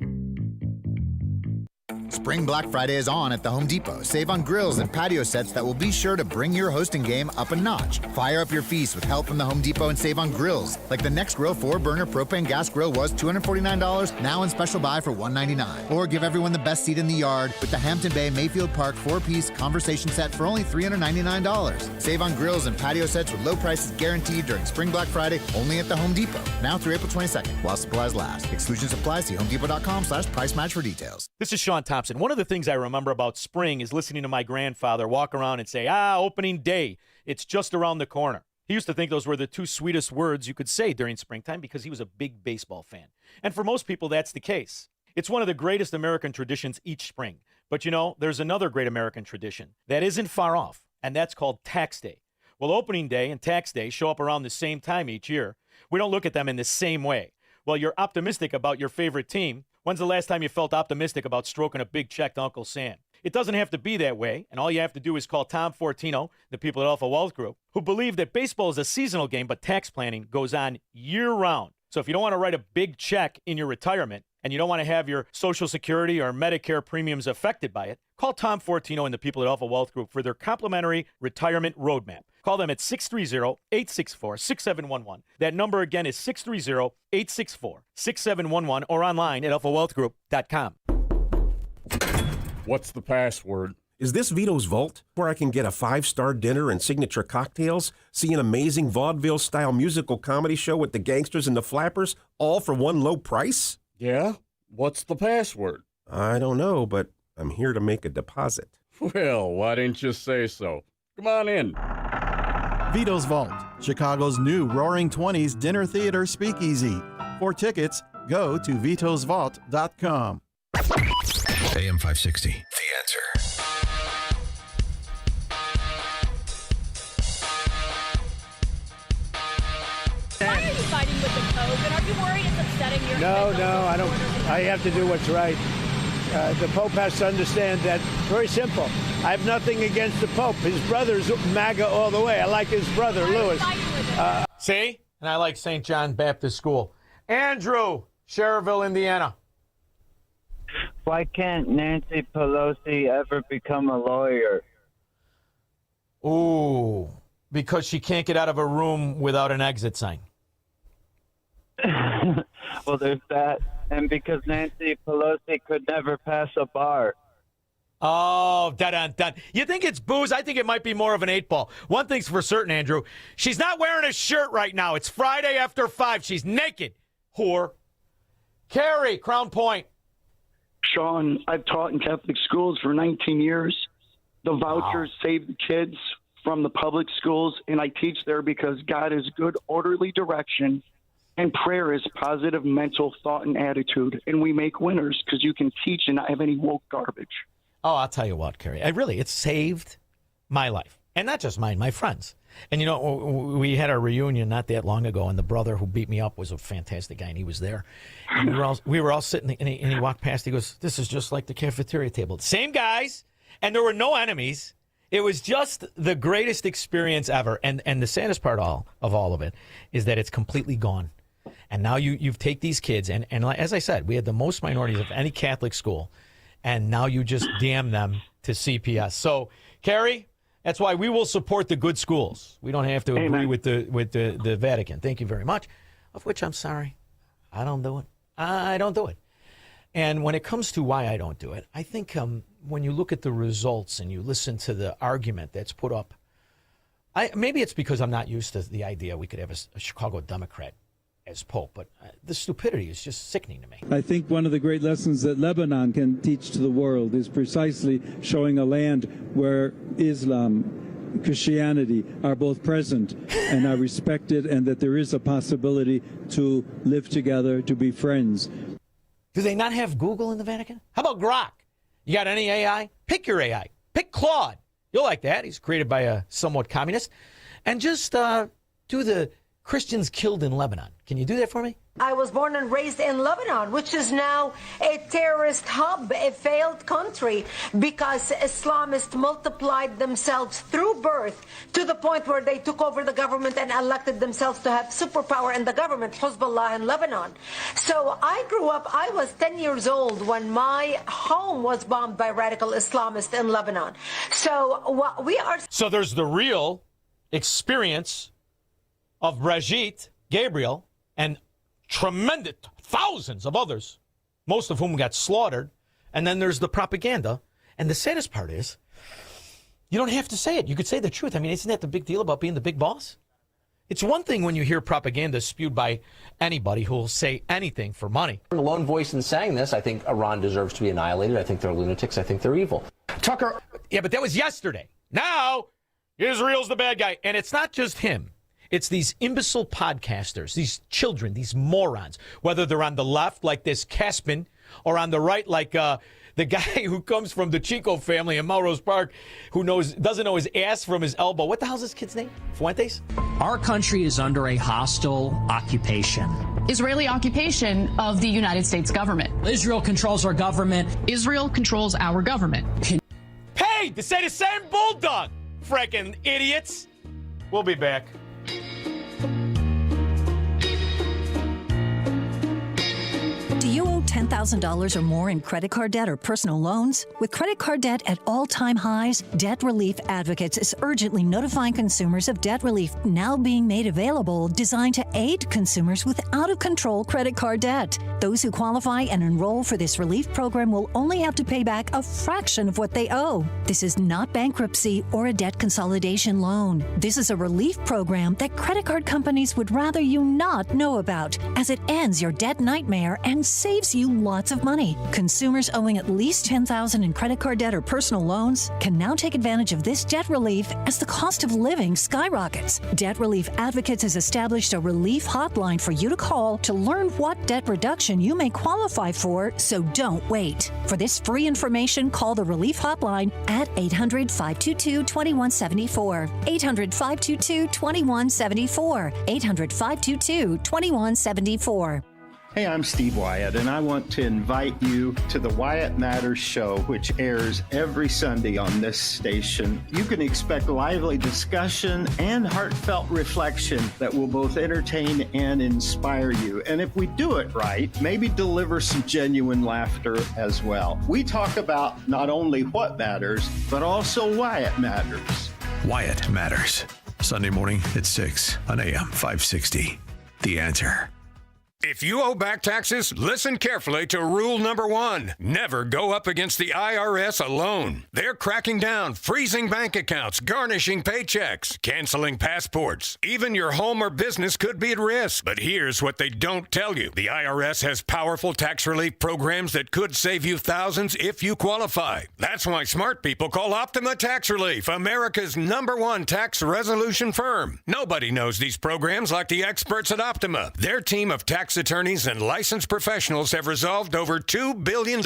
Spring Black Friday is on at the Home Depot. Save on grills and patio sets that will be sure to bring your hosting game up a notch. Fire up your feast with help from the Home Depot and save on grills. Like the Next Grill 4-burner propane gas grill was $249, now in special buy for $199. Or give everyone the best seat in the yard with the Hampton Bay Mayfield Park 4-piece conversation set for only $399. Save on grills and patio sets with low prices guaranteed during Spring Black Friday only at the Home Depot. Now through April 22nd while supplies last. Exclusions apply. See HomeDepot.com/price match for details. This is Shaun Thompson. One of the things I remember about spring is listening to my grandfather walk around and say, opening day, it's just around the corner. He used to think those were the two sweetest words you could say during springtime because he was a big baseball fan. And for most people, that's the case. It's one of the greatest American traditions each spring. But there's another great American tradition that isn't far off, and that's called Tax Day. Well, opening day and Tax Day show up around the same time each year. We don't look at them in the same way. Well, you're optimistic about your favorite team. When's the last time you felt optimistic about stroking a big check to Uncle Sam? It doesn't have to be that way, and all you have to do is call Tom Fortino, the people at Alpha Wealth Group, who believe that baseball is a seasonal game, but tax planning goes on year-round. So if you don't want to write a big check in your retirement, and you don't want to have your Social Security or Medicare premiums affected by it, call Tom Fortino and the people at Alpha Wealth Group for their complimentary retirement roadmap. Call them at 630-864-6711. That number again is 630-864-6711 or online at alphawealthgroup.com. What's the password? Is this Vito's Vault, where I can get a 5-star dinner and signature cocktails, see an amazing vaudeville-style musical comedy show with the gangsters and the flappers, all for one low price? Yeah? What's the password? I don't know, but I'm here to make a deposit. Well, why didn't you say so? Come on in. Vito's Vault, Chicago's new Roaring 20s dinner theater speakeasy. For tickets, go to vitosvault.com. AM 560, The Answer. Why are you fighting with the Pope? And are you worried it's upsetting your... No, I don't. I have to do what's right. The Pope has to understand that. Very simple. I have nothing against the Pope. His brother's MAGA all the way. I like his brother, Louis. See? And I like St. John Baptist School. Andrew, Cherville, Indiana. Why can't Nancy Pelosi ever become a lawyer? Ooh, because she can't get out of a room without an exit sign. Well, there's that. and because Nancy Pelosi could never pass a bar. Oh, dun. You think it's booze? I think it might be more of an 8-ball. One thing's for certain, Andrew. She's not wearing a shirt right now. It's Friday after 5. She's naked. Whore. Carrie, Crown Point. Shaun, I've taught in Catholic schools for 19 years. The vouchers save the kids from the public schools, and I teach there because God is good, orderly direction, and prayer is positive mental thought and attitude. And we make winners because you can teach and not have any woke garbage. Oh, I'll tell you what, Carrie. It saved my life. And not just mine, my friends. And, you know, we had our reunion not that long ago, and the brother who beat me up was a fantastic guy, and he was there. And we were all sitting, and he walked past. He goes, "This is just like the cafeteria table." Same guys, and there were no enemies. It was just the greatest experience ever. And the saddest part of all of it is that it's completely gone. And now you've take these kids, and as I said, we had the most minorities of any Catholic school. And now you just damn them to CPS. So, Carrie, that's why we will support the good schools. We don't have to agree with the Vatican. Thank you very much. Of which I'm sorry. I don't do it. I don't do it. And when it comes to why I don't do it, I think when you look at the results and you listen to the argument that's put up, maybe it's because I'm not used to the idea we could have a Chicago Democrat as Pope, but the stupidity is just sickening to me. I think one of the great lessons that Lebanon can teach to the world is precisely showing a land where Islam, Christianity are both present and are respected, and that there is a possibility to live together, to be friends. Do they not have Google in the Vatican? How about Grok? You got any AI? Pick your AI. Pick Claude. You'll like that. He's created by a somewhat communist. And just do the Christians killed in Lebanon. Can you do that for me? I was born and raised in Lebanon, which is now a terrorist hub, a failed country, because Islamists multiplied themselves through birth to the point where they took over the government and elected themselves to have superpower in the government, Hezbollah in Lebanon. So I grew up, I was 10 years old when my home was bombed by radical Islamists in Lebanon. So what we are... So there's the real experience of Brigitte, Gabriel, and tremendous thousands of others, most of whom got slaughtered. And then there's the propaganda. And the saddest part is, you don't have to say it. You could say the truth. I mean, isn't that the big deal about being the big boss? It's one thing when you hear propaganda spewed by anybody who will say anything for money. The lone voice in saying this, I think Iran deserves to be annihilated. I think they're lunatics. I think they're evil. Tucker. Yeah, but that was yesterday. Now, Israel's the bad guy. And it's not just him. It's these imbecile podcasters, these children, these morons, whether they're on the left like this Caspin or on the right like the guy who comes from the Chico family in Melrose Park who doesn't know his ass from his elbow. What the hell's this kid's name? Fuentes? Our country is under a hostile occupation. Israeli occupation of the United States government. Israel controls our government. Israel controls our government. Paid to say the same bulldog, frickin' idiots. We'll be back. Do you owe $10,000 or more in credit card debt or personal loans? With credit card debt at all-time highs, Debt Relief Advocates is urgently notifying consumers of debt relief now being made available, designed to aid consumers with out-of-control credit card debt. Those who qualify and enroll for this relief program will only have to pay back a fraction of what they owe. This is not bankruptcy or a debt consolidation loan. This is a relief program that credit card companies would rather you not know about, as it ends your debt nightmare and saves you lots of money. Consumers owing at least $10,000 in credit card debt or personal loans can now take advantage of this debt relief as the cost of living skyrockets. Debt Relief Advocates has established a relief hotline for you to call to learn what debt reduction you may qualify for, so don't wait. For this free information, call the Relief Hotline at 800-522-2174. 800-522-2174. 800-522-2174. Hey, I'm Steve Wyatt, and I want to invite you to the Wyatt Matters Show, which airs every Sunday on this station. You can expect lively discussion and heartfelt reflection that will both entertain and inspire you. And if we do it right, maybe deliver some genuine laughter as well. We talk about not only what matters, but also why it matters. Wyatt Matters, Sunday morning at 6 on AM 560. The Answer. If you owe back taxes, listen carefully to rule number 1. Never go up against the IRS alone. They're cracking down, freezing bank accounts, garnishing paychecks, canceling passports. Even your home or business could be at risk. But here's what they don't tell you. The IRS has powerful tax relief programs that could save you thousands if you qualify. That's why smart people call Optima Tax Relief, America's #1 tax resolution firm. Nobody knows these programs like the experts at Optima. Their team of tax attorneys and licensed professionals have resolved over $2 billion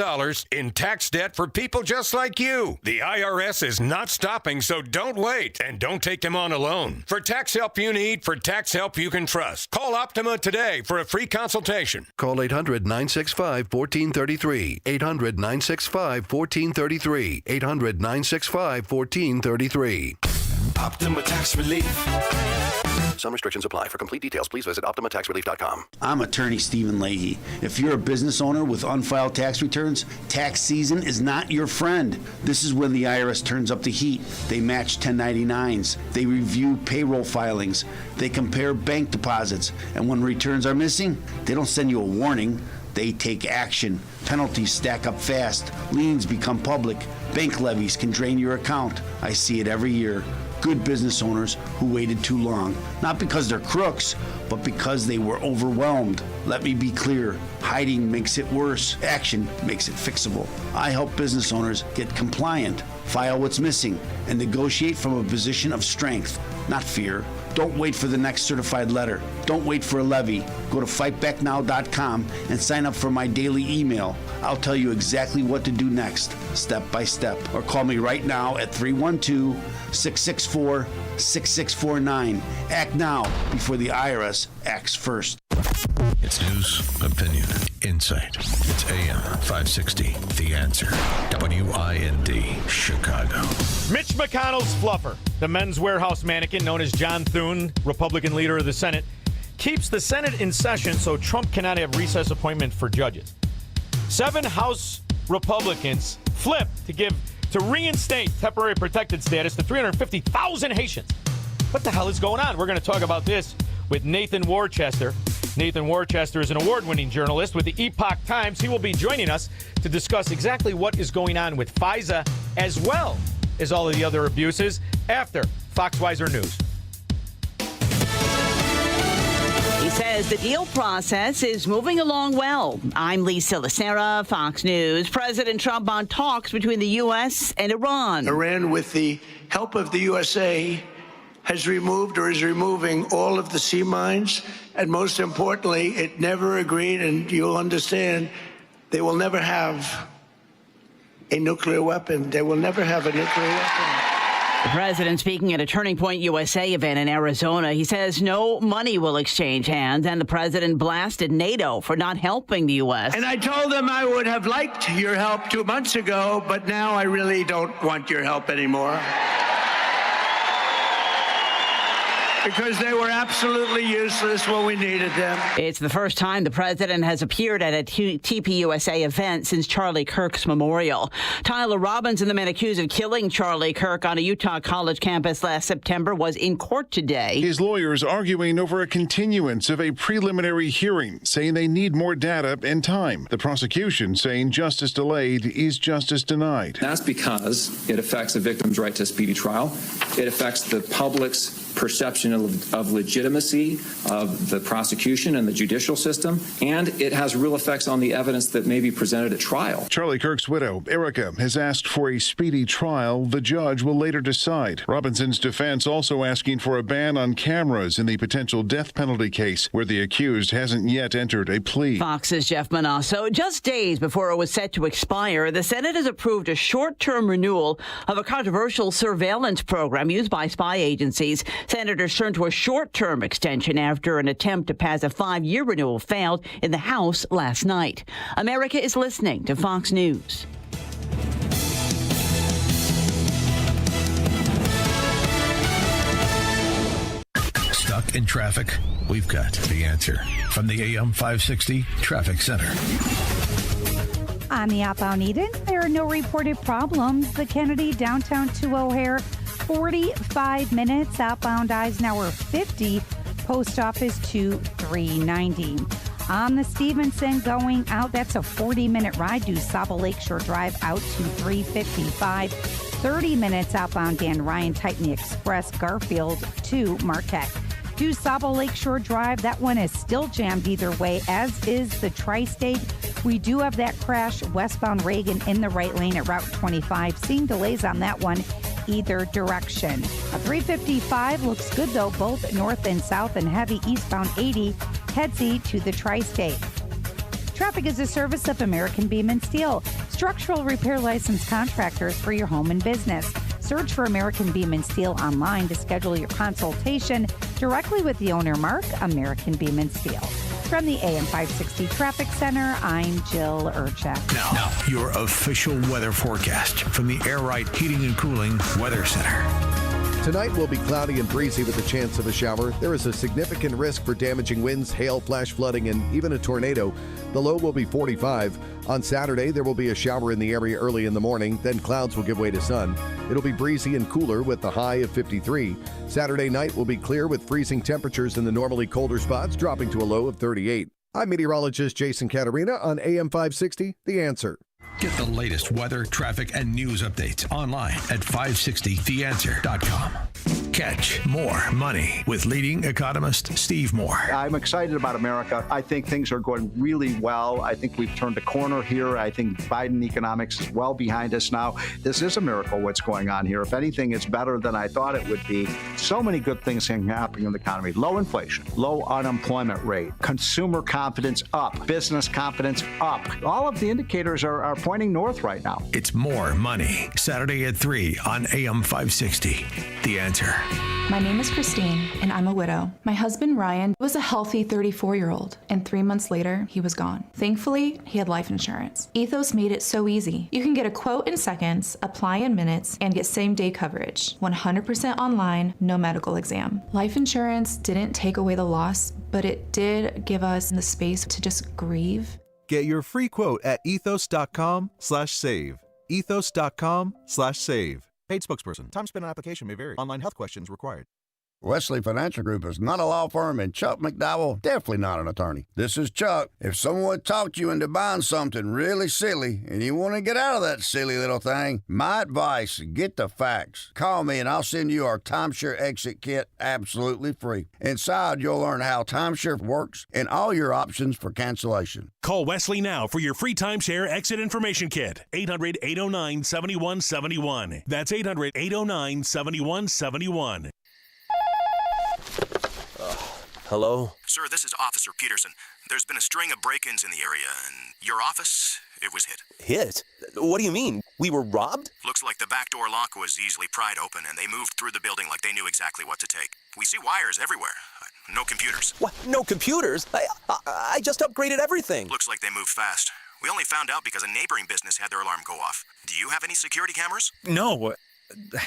in tax debt for people just like you. The IRS is not stopping, so don't wait, and don't take them on alone. For tax help you need, for tax help you can trust, call Optima today for a free consultation. Call 800-965-1433. 800-965-1433. 800-965-1433. Optima Tax Relief. Some restrictions apply. For complete details, please visit OptimaTaxRelief.com. I'm attorney Stephen Leahy. If you're a business owner with unfiled tax returns, tax season is not your friend. This is when the IRS turns up the heat. They match 1099s. They review payroll filings. They compare bank deposits. And when returns are missing, they don't send you a warning. They take action. Penalties stack up fast. Liens become public. Bank levies can drain your account. I see it every year. Good business owners who waited too long, not because they're crooks, but because they were overwhelmed. Let me be clear, hiding makes it worse. Action makes it fixable. I help business owners get compliant, file what's missing, and negotiate from a position of strength, not fear. Don't wait for the next certified letter. Don't wait for a levy. Go to fightbacknow.com and sign up for my daily email. I'll tell you exactly what to do next, step by step. Or call me right now at 312-664-6649. Act now before the IRS acts first. It's news, opinion, insight. It's AM 560, The Answer. WIND, Chicago. Mitch McConnell's fluffer, the Men's Warehouse mannequin known as John Thune, Republican leader of the Senate, keeps the Senate in session so Trump cannot have recess appointments for judges. 7 House Republicans flipped to reinstate temporary protected status to 350,000 Haitians. What the hell is going on? We're going to talk about this with Nathan Worcester. Nathan Worcester is an award-winning journalist with the Epoch Times. He will be joining us to discuss exactly what is going on with FISA as well as all of the other abuses after Fox Weiser News. He says the deal process is moving along well. I'm Lisa Lacera, Fox News. President Trump on talks between the U.S. and Iran. Iran, with the help of the USA, has removed or is removing all of the sea mines. And most importantly, it never agreed, and you'll understand, they will never have a nuclear weapon. They will never have a nuclear weapon. The president speaking at a Turning Point USA event in Arizona. He says no money will exchange hands, and the president blasted NATO for not helping the U.S. And I told them I would have liked your help 2 months ago, but now I really don't want your help anymore. Because they were absolutely useless when we needed them. It's the first time the president has appeared at a TPUSA event since Charlie Kirk's memorial. Tyler Robinson, the man accused of killing Charlie Kirk on a Utah college campus last September, was in court today. His lawyers arguing over a continuance of a preliminary hearing, saying they need more data and time. The prosecution saying justice delayed is justice denied. That's because it affects a victim's right to a speedy trial. It affects the public's perception of legitimacy of the prosecution and the judicial system, and it has real effects on the evidence that may be presented at trial. Charlie Kirk's widow, Erica, has asked for a speedy trial. The judge will later decide. Robinson's defense also asking for a ban on cameras in the potential death penalty case, where the accused hasn't yet entered a plea. Fox's Jeff Manasso. Just days before it was set to expire, the Senate has approved a short-term renewal of a controversial surveillance program used by spy agencies. Senators turned to a short-term extension after an attempt to pass a 5-year renewal failed in the House last night. America is listening to Fox News. Stuck in traffic? We've got the answer from the AM 560 Traffic Center. On the outbound Eden, there are no reported problems. The Kennedy downtown to O'Hare, 45 minutes. Outbound Eisenhower, 50. Post Office to 390. On the Stevenson going out, that's a 40-minute ride. DuSable Lakeshore Drive out to 355. 30 minutes outbound Dan Ryan Titan Express Garfield to Marquette. DuSable Lakeshore Drive, that one is still jammed either way, as is the Tri-State. We do have that crash westbound Reagan in the right lane at Route 25. Seeing delays on that one either direction. A 355 looks good though, both north and south, and heavy eastbound 80 heads to the Tri-State. Traffic is a service of American Beam and Steel, structural repair licensed contractors for your home and business. Search for American Beam and Steel online to schedule your consultation directly with the owner, Mark, American Beam and Steel. From the AM 560 Traffic Center, I'm Jill Urchak. Now, your official weather forecast from the Air Right Heating and Cooling Weather Center. Tonight will be cloudy and breezy with a chance of a shower. There is a significant risk for damaging winds, hail, flash flooding, and even a tornado. The low will be 45. On Saturday, there will be a shower in the area early in the morning. Then clouds will give way to sun. It'll be breezy and cooler with the high of 53. Saturday night will be clear with freezing temperatures in the normally colder spots, dropping to a low of 38. I'm meteorologist Jason Caterina on AM 560, The Answer. Get the latest weather, traffic, and news updates online at 560theanswer.com. Catch more money with leading economist Steve Moore. I'm excited about America. I think things are going really well. I think we've turned a corner here. I think Biden economics is well behind us now. This is a miracle what's going on here. If anything, it's better than I thought it would be. So many good things happening in the economy. Low inflation, low unemployment rate, consumer confidence up, business confidence up. All of the indicators are pointing north right now. It's More Money, Saturday at 3 on AM 560. The Answer. My name is Christine, and I'm a widow. My husband, Ryan, was a healthy 34-year-old, and 3 months later, he was gone. Thankfully, he had life insurance. Ethos made it so easy. You can get a quote in seconds, apply in minutes, and get same-day coverage. 100% online, no medical exam. Life insurance didn't take away the loss, but it did give us the space to just grieve. Get your free quote at ethos.com/save. Ethos.com/save. Paid spokesperson. Time spent on application may vary. Online health questions required. Wesley Financial Group is not a law firm, and Chuck McDowell definitely not an attorney. This is Chuck. If someone talked you into buying something really silly and you want to get out of that silly little thing, my advice, get the facts. Call me and I'll send you our timeshare exit kit absolutely free. Inside, you'll learn how timeshare works and all your options for cancellation. Call Wesley now for your free timeshare exit information kit. 800-809-7171. That's 800-809-7171. Hello? Sir, this is Officer Peterson. There's been a string of break-ins in the area, and your office, it was hit. Hit? What do you mean? We were robbed? Looks like the back door lock was easily pried open, and they moved through the building like they knew exactly what to take. We see wires everywhere. No computers. What? No computers? I just upgraded everything. Looks like they moved fast. We only found out because a neighboring business had their alarm go off. Do you have any security cameras? No.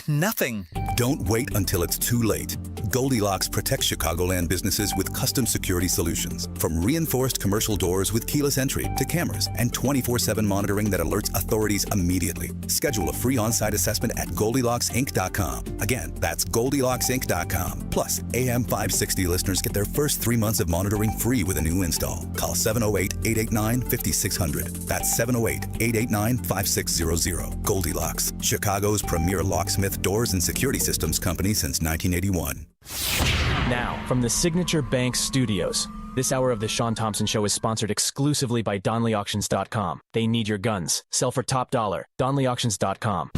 Nothing. Don't wait until it's too late. Goldilocks protects Chicagoland businesses with custom security solutions. From reinforced commercial doors with keyless entry to cameras and 24/7 monitoring that alerts authorities immediately. Schedule a free on-site assessment at GoldilocksInc.com. Again, that's GoldilocksInc.com. Plus, AM 560 listeners get their first 3 months of monitoring free with a new install. Call 708-889-5600. That's 708-889-5600. Goldilocks, Chicago's premier locksmith doors and security systems company since 1981. Now, from the Signature Bank Studios, this hour of the Shaun Thompson Show is sponsored exclusively by DonleyAuctions.com. They need your guns. Sell for top dollar. DonleyAuctions.com.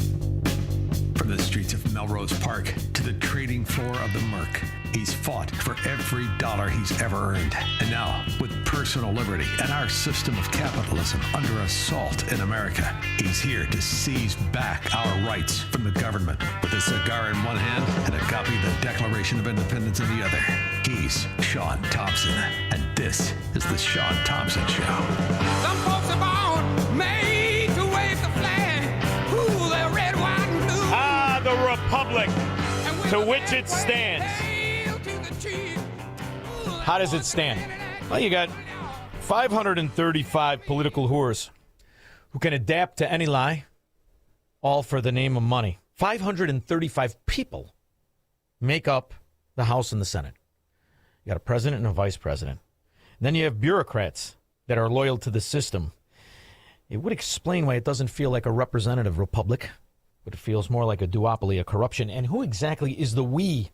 From the streets of Melrose Park to the trading floor of the Merc, he's fought for every dollar he's ever earned. And now, with personal liberty and our system of capitalism under assault in America, he's here to seize back our rights from the government. With a cigar in one hand and a copy of the Declaration of Independence in the other, he's Shaun Thompson. And this is the Shaun Thompson Show. Some folks are born made to wave the flag. Ooh, they're red, white, and blue. The Republic, to which it stands. How does it stand? Well, you got 535 political whores who can adapt to any lie, all for the name of money. 535 people make up the House and the Senate. You got a president and a vice president. Then you have bureaucrats that are loyal to the system. It would explain why it doesn't feel like a representative republic, but it feels more like a duopoly of corruption. And who exactly is the we?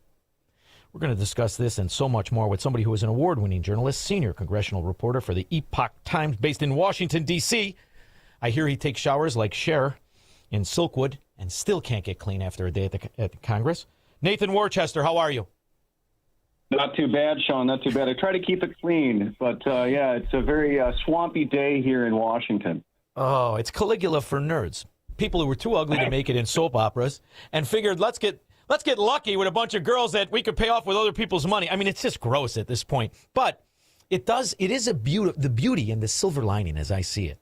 We're going to discuss this and so much more with somebody who is an award-winning journalist, senior congressional reporter for the Epoch Times, based in Washington, D.C. I hear he takes showers like Cher in Silkwood and still can't get clean after a day at the Congress. Nathan Worcester, how are you? Not too bad, Shaun. Not too bad. I try to keep it clean, but yeah, it's a very swampy day here in Washington. Oh, it's Caligula for nerds. People who were too ugly to make it in soap operas and figured let's get lucky with a bunch of girls that we could pay off with other people's money. I mean, it's just gross at this point. But it is the beauty and the silver lining as I see it.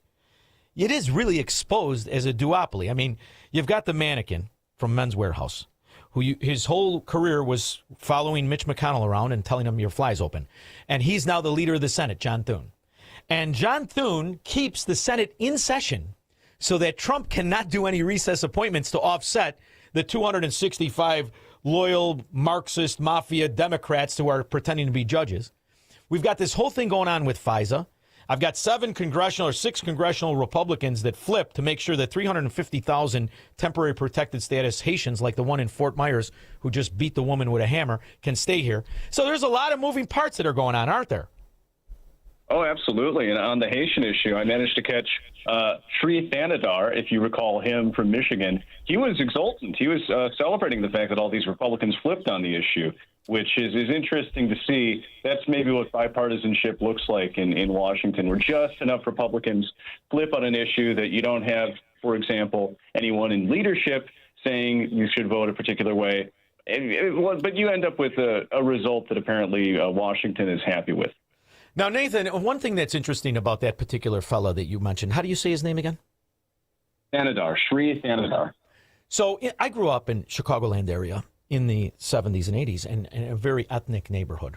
It is really exposed as a duopoly. I mean, you've got the mannequin from Men's Warehouse, who his whole career was following Mitch McConnell around and telling him your fly's open. And he's now the leader of the Senate, John Thune. And John Thune keeps the Senate in session so that Trump cannot do any recess appointments to offset the 265 loyal Marxist mafia Democrats who are pretending to be judges. We've got this whole thing going on with FISA. I've got 6 congressional Republicans that flip to make sure that 350,000 temporary protected status Haitians, like the one in Fort Myers who just beat the woman with a hammer, can stay here. So there's a lot of moving parts that are going on, aren't there? Oh, absolutely. And on the Haitian issue, I managed to catch Sri Thanadar, if you recall him from Michigan. He was exultant. He was celebrating the fact that all these Republicans flipped on the issue, which is interesting to see. That's maybe what bipartisanship looks like in Washington, where just enough Republicans flip on an issue that you don't have, for example, anyone in leadership saying you should vote a particular way. But you end up with a result that apparently Washington is happy with. Now, Nathan, one thing that's interesting about that particular fellow that you mentioned, how do you say his name again? Thanadar, Sri Thanadar. So I grew up in Chicagoland area in the 70s and 80s in a very ethnic neighborhood.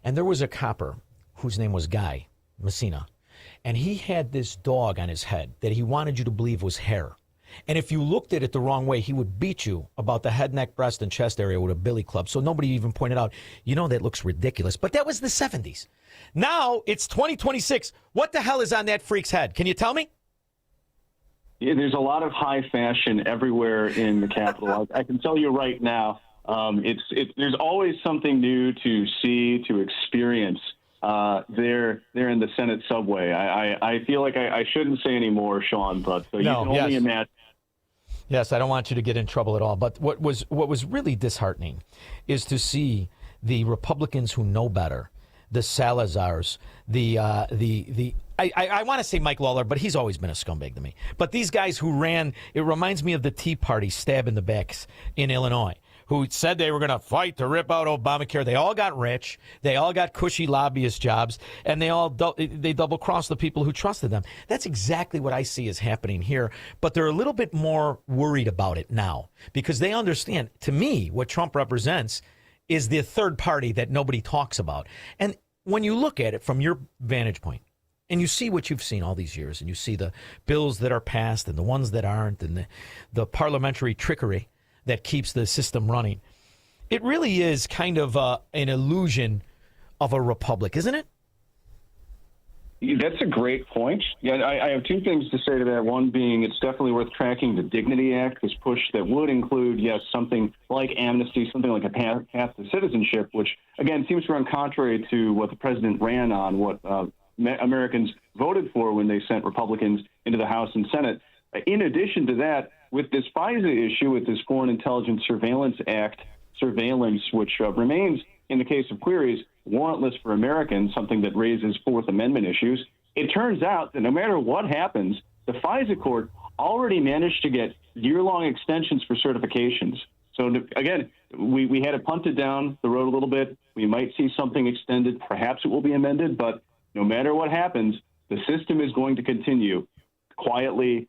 And there was a copper whose name was Guy Messina. And he had this dog on his head that he wanted you to believe was hair. And if you looked at it the wrong way, he would beat you about the head, neck, breast, and chest area with a billy club. So nobody even pointed out, that looks ridiculous. But that was the 70s. Now it's 2026. What the hell is on that freak's head? Can you tell me? Yeah, there's a lot of high fashion everywhere in the Capitol. I can tell you right now, there's always something new to see, to experience. There in the Senate subway. I feel like I shouldn't say any more, Shaun, but you can only imagine. Yes, I don't want you to get in trouble at all. But what was really disheartening is to see the Republicans who know better, the Salazars, I want to say Mike Lawler, but he's always been a scumbag to me. But these guys who ran, it reminds me of the Tea Party stab in the backs in Illinois, who said they were going to fight to rip out Obamacare. They all got rich. They all got cushy lobbyist jobs, and they double-crossed the people who trusted them. That's exactly what I see is happening here, but they're a little bit more worried about it now because they understand, to me, what Trump represents is the third party that nobody talks about. And when you look at it from your vantage point, and you see what you've seen all these years, and you see the bills that are passed and the ones that aren't, and the parliamentary trickery that keeps the system running. It really is kind of an illusion of a republic, isn't it? That's a great point. Yeah, I have two things to say to that. One being it's definitely worth tracking the Dignity Act, this push that would include, yes, something like amnesty, something like a path to citizenship, which, again, seems to run contrary to what the president ran on, what Americans voted for when they sent Republicans into the House and Senate. In addition to that, with this FISA issue, with this Foreign Intelligence Surveillance Act surveillance, which remains, in the case of queries, warrantless for Americans, something that raises Fourth Amendment issues, it turns out that no matter what happens, the FISA court already managed to get year-long extensions for certifications. So, again, we had it punted down the road a little bit. We might see something extended. Perhaps it will be amended. But no matter what happens, the system is going to continue quietly.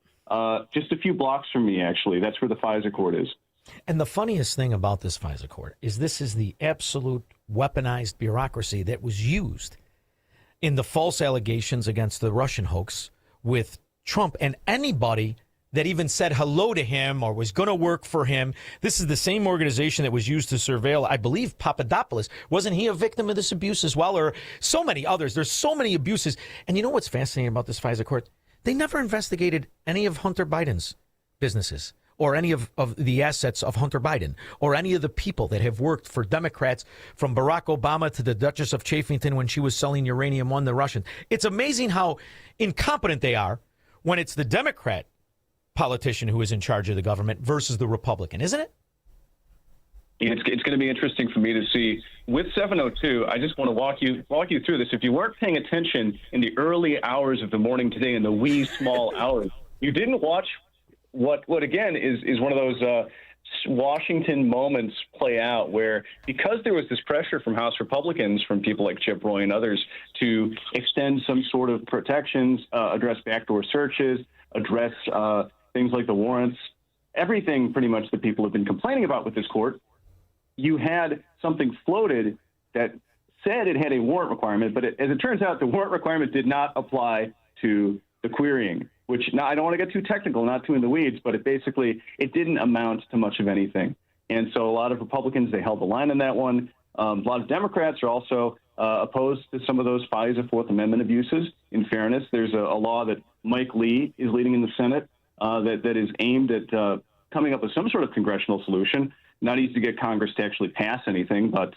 Just a few blocks from me, actually. That's where the FISA court is. And the funniest thing about this FISA court is this is the absolute weaponized bureaucracy that was used in the false allegations against the Russian hoax with Trump and anybody that even said hello to him or was going to work for him. This is the same organization that was used to surveil, I believe, Papadopoulos. Wasn't he a victim of this abuse as well? Or so many others. There's so many abuses. And you know what's fascinating about this FISA court? They never investigated any of Hunter Biden's businesses or any of the assets of Hunter Biden or any of the people that have worked for Democrats, from Barack Obama to the Duchess of Chafington when she was selling uranium to the Russians. It's amazing how incompetent they are when it's the Democrat politician who is in charge of the government versus the Republican, isn't it? It's going to be interesting for me to see. With 702, I just want to walk you through this. If you weren't paying attention in the early hours of the morning today, in the wee small hours, you didn't watch what again is one of those Washington moments play out, where because there was this pressure from House Republicans, from people like Chip Roy and others, to extend some sort of protections, address backdoor searches, address things like the warrants, everything pretty much that people have been complaining about with this court, you had something floated that said it had a warrant requirement, but as it turns out, the warrant requirement did not apply to the querying, which now I don't want to get too technical, not too in the weeds, but it didn't amount to much of anything. And so a lot of Republicans, they held the line on that one. A lot of Democrats are also opposed to some of those FISA Fourth Amendment abuses. In fairness, there's a law that Mike Lee is leading in the Senate that is aimed at coming up with some sort of congressional solution. Not easy to get Congress to actually pass anything, but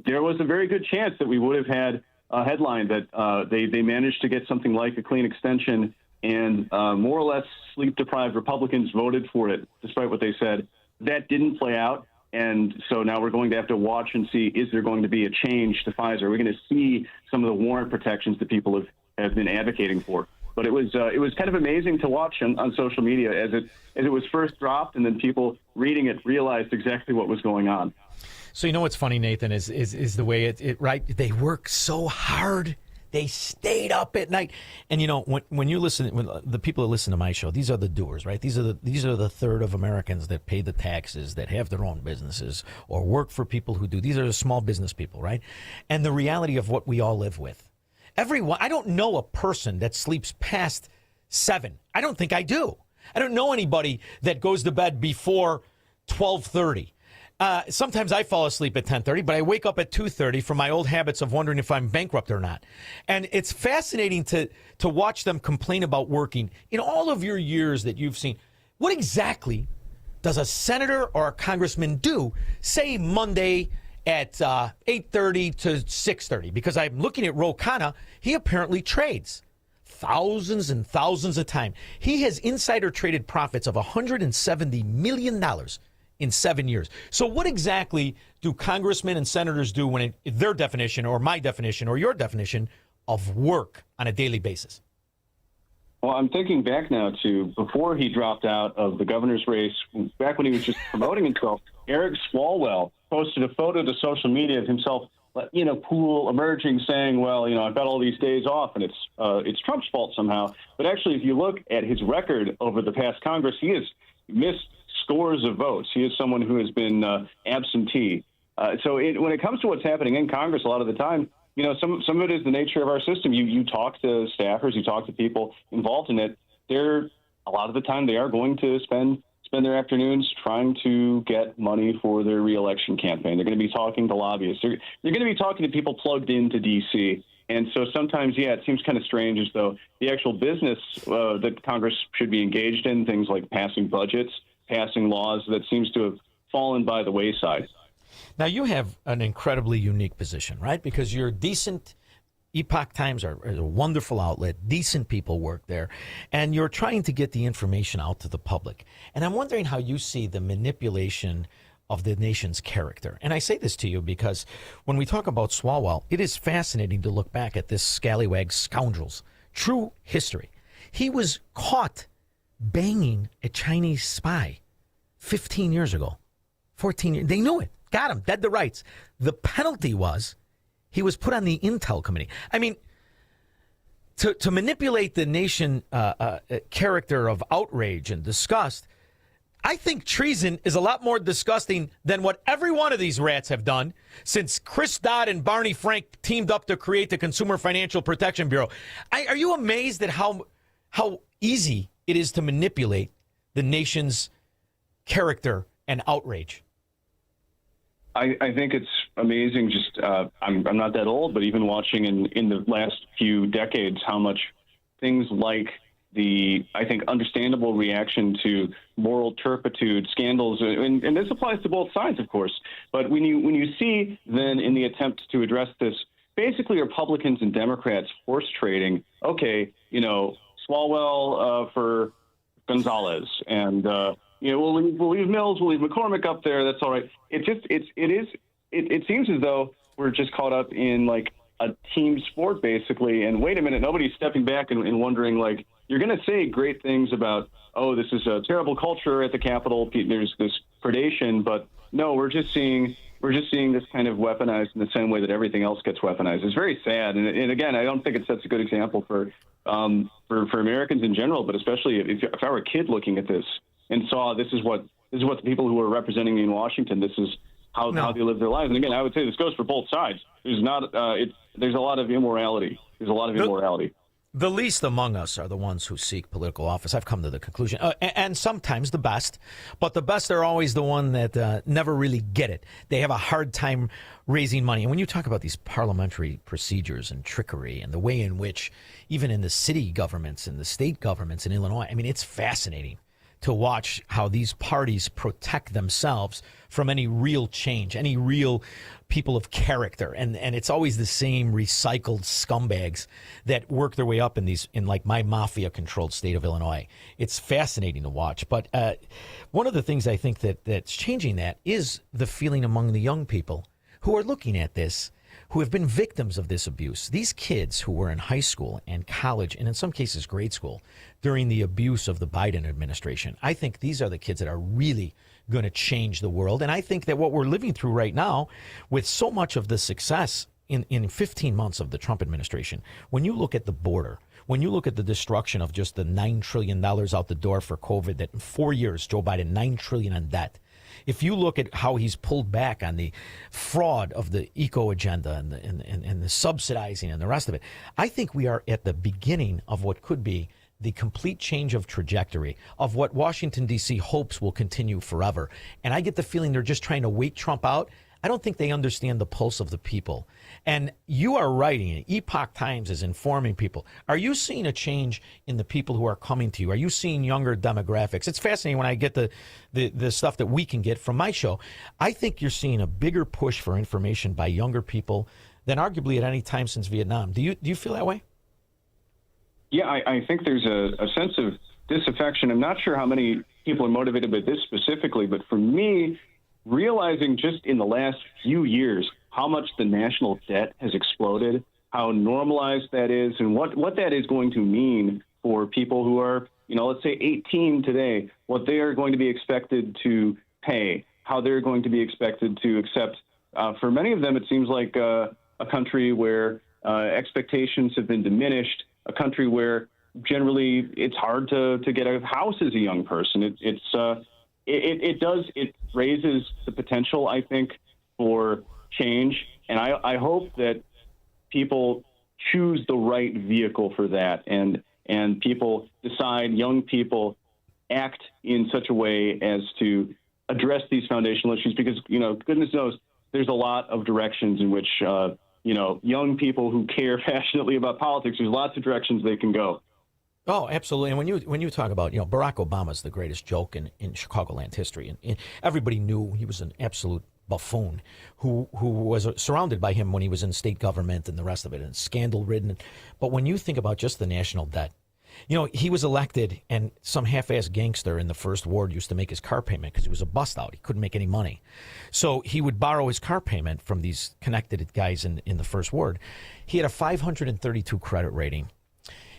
there was a very good chance that we would have had a headline that they managed to get something like a clean extension, and more or less sleep-deprived Republicans voted for it, despite what they said. That didn't play out, and so now we're going to have to watch and see, is there going to be a change to FISA? Are we going to see some of the warrant protections that people have been advocating for? But it was kind of amazing to watch on social media as it was first dropped, and then people reading it realized exactly what was going on. So you know what's funny, Nathan, is the way it right? They work so hard. They stayed up at night. And you know, when the people that listen to my show, these are the doers, right? These are the third of Americans that pay the taxes, that have their own businesses or work for people who do. These are the small business people, right? And the reality of what we all live with. Everyone, I don't know a person that sleeps past 7. I don't think I do. I don't know anybody that goes to bed before 12:30. Sometimes I fall asleep at 10:30, but I wake up at 2:30 from my old habits of wondering if I'm bankrupt or not. And it's fascinating to watch them complain about working. In all of your years that you've seen, what exactly does a senator or a congressman do, say Monday at 8:30 to 6:30? Because I'm looking at Ro Khanna. He apparently trades thousands and thousands of time. He has insider traded profits of $170 million in 7 years. So what exactly do congressmen and senators do when their definition or my definition or your definition of work on a daily basis? Well, I'm thinking back now to before he dropped out of the governor's race, back when he was just promoting himself. Eric Swalwell posted a photo to social media of himself, cool, emerging, saying, well, I've got all these days off, and it's Trump's fault somehow. But actually, if you look at his record over the past Congress, he has missed scores of votes. He is someone who has been absentee. So when it comes to what's happening in Congress, a lot of the time, some of it is the nature of our system. You talk to staffers, you talk to people involved in it. A lot of the time they are going to spend their afternoons trying to get money for their reelection campaign. They're going to be talking to lobbyists. They're going to be talking to people plugged into D.C. And so sometimes, it seems kind of strange as though the actual business that Congress should be engaged in, things like passing budgets, passing laws, that seems to have fallen by the wayside. Now, you have an incredibly unique position, right? Because you're decent. Epoch Times are a wonderful outlet. Decent people work there. And you're trying to get the information out to the public. And I'm wondering how you see the manipulation of the nation's character. And I say this to you because when we talk about Swalwell, it is fascinating to look back at this scallywag scoundrel's true history. He was caught banging a Chinese spy 15 years ago, 14 years. They knew it. Got him. Dead to rights. The penalty was he was put on the Intel Committee. I mean, to manipulate the nation character of outrage and disgust, I think treason is a lot more disgusting than what every one of these rats have done since Chris Dodd and Barney Frank teamed up to create the Consumer Financial Protection Bureau. Are you amazed at how easy it is to manipulate the nation's character and outrage. I think it's amazing. Just I'm not that old, but even watching in the last few decades, how much things like the, I think, understandable reaction to moral turpitude scandals, and this applies to both sides, of course. But when you see then in the attempt to address this, basically Republicans and Democrats horse trading. Okay, Swalwell for Gonzalez, and we'll leave Mills, we'll leave McCormick up there. That's all right. It seems as though we're just caught up in like a team sport basically. And wait a minute, nobody's stepping back and wondering, like, you're going to say great things about, oh, this is a terrible culture at the Capitol, there's this predation, but no, we're just seeing this kind of weaponized in the same way that everything else gets weaponized. It's very sad, and again, I don't think it sets a good example for Americans in general, but especially if I were a kid looking at this and saw this is what the people who are representing me in Washington, this is how they live their lives. And again, I would say this goes for both sides. There's a lot of immorality. The least among us are the ones who seek political office. I've come to the conclusion, and sometimes the best, but the best are always the one that never really get it. They have a hard time raising money. And when you talk about these parliamentary procedures and trickery and the way in which, even in the city governments and the state governments in Illinois, I mean, it's fascinating to watch how these parties protect themselves from any real change, any real people of character. And it's always the same recycled scumbags that work their way up in like my mafia-controlled state of Illinois. It's fascinating to watch. But one of the things I think that's changing that is the feeling among the young people who are looking at this, who have been victims of this abuse. These kids who were in high school and college, and in some cases grade school, during the abuse of the Biden administration, I think these are the kids that are really going to change the world. And I think that what we're living through right now, with so much of the success in 15 months of the Trump administration, when you look at the border, when you look at the destruction of just the $9 trillion out the door for COVID, that in 4 years, Joe Biden, $9 trillion on debt. If you look at how he's pulled back on the fraud of the eco agenda and the subsidizing and the rest of it, I think we are at the beginning of what could be the complete change of trajectory of what Washington, D.C. hopes will continue forever. And I get the feeling they're just trying to wait Trump out. I don't think they understand the pulse of the people. And you are writing it. Epoch Times is informing people. Are you seeing a change in the people who are coming to you? Are you seeing younger demographics? It's fascinating when I get the stuff that we can get from my show. I think you're seeing a bigger push for information by younger people than arguably at any time since Vietnam. Do you feel that way? Yeah, I think there's a sense of disaffection. I'm not sure how many people are motivated by this specifically, but for me, realizing just in the last few years how much the national debt has exploded, how normalized that is, and what that is going to mean for people who are, let's say 18 today, what they are going to be expected to pay, how they're going to be expected to accept. For many of them, it seems like a country where expectations have been diminished, a country where generally it's hard to get a house as a young person. It raises the potential, I think, for change. And I hope that people choose the right vehicle for that, and people decide, young people act in such a way as to address these foundational issues, because, goodness knows there's a lot of directions in which, young people who care passionately about politics, there's lots of directions they can go. Oh, absolutely. And when you talk about, Barack Obama's the greatest joke in Chicagoland history, and everybody knew he was an absolute buffoon who was surrounded by him when he was in state government and the rest of it, and scandal-ridden. But when you think about just the national debt, he was elected, and some half-assed gangster in the first ward used to make his car payment because he was a bust-out. He couldn't make any money. So he would borrow his car payment from these connected guys in the first ward. He had a 532 credit rating.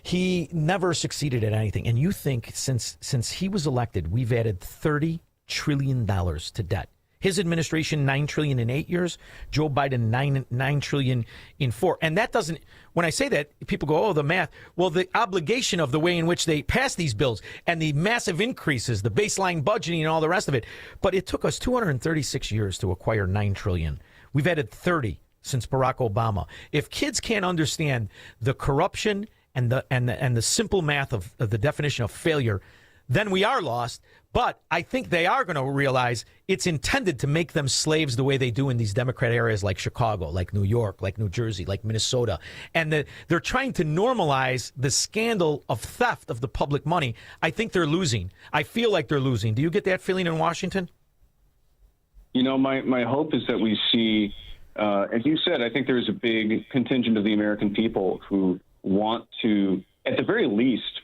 He never succeeded at anything. And you think since he was elected, we've added $30 trillion to debt. His administration, $9 trillion in 8 years. Joe Biden, $9 trillion in 4. And that doesn't, when I say that, people go, oh, the math. Well, the obligation of the way in which they pass these bills and the massive increases, the baseline budgeting and all the rest of it. But it took us 236 years to acquire $9 trillion. We've added 30 since Barack Obama. If kids can't understand the corruption and the simple math of the definition of failure, then we are lost. But I think they are going to realize it's intended to make them slaves the way they do in these Democrat areas like Chicago, like New York, like New Jersey, like Minnesota. And they're trying to normalize the scandal of theft of the public money. I think they're losing. I feel like they're losing. Do you get that feeling in Washington? You know, my hope is that we see, as you said, I think there is a big contingent of the American people who want to, at the very least,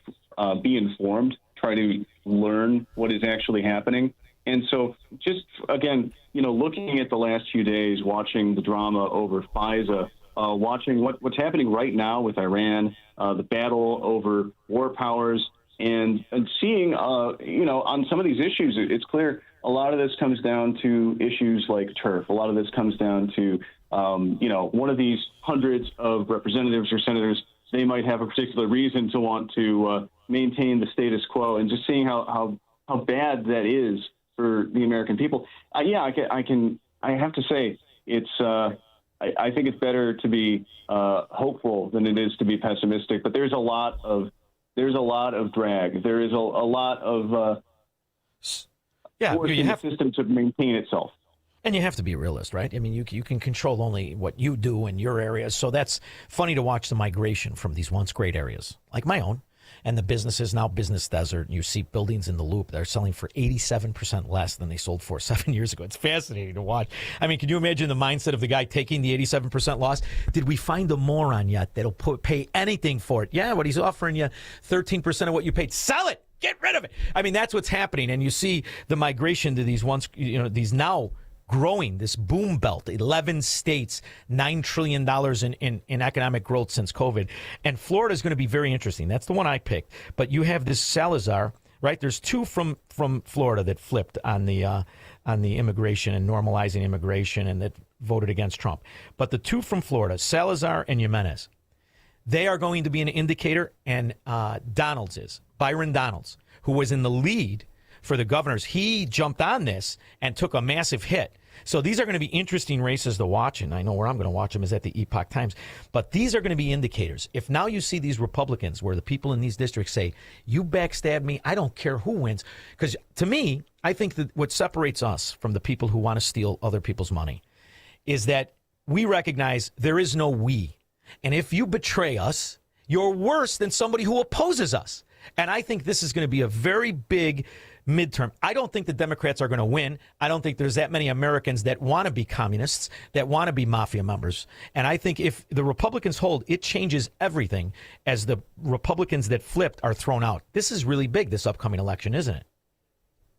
be informed, try to learn what is actually happening. And so just, again, you know, looking at the last few days, watching the drama over FISA, watching what's happening right now with Iran, the battle over war powers, and seeing, you know, on some of these issues, it's clear a lot of this comes down to issues like turf. A lot of this comes down to, you know, one of these hundreds of representatives or senators, they might have a particular reason to want to maintain the status quo, and just seeing how bad that is for the American people. I have to say it's, I think it's better to be hopeful than it is to be pessimistic, but there's a lot of drag. There is a lot of forcing the system to maintain itself. And you have to be a realist, right? I mean, you can control only what you do in your areas. So that's funny to watch the migration from these once great areas, like my own, and the businesses, now business desert. You see buildings in the Loop that are selling for 87% less than they sold for 7 years ago. It's fascinating to watch. I mean, can you imagine the mindset of the guy taking the 87% loss? Did we find a moron yet that'll pay anything for it? Yeah, but he's offering you 13% of what you paid. Sell it. Get rid of it. I mean, that's what's happening. And you see the migration to these once, you know, these now growing, this boom belt, 11 states, $9 trillion in economic growth since COVID. And Florida is going to be very interesting. That's the one I picked. But you have this Salazar, right? There's two from Florida that flipped on the immigration and normalizing immigration and that voted against Trump. But the two from Florida, Salazar and Jimenez, they are going to be an indicator. And Byron Donalds, who was in the lead for the governors, he jumped on this and took a massive hit. So these are going to be interesting races to watch, and I know where I'm going to watch them is at the Epoch Times. But these are going to be indicators. If now you see these Republicans where the people in these districts say, you backstab me, I don't care who wins. Because to me, I think that what separates us from the people who want to steal other people's money is that we recognize there is no we. And if you betray us, you're worse than somebody who opposes us. And I think this is going to be a very big midterm. I don't think the Democrats are going to win. I don't think there's that many Americans that want to be communists, that want to be mafia members. And I think if the Republicans hold, it changes everything as the Republicans that flipped are thrown out. This is really big, this upcoming election, isn't it?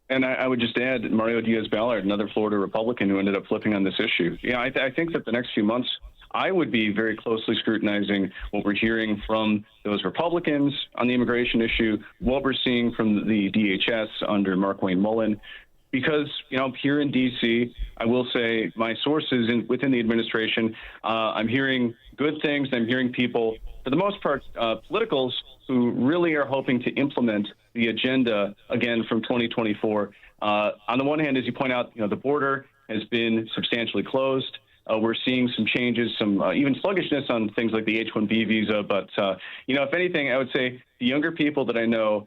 And I would just add Mario Diaz-Balart, another Florida Republican who ended up flipping on this issue. Yeah, I think that the next few months, I would be very closely scrutinizing what we're hearing from those Republicans on the immigration issue, what we're seeing from the DHS under Markwayne Mullin, because, you know, here in D.C., I will say my sources within the administration, I'm hearing good things. I'm hearing people, for the most part, politicals who really are hoping to implement the agenda again from 2024. On the one hand, as you point out, you know, the border has been substantially closed. We're seeing some changes, some even sluggishness on things like the H-1B visa. But, you know, if anything, I would say the younger people that I know,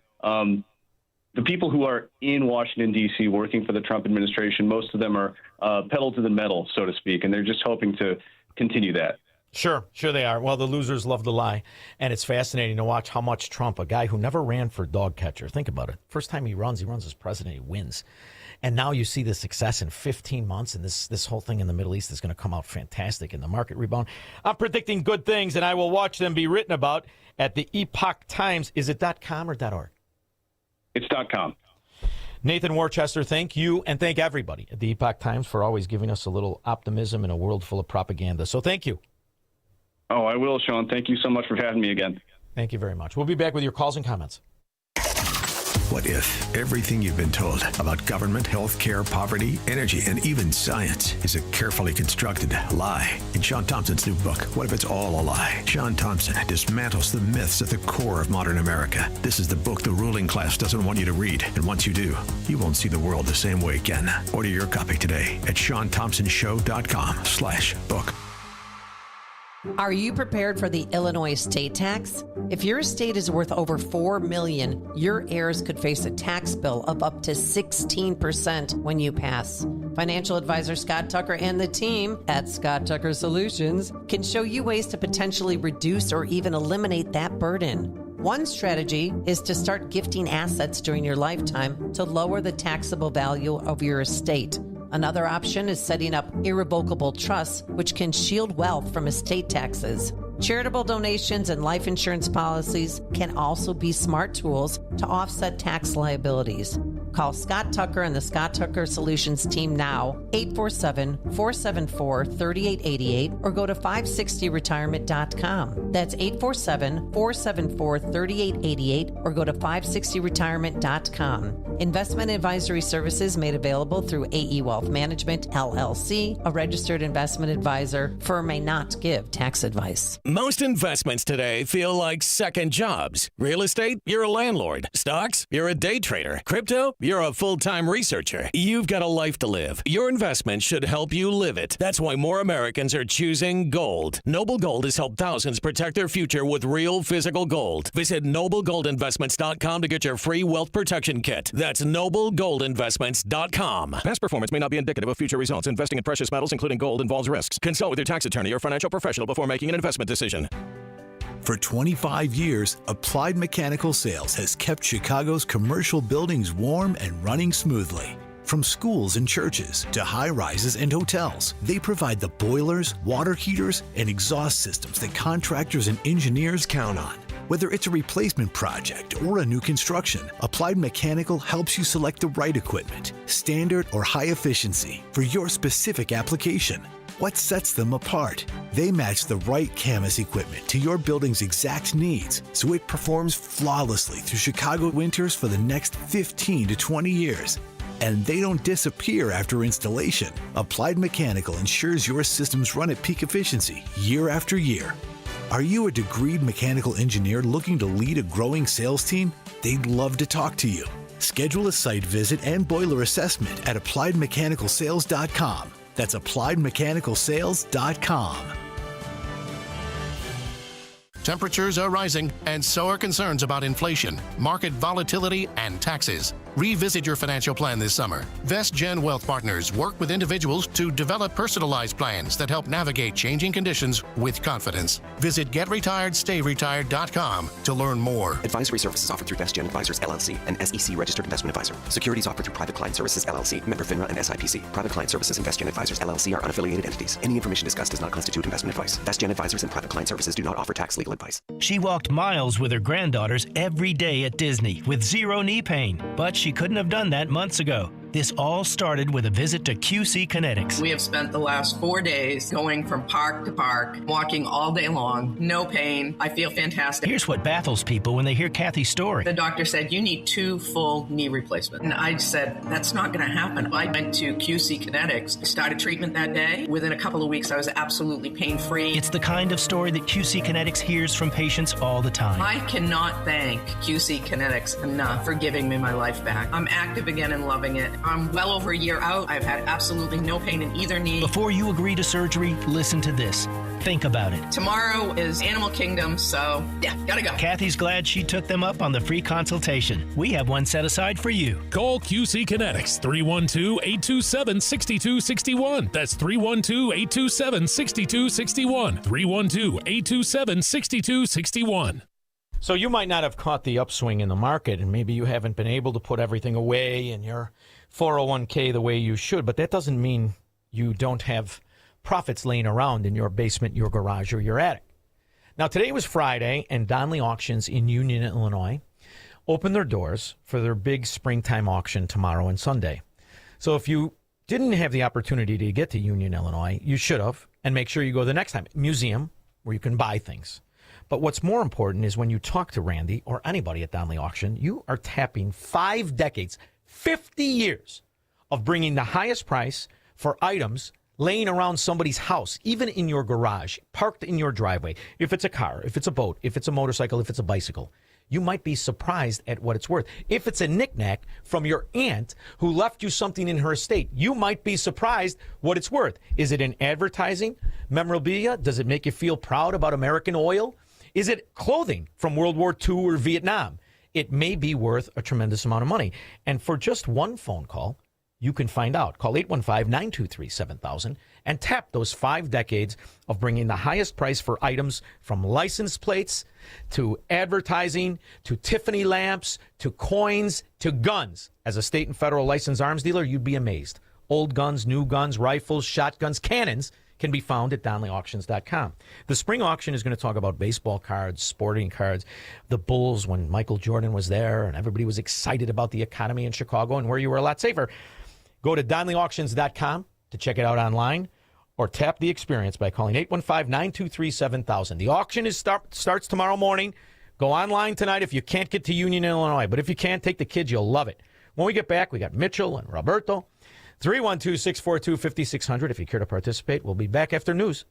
the people who are in Washington, D.C., working for the Trump administration, most of them are pedal to the metal, so to speak, and they're just hoping to continue that. Sure they are. Well, the losers love to lie, and it's fascinating to watch how much Trump, a guy who never ran for dog catcher, think about it. First time he runs as president, he wins. And now you see the success in 15 months, and this whole thing in the Middle East is going to come out fantastic in the market rebound. I'm predicting good things, and I will watch them be written about at the Epoch Times. Is it .com or .org? It's .com. Nathan Worcester, thank you, and thank everybody at the Epoch Times for always giving us a little optimism in a world full of propaganda. So thank you. Oh, I will, Shaun. Thank you so much for having me again. Thank you very much. We'll be back with your calls and comments. What if everything you've been told about government, health care, poverty, energy, and even science is a carefully constructed lie? In Shaun Thompson's new book, What If It's All a Lie? Shaun Thompson dismantles the myths at the core of modern America. This is the book the ruling class doesn't want you to read. And once you do, you won't see the world the same way again. Order your copy today at ShaunThompsonShow.com/book. Are you prepared for the Illinois state tax? If your estate is worth over $4 million, your heirs could face a tax bill of up to 16% when you pass. Financial advisor Scott Tucker and the team at Scott Tucker Solutions can show you ways to potentially reduce or even eliminate that burden. One strategy is to start gifting assets during your lifetime to lower the taxable value of your estate. Another option is setting up irrevocable trusts, which can shield wealth from estate taxes. Charitable donations and life insurance policies can also be smart tools to offset tax liabilities. Call Scott Tucker and the Scott Tucker Solutions team now, 847-474-3888, or go to 560retirement.com. That's 847-474-3888, or go to 560retirement.com. Investment advisory services made available through AE Wealth Management, LLC, a registered investment advisor. Firm may not give tax advice. Most investments today feel like second jobs. Real estate, you're a landlord. Stocks, you're a day trader. Crypto, you're a full-time researcher. You've got a life to live. Your investment should help you live it. That's why more Americans are choosing gold. Noble Gold has helped thousands protect their future with real physical gold. Visit noblegoldinvestments.com to get your free wealth protection kit. That's noblegoldinvestments.com. Past performance may not be indicative of future results. Investing in precious metals, including gold, involves risks. Consult with your tax attorney or financial professional before making an investment decision. For 25 years, Applied Mechanical Sales has kept Chicago's commercial buildings warm and running smoothly. From schools and churches to high-rises and hotels, they provide the boilers, water heaters, and exhaust systems that contractors and engineers count on. Whether it's a replacement project or a new construction, Applied Mechanical helps you select the right equipment, standard or high efficiency, for your specific application. What sets them apart? They match the right Camas equipment to your building's exact needs, so it performs flawlessly through Chicago winters for the next 15 to 20 years. And they don't disappear after installation. Applied Mechanical ensures your systems run at peak efficiency year after year. Are you a degreed mechanical engineer looking to lead a growing sales team? They'd love to talk to you. Schedule a site visit and boiler assessment at appliedmechanicalsales.com. That's appliedmechanicalsales.com. Temperatures are rising, and so are concerns about inflation, market volatility, and taxes. Revisit your financial plan this summer. VestGen Wealth Partners work with individuals to develop personalized plans that help navigate changing conditions with confidence. Visit GetRetiredStayRetired.com to learn more. Advisory services offered through VestGen Advisors, LLC, an SEC registered investment advisor. Securities offered through Private Client Services, LLC, member FINRA and SIPC. Private Client Services and VestGen Advisors, LLC are unaffiliated entities. Any information discussed does not constitute investment advice. VestGen Advisors and Private Client Services do not offer tax legal advice. She walked miles with her granddaughters every day at Disney with zero knee pain, but she couldn't have done that months ago. This all started with a visit to QC Kinetics. We have spent the last 4 days going from park to park, walking all day long, no pain. I feel fantastic. Here's what baffles people when they hear Kathy's story. The doctor said, you need 2 full knee replacements. And I said, that's not going to happen. I went to QC Kinetics, started treatment that day. Within a couple of weeks, I was absolutely pain-free. It's the kind of story that QC Kinetics hears from patients all the time. I cannot thank QC Kinetics enough for giving me my life back. I'm active again and loving it. I'm well over a year out. I've had absolutely no pain in either knee. Before you agree to surgery, listen to this. Think about it. Tomorrow is Animal Kingdom, so yeah, gotta go. Kathy's glad she took them up on the free consultation. We have one set aside for you. Call QC Kinetics, 312-827-6261. That's 312-827-6261. 312-827-6261. So you might not have caught the upswing in the market, and maybe you haven't been able to put everything away in your 401k the way you should, but that doesn't mean you don't have profits laying around in your basement, your garage, or your attic. Now, today was Friday, and Donnelly Auctions in Union, Illinois, opened their doors for their big springtime auction tomorrow and Sunday. So if you didn't have the opportunity to get to Union, Illinois, you should have, and make sure you go the next time. Museum, where you can buy things. But what's more important is when you talk to Randy or anybody at Donnelly Auction, you are tapping 5 decades, 50 years of bringing the highest price for items laying around somebody's house, even in your garage, parked in your driveway. If it's a car, if it's a boat, if it's a motorcycle, if it's a bicycle, you might be surprised at what it's worth. If it's a knickknack from your aunt who left you something in her estate, you might be surprised what it's worth. Is it in advertising, memorabilia? Does it make you feel proud about American oil? Is it clothing from World War II or Vietnam? It may be worth a tremendous amount of money. And for just one phone call, you can find out. Call 815-923-7000 and tap those 5 decades of bringing the highest price for items from license plates to advertising to Tiffany lamps to coins to guns. As a state and federal licensed arms dealer, you'd be amazed. Old guns, new guns, rifles, shotguns, cannons can be found at DonleyAuctions.com. The spring auction is going to talk about baseball cards, sporting cards, the Bulls when Michael Jordan was there and everybody was excited about the economy in Chicago and where you were a lot safer. Go to DonleyAuctions.com to check it out online or tap the experience by calling 815-923-7000. The auction starts tomorrow morning. Go online tonight if you can't get to Union, Illinois. But if you can, take the kids. You'll love it. When we get back, we got Mitchell and Roberto. 312-642-5600 if you care to participate. We'll be back after news.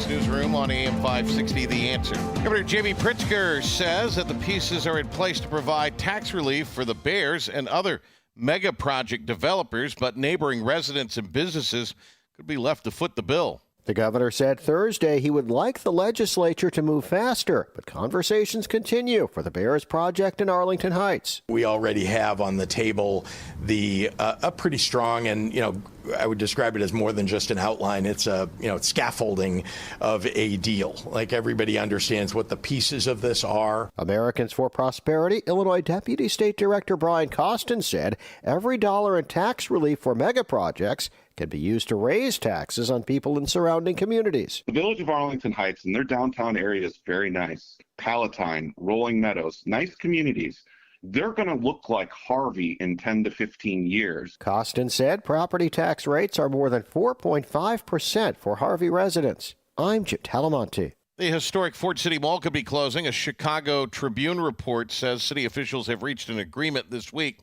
Newsroom on AM 560, The Answer. Governor Jamie Pritzker says that the pieces are in place to provide tax relief for the Bears and other mega project developers, but neighboring residents and businesses could be left to foot the bill. The governor said Thursday he would like the legislature to move faster, but conversations continue for the Bears project in Arlington Heights. We already have on the table a pretty strong and, I would describe it as more than just an outline. It's it's scaffolding of a deal. Like everybody understands what the pieces of this are. Americans for Prosperity, Illinois Deputy State Director Brian Costin said every dollar in tax relief for mega projects can be used to raise taxes on people in surrounding communities. The village of Arlington Heights and their downtown area is very nice. Palatine, Rolling Meadows, nice communities. They're going to look like Harvey in 10 to 15 years. Costin said property tax rates are more than 4.5% for Harvey residents. I'm Jim Talamonte. The historic Ford City Mall could be closing. A Chicago Tribune report says city officials have reached an agreement this week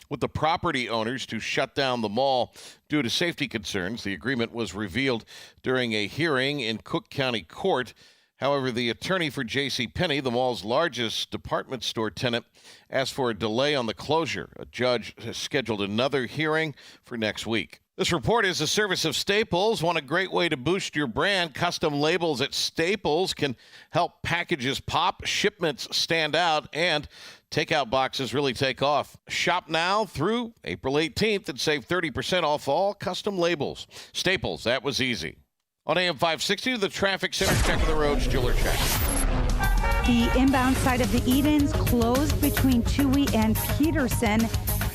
with the property owners to shut down the mall due to safety concerns. The agreement was revealed during a hearing in Cook County Court. However, the attorney for JCPenney, the mall's largest department store tenant, asked for a delay on the closure. A judge has scheduled another hearing for next week. This report is a service of Staples. Want a great way to boost your brand? Custom labels at Staples can help packages pop, shipments stand out, and takeout boxes really take off. Shop now through April 18th and save 30% off all custom labels. Staples, that was easy. On AM 560, the traffic center, check of the roads, Jeweler Check. The inbound side of the Edens closed between Toohey and Peterson,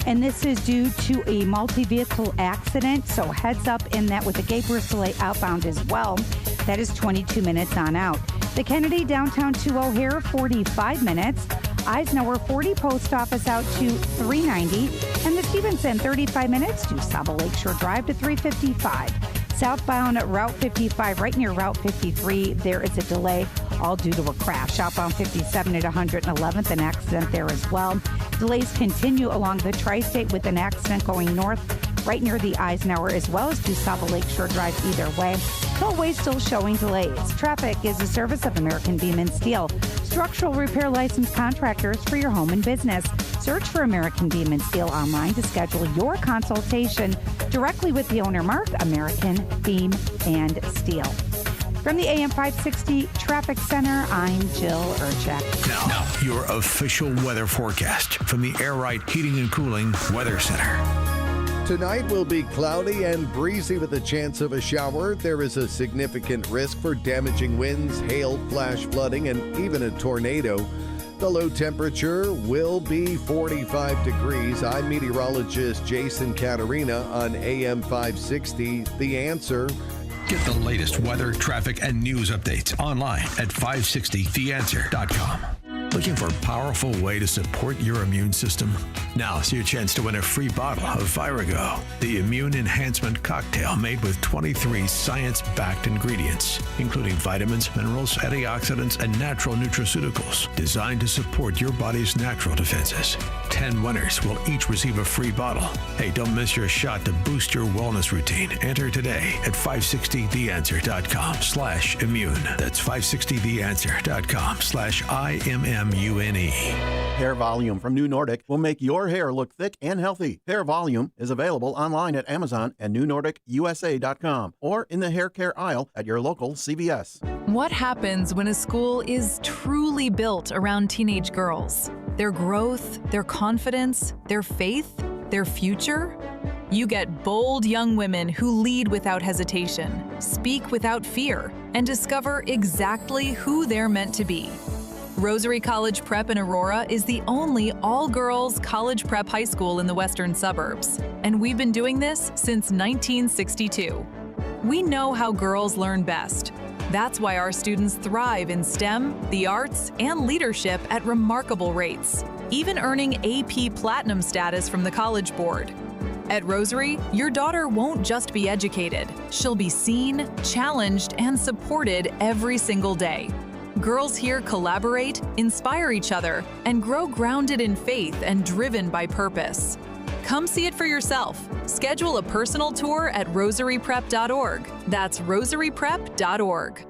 and this is due to a multi-vehicle accident, so heads up in that with the Gay Bristolay outbound as well. That is 22 minutes on out. The Kennedy downtown to O'Hare, 45 minutes. Eisenhower 40 post office out to 390, and the Stevenson 35 minutes to Saba Lakeshore Drive to 355. Southbound Route 55 right near Route 53, there is a delay, all due to a crash. Outbound 57 at 111th, an accident there as well. Delays continue along the tri-state with an accident going north right near the Eisenhower as well as to Saba Lakeshore Drive either way. Tollways still showing delays. Traffic is a service of American Beam and Steel, structural repair licensed contractors for your home and business. Search for American Beam and Steel online to schedule your consultation directly with the owner, Mark, American Beam and Steel. From the AM 560 Traffic Center, I'm Jill Urchek. Now, your official weather forecast from the Air Right Heating and Cooling Weather Center. Tonight will be cloudy and breezy with a chance of a shower. There is a significant risk for damaging winds, hail, flash flooding, and even a tornado. The low temperature will be 45 degrees. I'm meteorologist Jason Caterina on AM 560. The Answer. Get the latest weather, traffic, and news updates online at 560theanswer.com. Looking for a powerful way to support your immune system? Now's your chance to win a free bottle of Virago, the immune enhancement cocktail made with 23 science-backed ingredients, including vitamins, minerals, antioxidants, and natural nutraceuticals designed to support your body's natural defenses. 10 winners will each receive a free bottle. Hey, don't miss your shot to boost your wellness routine. Enter today at 560theanswer.com/immune. That's 560theanswer.com/IMMUNE. Hair Volume from New Nordic will make your hair look thick and healthy. Hair Volume is available online at Amazon and NewNordicUSA.com or in the hair care aisle at your local CVS. What happens when a school is truly built around teenage girls? Their growth, their confidence, their faith, their future? You get bold young women who lead without hesitation, speak without fear, and discover exactly who they're meant to be. Rosary College Prep in Aurora is the only all-girls college prep high school in the western suburbs, and we've been doing this since 1962. We know how girls learn best. That's why our students thrive in STEM, the arts, and leadership at remarkable rates, even earning AP Platinum status from the College Board. At Rosary, your daughter won't just be educated. She'll be seen, challenged, and supported every single day. Girls here collaborate, inspire each other, and grow grounded in faith and driven by purpose. Come see it for yourself. Schedule a personal tour at rosaryprep.org. That's rosaryprep.org.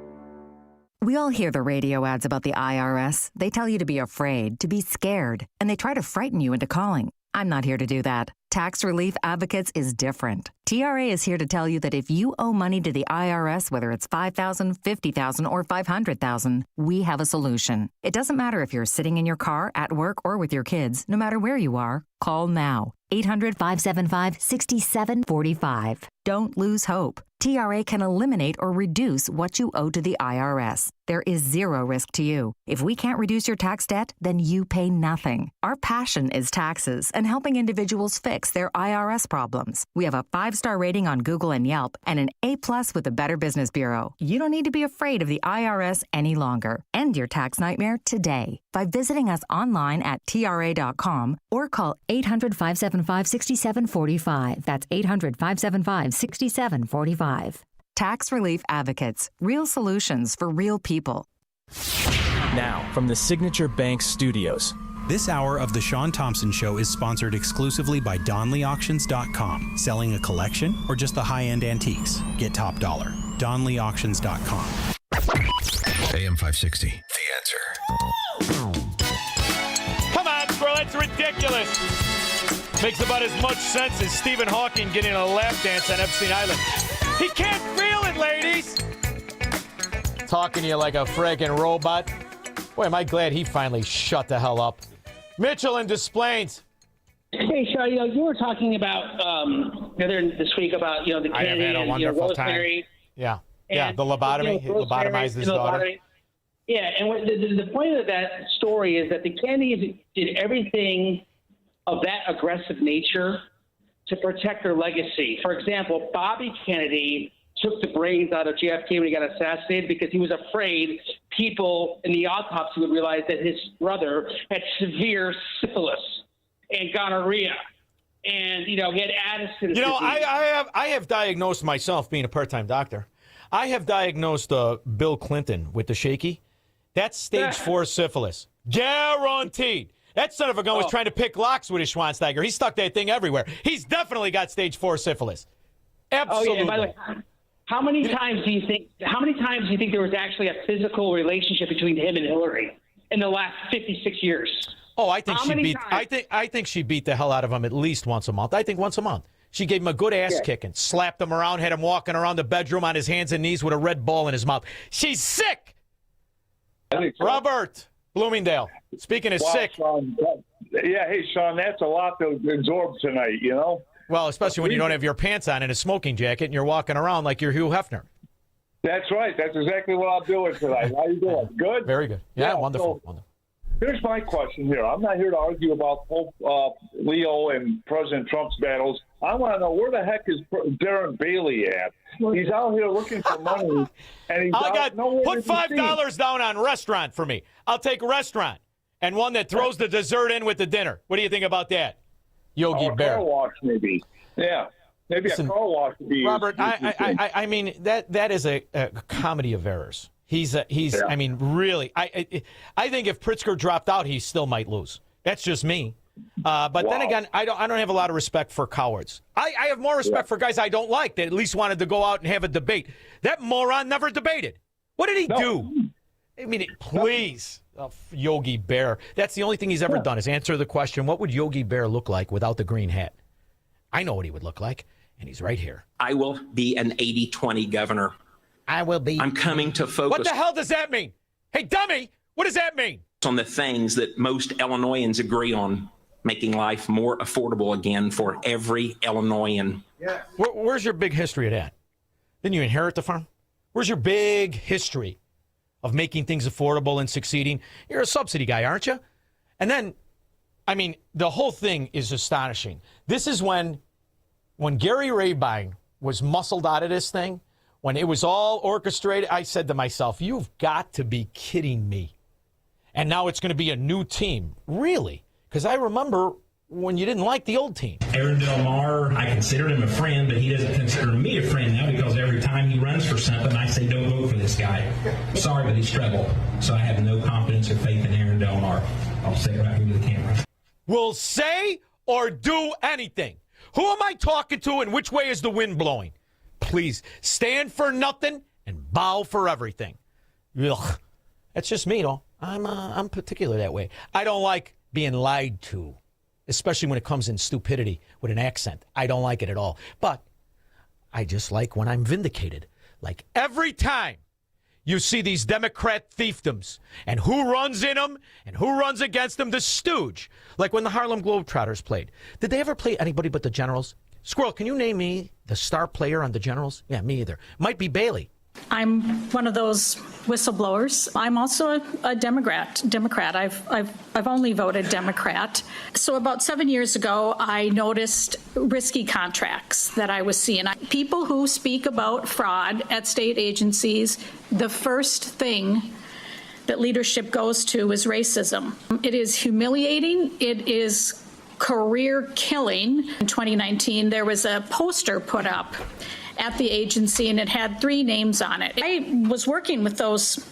We all hear the radio ads about the IRS. They tell you to be afraid, to be scared, and they try to frighten you into calling. I'm not here to do that. Tax Relief Advocates is different. TRA is here to tell you that if you owe money to the IRS, whether it's $5,000, $50,000, or $500,000, we have a solution. It doesn't matter if you're sitting in your car, at work, or with your kids. No matter where you are, call now. 800-575-6745. Don't lose hope. TRA can eliminate or reduce what you owe to the IRS. There is zero risk to you. If we can't reduce your tax debt, then you pay nothing. Our passion is taxes and helping individuals fix their IRS problems. We have a 5-star rating on Google and Yelp and an A+ with the Better Business Bureau. You don't need to be afraid of the IRS any longer. End your tax nightmare today by visiting us online at TRA.com or call 800-575-6745. That's 800-575-6745. Tax Relief Advocates. Real solutions for real people. Now, from the Signature Bank Studios. This hour of The Shaun Thompson Show is sponsored exclusively by DonleyAuctions.com. Selling a collection or just the high-end antiques? Get top dollar. DonleyAuctions.com. AM 560. The Answer. Come on, bro, that's ridiculous. Makes about as much sense as Stephen Hawking getting a lap dance on Epstein Island. He can't feel it, ladies. Talking to you like a friggin' robot. Boy, am I glad he finally shut the hell up. Mitchell in Des Plaines. Hey, Shaun, you were talking about this week about the Kennedy I have had a wonderful Rosemary. Time. Yeah, the lobotomy. He lobotomized his daughter. Yeah, and the point of that story is that the Kennedys did everything of that aggressive nature to protect their legacy. For example, Bobby Kennedy took the brains out of JFK when he got assassinated because he was afraid people in the autopsy would realize that his brother had severe syphilis and gonorrhea. And, he had Addison's disease. I have diagnosed myself, being a part-time doctor. I have diagnosed Bill Clinton with the shaky. That's stage 4 syphilis. Guaranteed. That son of a gun was trying to pick locks with his Schwansteiger. He stuck that thing everywhere. He's definitely got stage 4 syphilis. Absolutely. Oh, yeah. And by the way, how many times do you think there was actually a physical relationship between him and Hillary in the last 56 years? Oh, I think she beat the hell out of him at least once a month. I think once a month. She gave him a good ass kicking, slapped him around, had him walking around the bedroom on his hands and knees with a red ball in his mouth. She's sick. Robert Bloomingdale. Speaking of sick. Shaun, hey, Shaun, that's a lot to absorb tonight, Well, especially when you don't have your pants on and a smoking jacket and you're walking around like you're Hugh Hefner. That's right. That's exactly what I'm doing tonight. How you doing? Good? Very good. Yeah, wonderful. So, here's my question here. I'm not here to argue about Pope Leo and President Trump's battles. I want to know, where the heck is Darren Bailey at? He's out here looking for money, and he's put $5 down on restaurant for me. I'll take restaurant. and one that throws the dessert in with the dinner. What do you think about that, Yogi Bear? Car wash, maybe. Yeah. Maybe Listen, a car wash would be. Robert, I mean, that is a comedy of errors. I mean, really, I think if Pritzker dropped out, he still might lose. That's just me. But then again, I don't have a lot of respect for cowards. I have more respect for guys I don't like that at least wanted to go out and have a debate. That moron never debated. What did he do? I mean, please, Yogi Bear. That's the only thing he's ever done is answer the question, what would Yogi Bear look like without the green hat? I know what he would look like, and he's right here. I will be an 80-20 governor. I will be. I'm coming to focus. What the hell does that mean? Hey, dummy, what does that mean? On the things that most Illinoisans agree on, making life more affordable again for every Illinoisan. Yeah. Where's your big history of that? Didn't you inherit the farm? Where's your big history of making things affordable and succeeding? You're a subsidy guy, aren't you? And then, I mean, the whole thing is astonishing. This is when Gary Rabine was muscled out of this thing, when it was all orchestrated, I said to myself, you've got to be kidding me. And now it's going to be a new team. Really? Because I remember when you didn't like the old team. Aaron Del Mar, I considered him a friend, but he doesn't consider me a friend now because every time he runs for something, I say, don't vote for this guy. Sorry, but he's struggled. So I have no confidence or faith in Aaron Del Mar. I'll say it right here to the camera. Will say or do anything. Who am I talking to and which way is the wind blowing? Please stand for nothing and bow for everything. Ugh. That's just me, though. I'm particular that way. I don't like being lied to, especially when it comes in stupidity with an accent. I don't like it at all. But I just like when I'm vindicated. Like every time you see these Democrat fiefdoms and who runs in them and who runs against them, the stooge. Like when the Harlem Globetrotters played. Did they ever play anybody but the Generals? Squirrel, can you name me the star player on the Generals? Yeah, me either. Might be Bailey. I'm one of those whistleblowers. I'm also a Democrat. I've only voted Democrat. So about 7 years ago, I noticed risky contracts that I was seeing. People who speak about fraud at state agencies, the first thing that leadership goes to is racism. It is humiliating. It is career killing. In 2019, there was a poster put up at the agency, and it had 3 names on it. I was working with those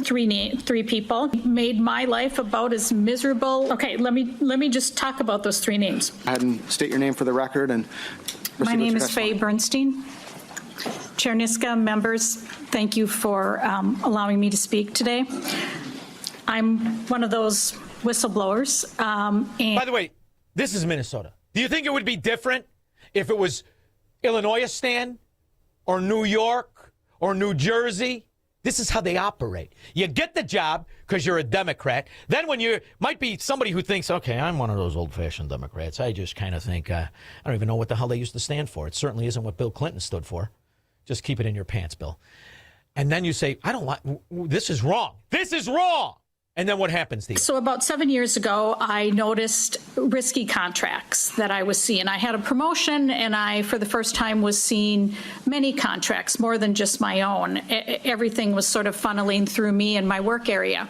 three people, made my life about as miserable. Okay, let me just talk about those 3 names. Go ahead and state your name for the record. And my name is Faye Bernstein. Chair Niska, members, thank you for allowing me to speak today. I'm one of those whistleblowers. By the way, this is Minnesota. Do you think it would be different if it was Illinois stand or New York or New Jersey? This is how they operate. You get the job because you're a Democrat. Then when you might be somebody who thinks, okay, I'm one of those old-fashioned Democrats. I just kind of think, I don't even know what the hell they used to stand for. It certainly isn't what Bill Clinton stood for. Just keep it in your pants, Bill. And then you say, I don't like, this is wrong. This is wrong. And then what happens, Steve? So about 7 years ago, I noticed risky contracts that I was seeing. I had a promotion, and I, for the first time, was seeing many contracts, more than just my own. Everything was sort of funneling through me and my work area.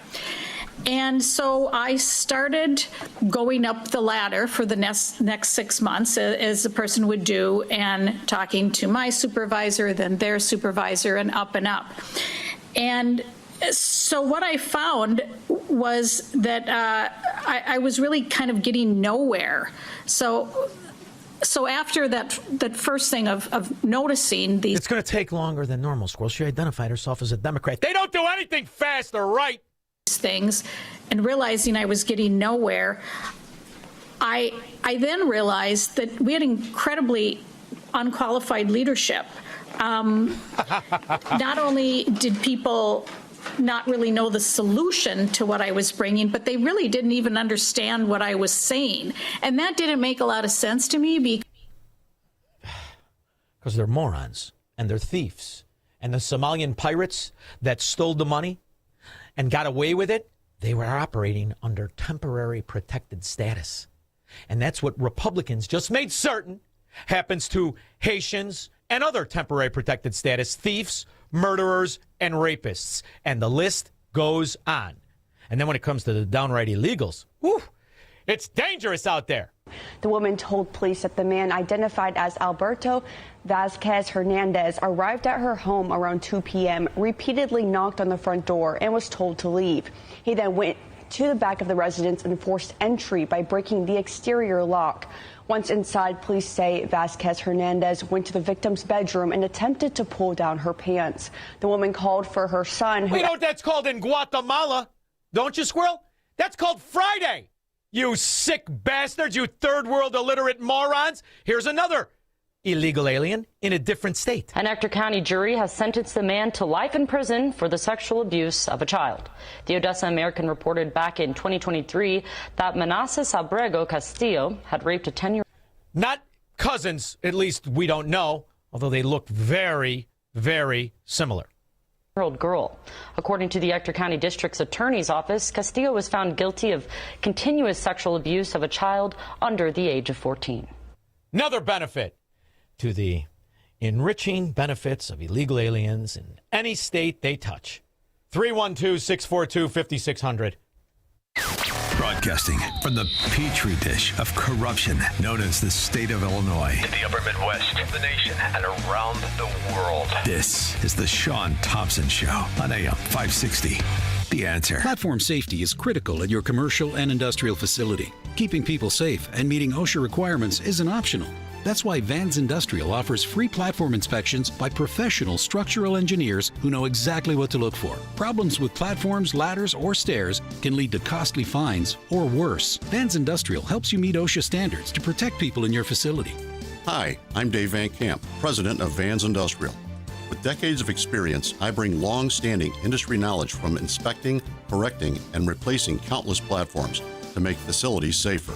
And so I started going up the ladder for the next 6 months, as a person would do, and talking to my supervisor, then their supervisor, and up and up. And so what I found was that I was really kind of getting nowhere. So after that first thing of noticing these... It's going to take longer than normal, Squirrel. She identified herself as a Democrat. They don't do anything fast or right. Things, and realizing I was getting nowhere, I then realized that we had incredibly unqualified leadership. Not only did people not really know the solution to what I was bringing, but they really didn't even understand what I was saying. And that didn't make a lot of sense to me because they're morons and they're thieves. And the Somalian pirates that stole the money and got away with it, they were operating under temporary protected status. And that's what Republicans just made certain happens to Haitians and other temporary protected status thieves, murderers, and rapists. And the list goes on. And then when it comes to the downright illegals, whew, it's dangerous out there. The woman told police that the man identified as Alberto Vasquez Hernandez arrived at her home around 2 p.m., repeatedly knocked on the front door, and was told to leave. He then went to the back of the residence and forced entry by breaking the exterior lock. Once inside, police say Vasquez Hernandez went to the victim's bedroom and attempted to pull down her pants. The woman called for her son. You know what that's called in Guatemala? Don't you, Squirrel? That's called Friday. You sick bastards, you third world illiterate morons. Here's another illegal alien in a different state. An Ector County jury has sentenced the man to life in prison for the sexual abuse of a child. The Odessa American reported back in 2023 that Manassas Abrego Castillo had raped a 10-year-old. Not cousins, at least we don't know, although they look very, very similar. Girl. According to the Ector County District's Attorney's Office, Castillo was found guilty of continuous sexual abuse of a child under the age of 14. Another benefit to the enriching benefits of illegal aliens in any state they touch. 312-642-5600. Broadcasting from the petri dish of corruption known as the state of Illinois. In the upper Midwest, the nation, and around the world. This is the Shaun Thompson Show on AM 560. The Answer. Platform safety is critical at your commercial and industrial facility. Keeping people safe and meeting OSHA requirements isn't optional. That's why Vans Industrial offers free platform inspections by professional structural engineers who know exactly what to look for. Problems with platforms, ladders, or stairs can lead to costly fines or worse. Vans Industrial helps you meet OSHA standards to protect people in your facility. Hi, I'm Dave Van Camp, president of Vans Industrial. With decades of experience, I bring long-standing industry knowledge from inspecting, correcting, and replacing countless platforms to make facilities safer.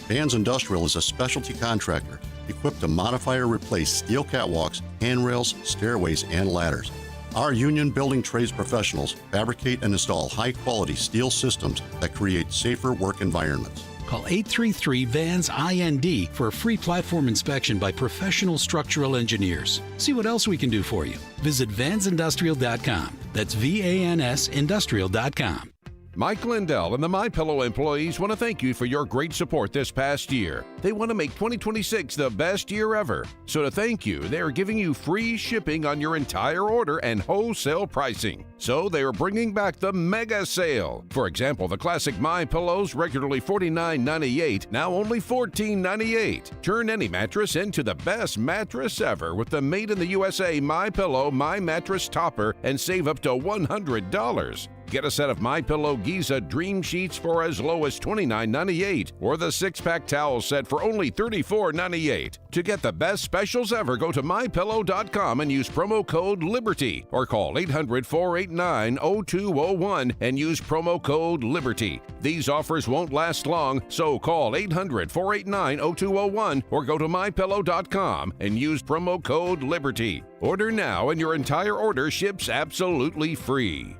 Vans Industrial is a specialty contractor equipped to modify or replace steel catwalks, handrails, stairways, and ladders. Our union building trades professionals fabricate and install high-quality steel systems that create safer work environments. Call 833-VANS-IND for a free platform inspection by professional structural engineers. See what else we can do for you. Visit vansindustrial.com. That's VANS Industrial.com. Mike Lindell and the MyPillow employees want to thank you for your great support this past year. They want to make 2026 the best year ever. So to thank you, they are giving you free shipping on your entire order and wholesale pricing. So they are bringing back the mega sale. For example, the classic MyPillows, regularly $49.98, now only $14.98. Turn any mattress into the best mattress ever with the made in the USA MyPillow My Mattress Topper and save up to $100. Get a set of MyPillow Giza Dream Sheets for as low as $29.98 or the 6-pack towel set for only $34.98. To get the best specials ever, go to MyPillow.com and use promo code LIBERTY or call 800-489-0201 and use promo code LIBERTY. These offers won't last long, so call 800-489-0201 or go to MyPillow.com and use promo code LIBERTY. Order now and your entire order ships absolutely free.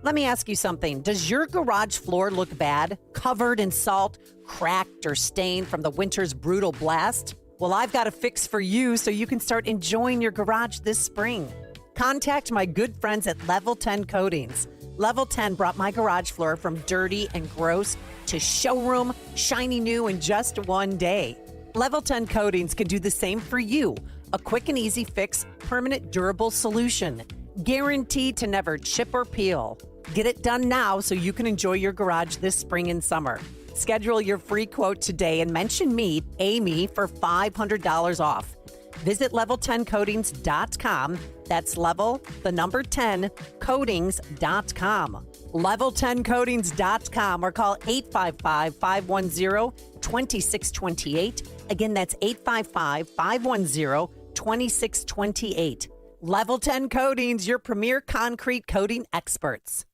Let me ask you something. Does your garage floor look bad? Covered in salt, cracked, or stained from the winter's brutal blast? Well, I've got a fix for you so you can start enjoying your garage this spring. Contact my good friends at Level 10 Coatings. Level 10 brought my garage floor from dirty and gross to showroom, shiny new in just one day. Level 10 Coatings can do the same for you. A quick and easy fix, permanent durable solution. Guaranteed to never chip or peel. Get it done now so you can enjoy your garage this spring and summer. Schedule your free quote today and mention me, Amy, for $500 off. Visit level10coatings.com. That's level, the number 10, coatings.com. Level10coatings.com or call 855-510-2628. Again, that's 855-510-2628. Level 10 Coatings, your premier concrete coating experts.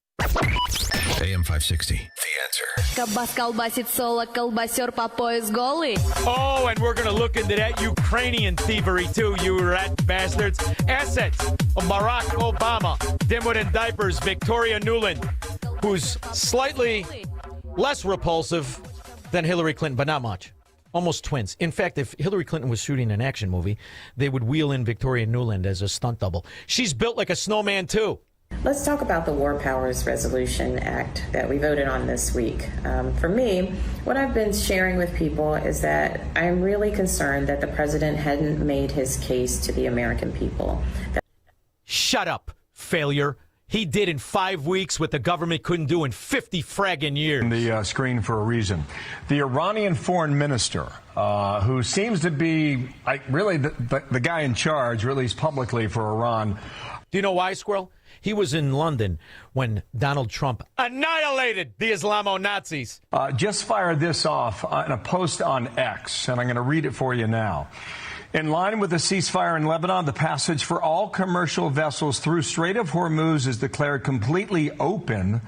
AM 560, The Answer. Кабас колбасит соло, колбасер по пояс голый. Oh, and we're going to look into that Ukrainian thievery, too, you rat bastards. Assets of Barack Obama, dimwit in diapers, Victoria Nuland, who's slightly less repulsive than Hillary Clinton, but not much. Almost twins. In fact, if Hillary Clinton was shooting an action movie, they would wheel in Victoria Nuland as a stunt double. She's built like a snowman, too. Let's talk about the War Powers Resolution Act that we voted on this week. For me, what I've been sharing with people is that I'm really concerned that the president hadn't made his case to the American people. Shut up, failure. He did in 5 weeks what the government couldn't do in 50 fragging years. The screen for a reason. The Iranian foreign minister, who seems to be really the guy in charge, or at least publicly, for Iran. Do you know why, Squirrel? He was in London when Donald Trump annihilated the Islamo-Nazis. Just fired this off in a post on X, and I'm going to read it for you now. In line with the ceasefire in Lebanon, the passage for all commercial vessels through Strait of Hormuz is declared completely open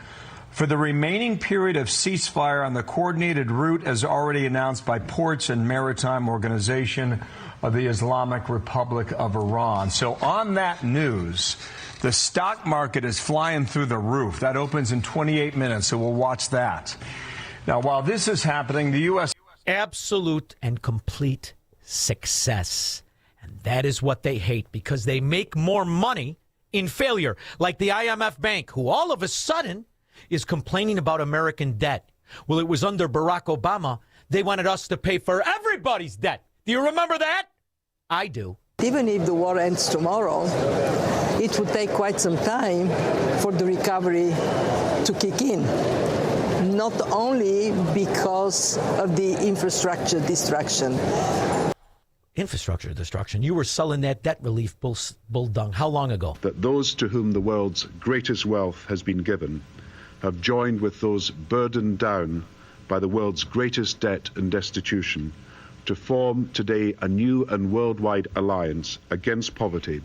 for the remaining period of ceasefire on the coordinated route as already announced by Ports and Maritime Organization of the Islamic Republic of Iran. So on that news, the stock market is flying through the roof. That opens in 28 minutes, so we'll watch that. Now, while this is happening, the U.S. Absolute and complete success. And that is what they hate, because they make more money in failure, like the IMF Bank, who all of a sudden is complaining about American debt. Well, it was under Barack Obama. They wanted us to pay for everybody's debt. Do you remember that? I do. Even if the war ends tomorrow, it would take quite some time for the recovery to kick in. Not only because of the infrastructure destruction. Infrastructure destruction. You were selling that debt relief bull dung. How long ago? That those to whom the world's greatest wealth has been given have joined with those burdened down by the world's greatest debt and destitution to form today a new and worldwide alliance against poverty,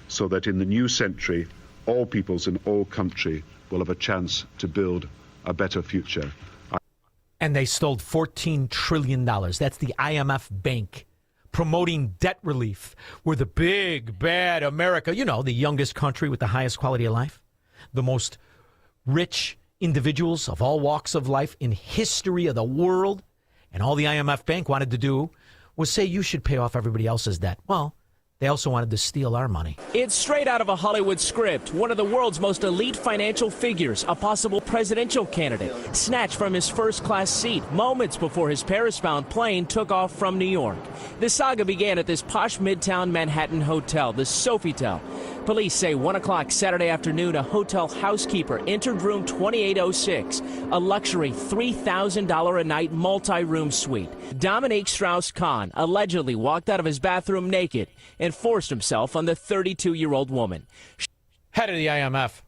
so that in the new century, all peoples in all countries will have a chance to build a better future. And they stole $14 trillion. That's the IMF Bank, promoting debt relief. We're the big, bad America. You know, the youngest country with the highest quality of life. The most rich individuals of all walks of life in history of the world. And all the IMF Bank wanted to do was say you should pay off everybody else's debt. Well, they also wanted to steal our money. It's straight out of a Hollywood script. One of the world's most elite financial figures, a possible presidential candidate, snatched from his first-class seat moments before his Paris-bound plane took off from New York. The saga began at this posh Midtown Manhattan hotel, the Sofitel. Police say 1 o'clock Saturday afternoon, a hotel housekeeper entered room 2806, a luxury $3,000 a night multi-room suite. Dominique Strauss-Kahn allegedly walked out of his bathroom naked and forced himself on the 32-year-old woman. Head of the IMF.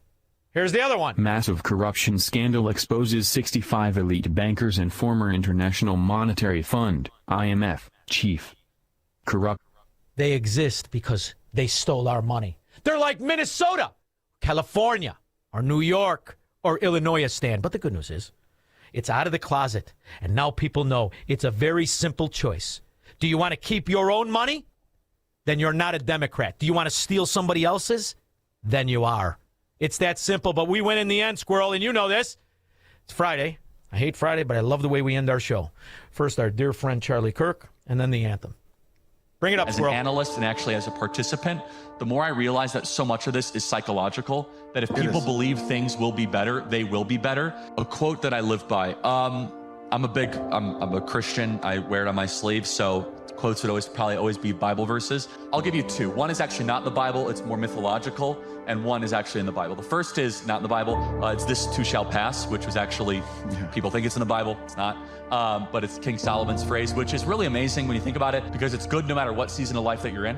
Here's the other one. Massive corruption scandal exposes 65 elite bankers and former International Monetary Fund, IMF, chief. Corrupt. They exist because they stole our money. They're like Minnesota, California, or New York, or Illinois stand. But the good news is, it's out of the closet. And now people know it's a very simple choice. Do you want to keep your own money? Then you're not a Democrat. Do you want to steal somebody else's? Then you are. It's that simple, but we win in the end, Squirrel, and you know this. It's Friday. I hate Friday, but I love the way we end our show. First, our dear friend Charlie Kirk, and then the anthem. Bring it up, Squirrel. As an analyst and actually as a participant, the more I realize that so much of this is psychological, that if people believe things will be better, they will be better. A quote that I live by, I'm a Christian. I wear it on my sleeve, so quotes would probably always be Bible verses. I'll give you two. One is actually not in the Bible, it's more mythological, and one is actually in the Bible. The first is not in the Bible. It's "This too shall pass," which was actually, people think it's in the Bible, it's not. But it's King Solomon's phrase, which is really amazing when you think about it, because it's good no matter what season of life that you're in.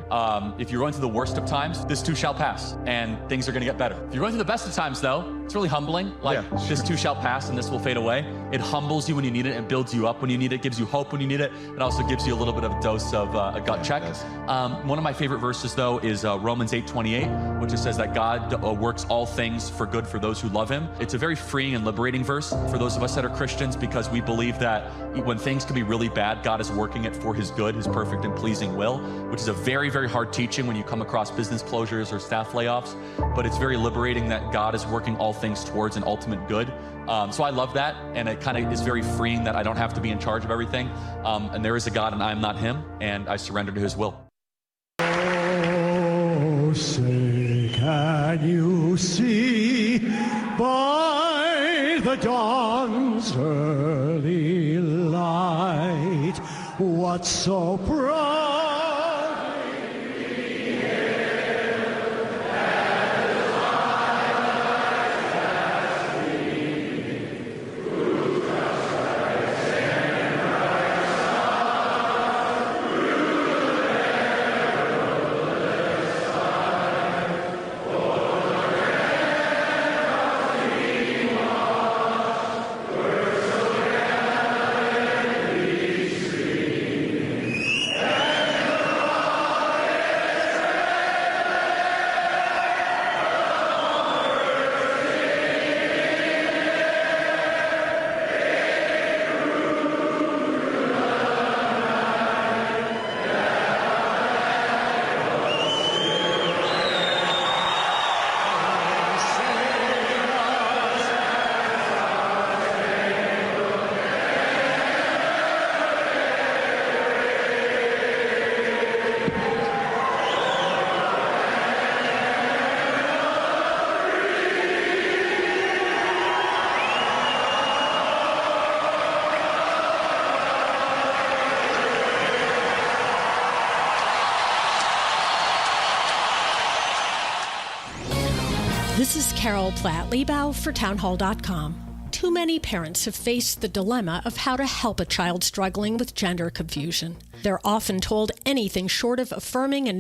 If you're going through the worst of times, this too shall pass, and things are going to get better. If you're going through the best of times, though, it's really humbling. This too shall pass, and this will fade away. It humbles you when you need it, and builds you up when you need it, gives you hope when you need it. It also gives you a little bit of a dose of a gut check. One of my favorite verses, though, is Romans 8:28, which says that God works all things for good for those who love him. It's a very freeing and liberating verse for those of us that are Christians, because we believe that when things can be really bad, God is working it for his good, his perfect and pleasing will, which is a very, very hard teaching when you come across business closures or staff layoffs. But it's very liberating that God is working all things towards an ultimate good. So I love that, and it kind of is very freeing that I don't have to be in charge of everything. And there is a God, and I am not him, and I surrender to his will. Oh, say Can you see by the dawn's early light what so proudly we hailed as who shall stand by the sun through the perilous time? For the red of the were so gallantly streaming, and the rockets This is Carol Platt-Liebau for townhall.com. Too many parents have faced the dilemma of how to help a child struggling with gender confusion. They're often told anything short of affirming a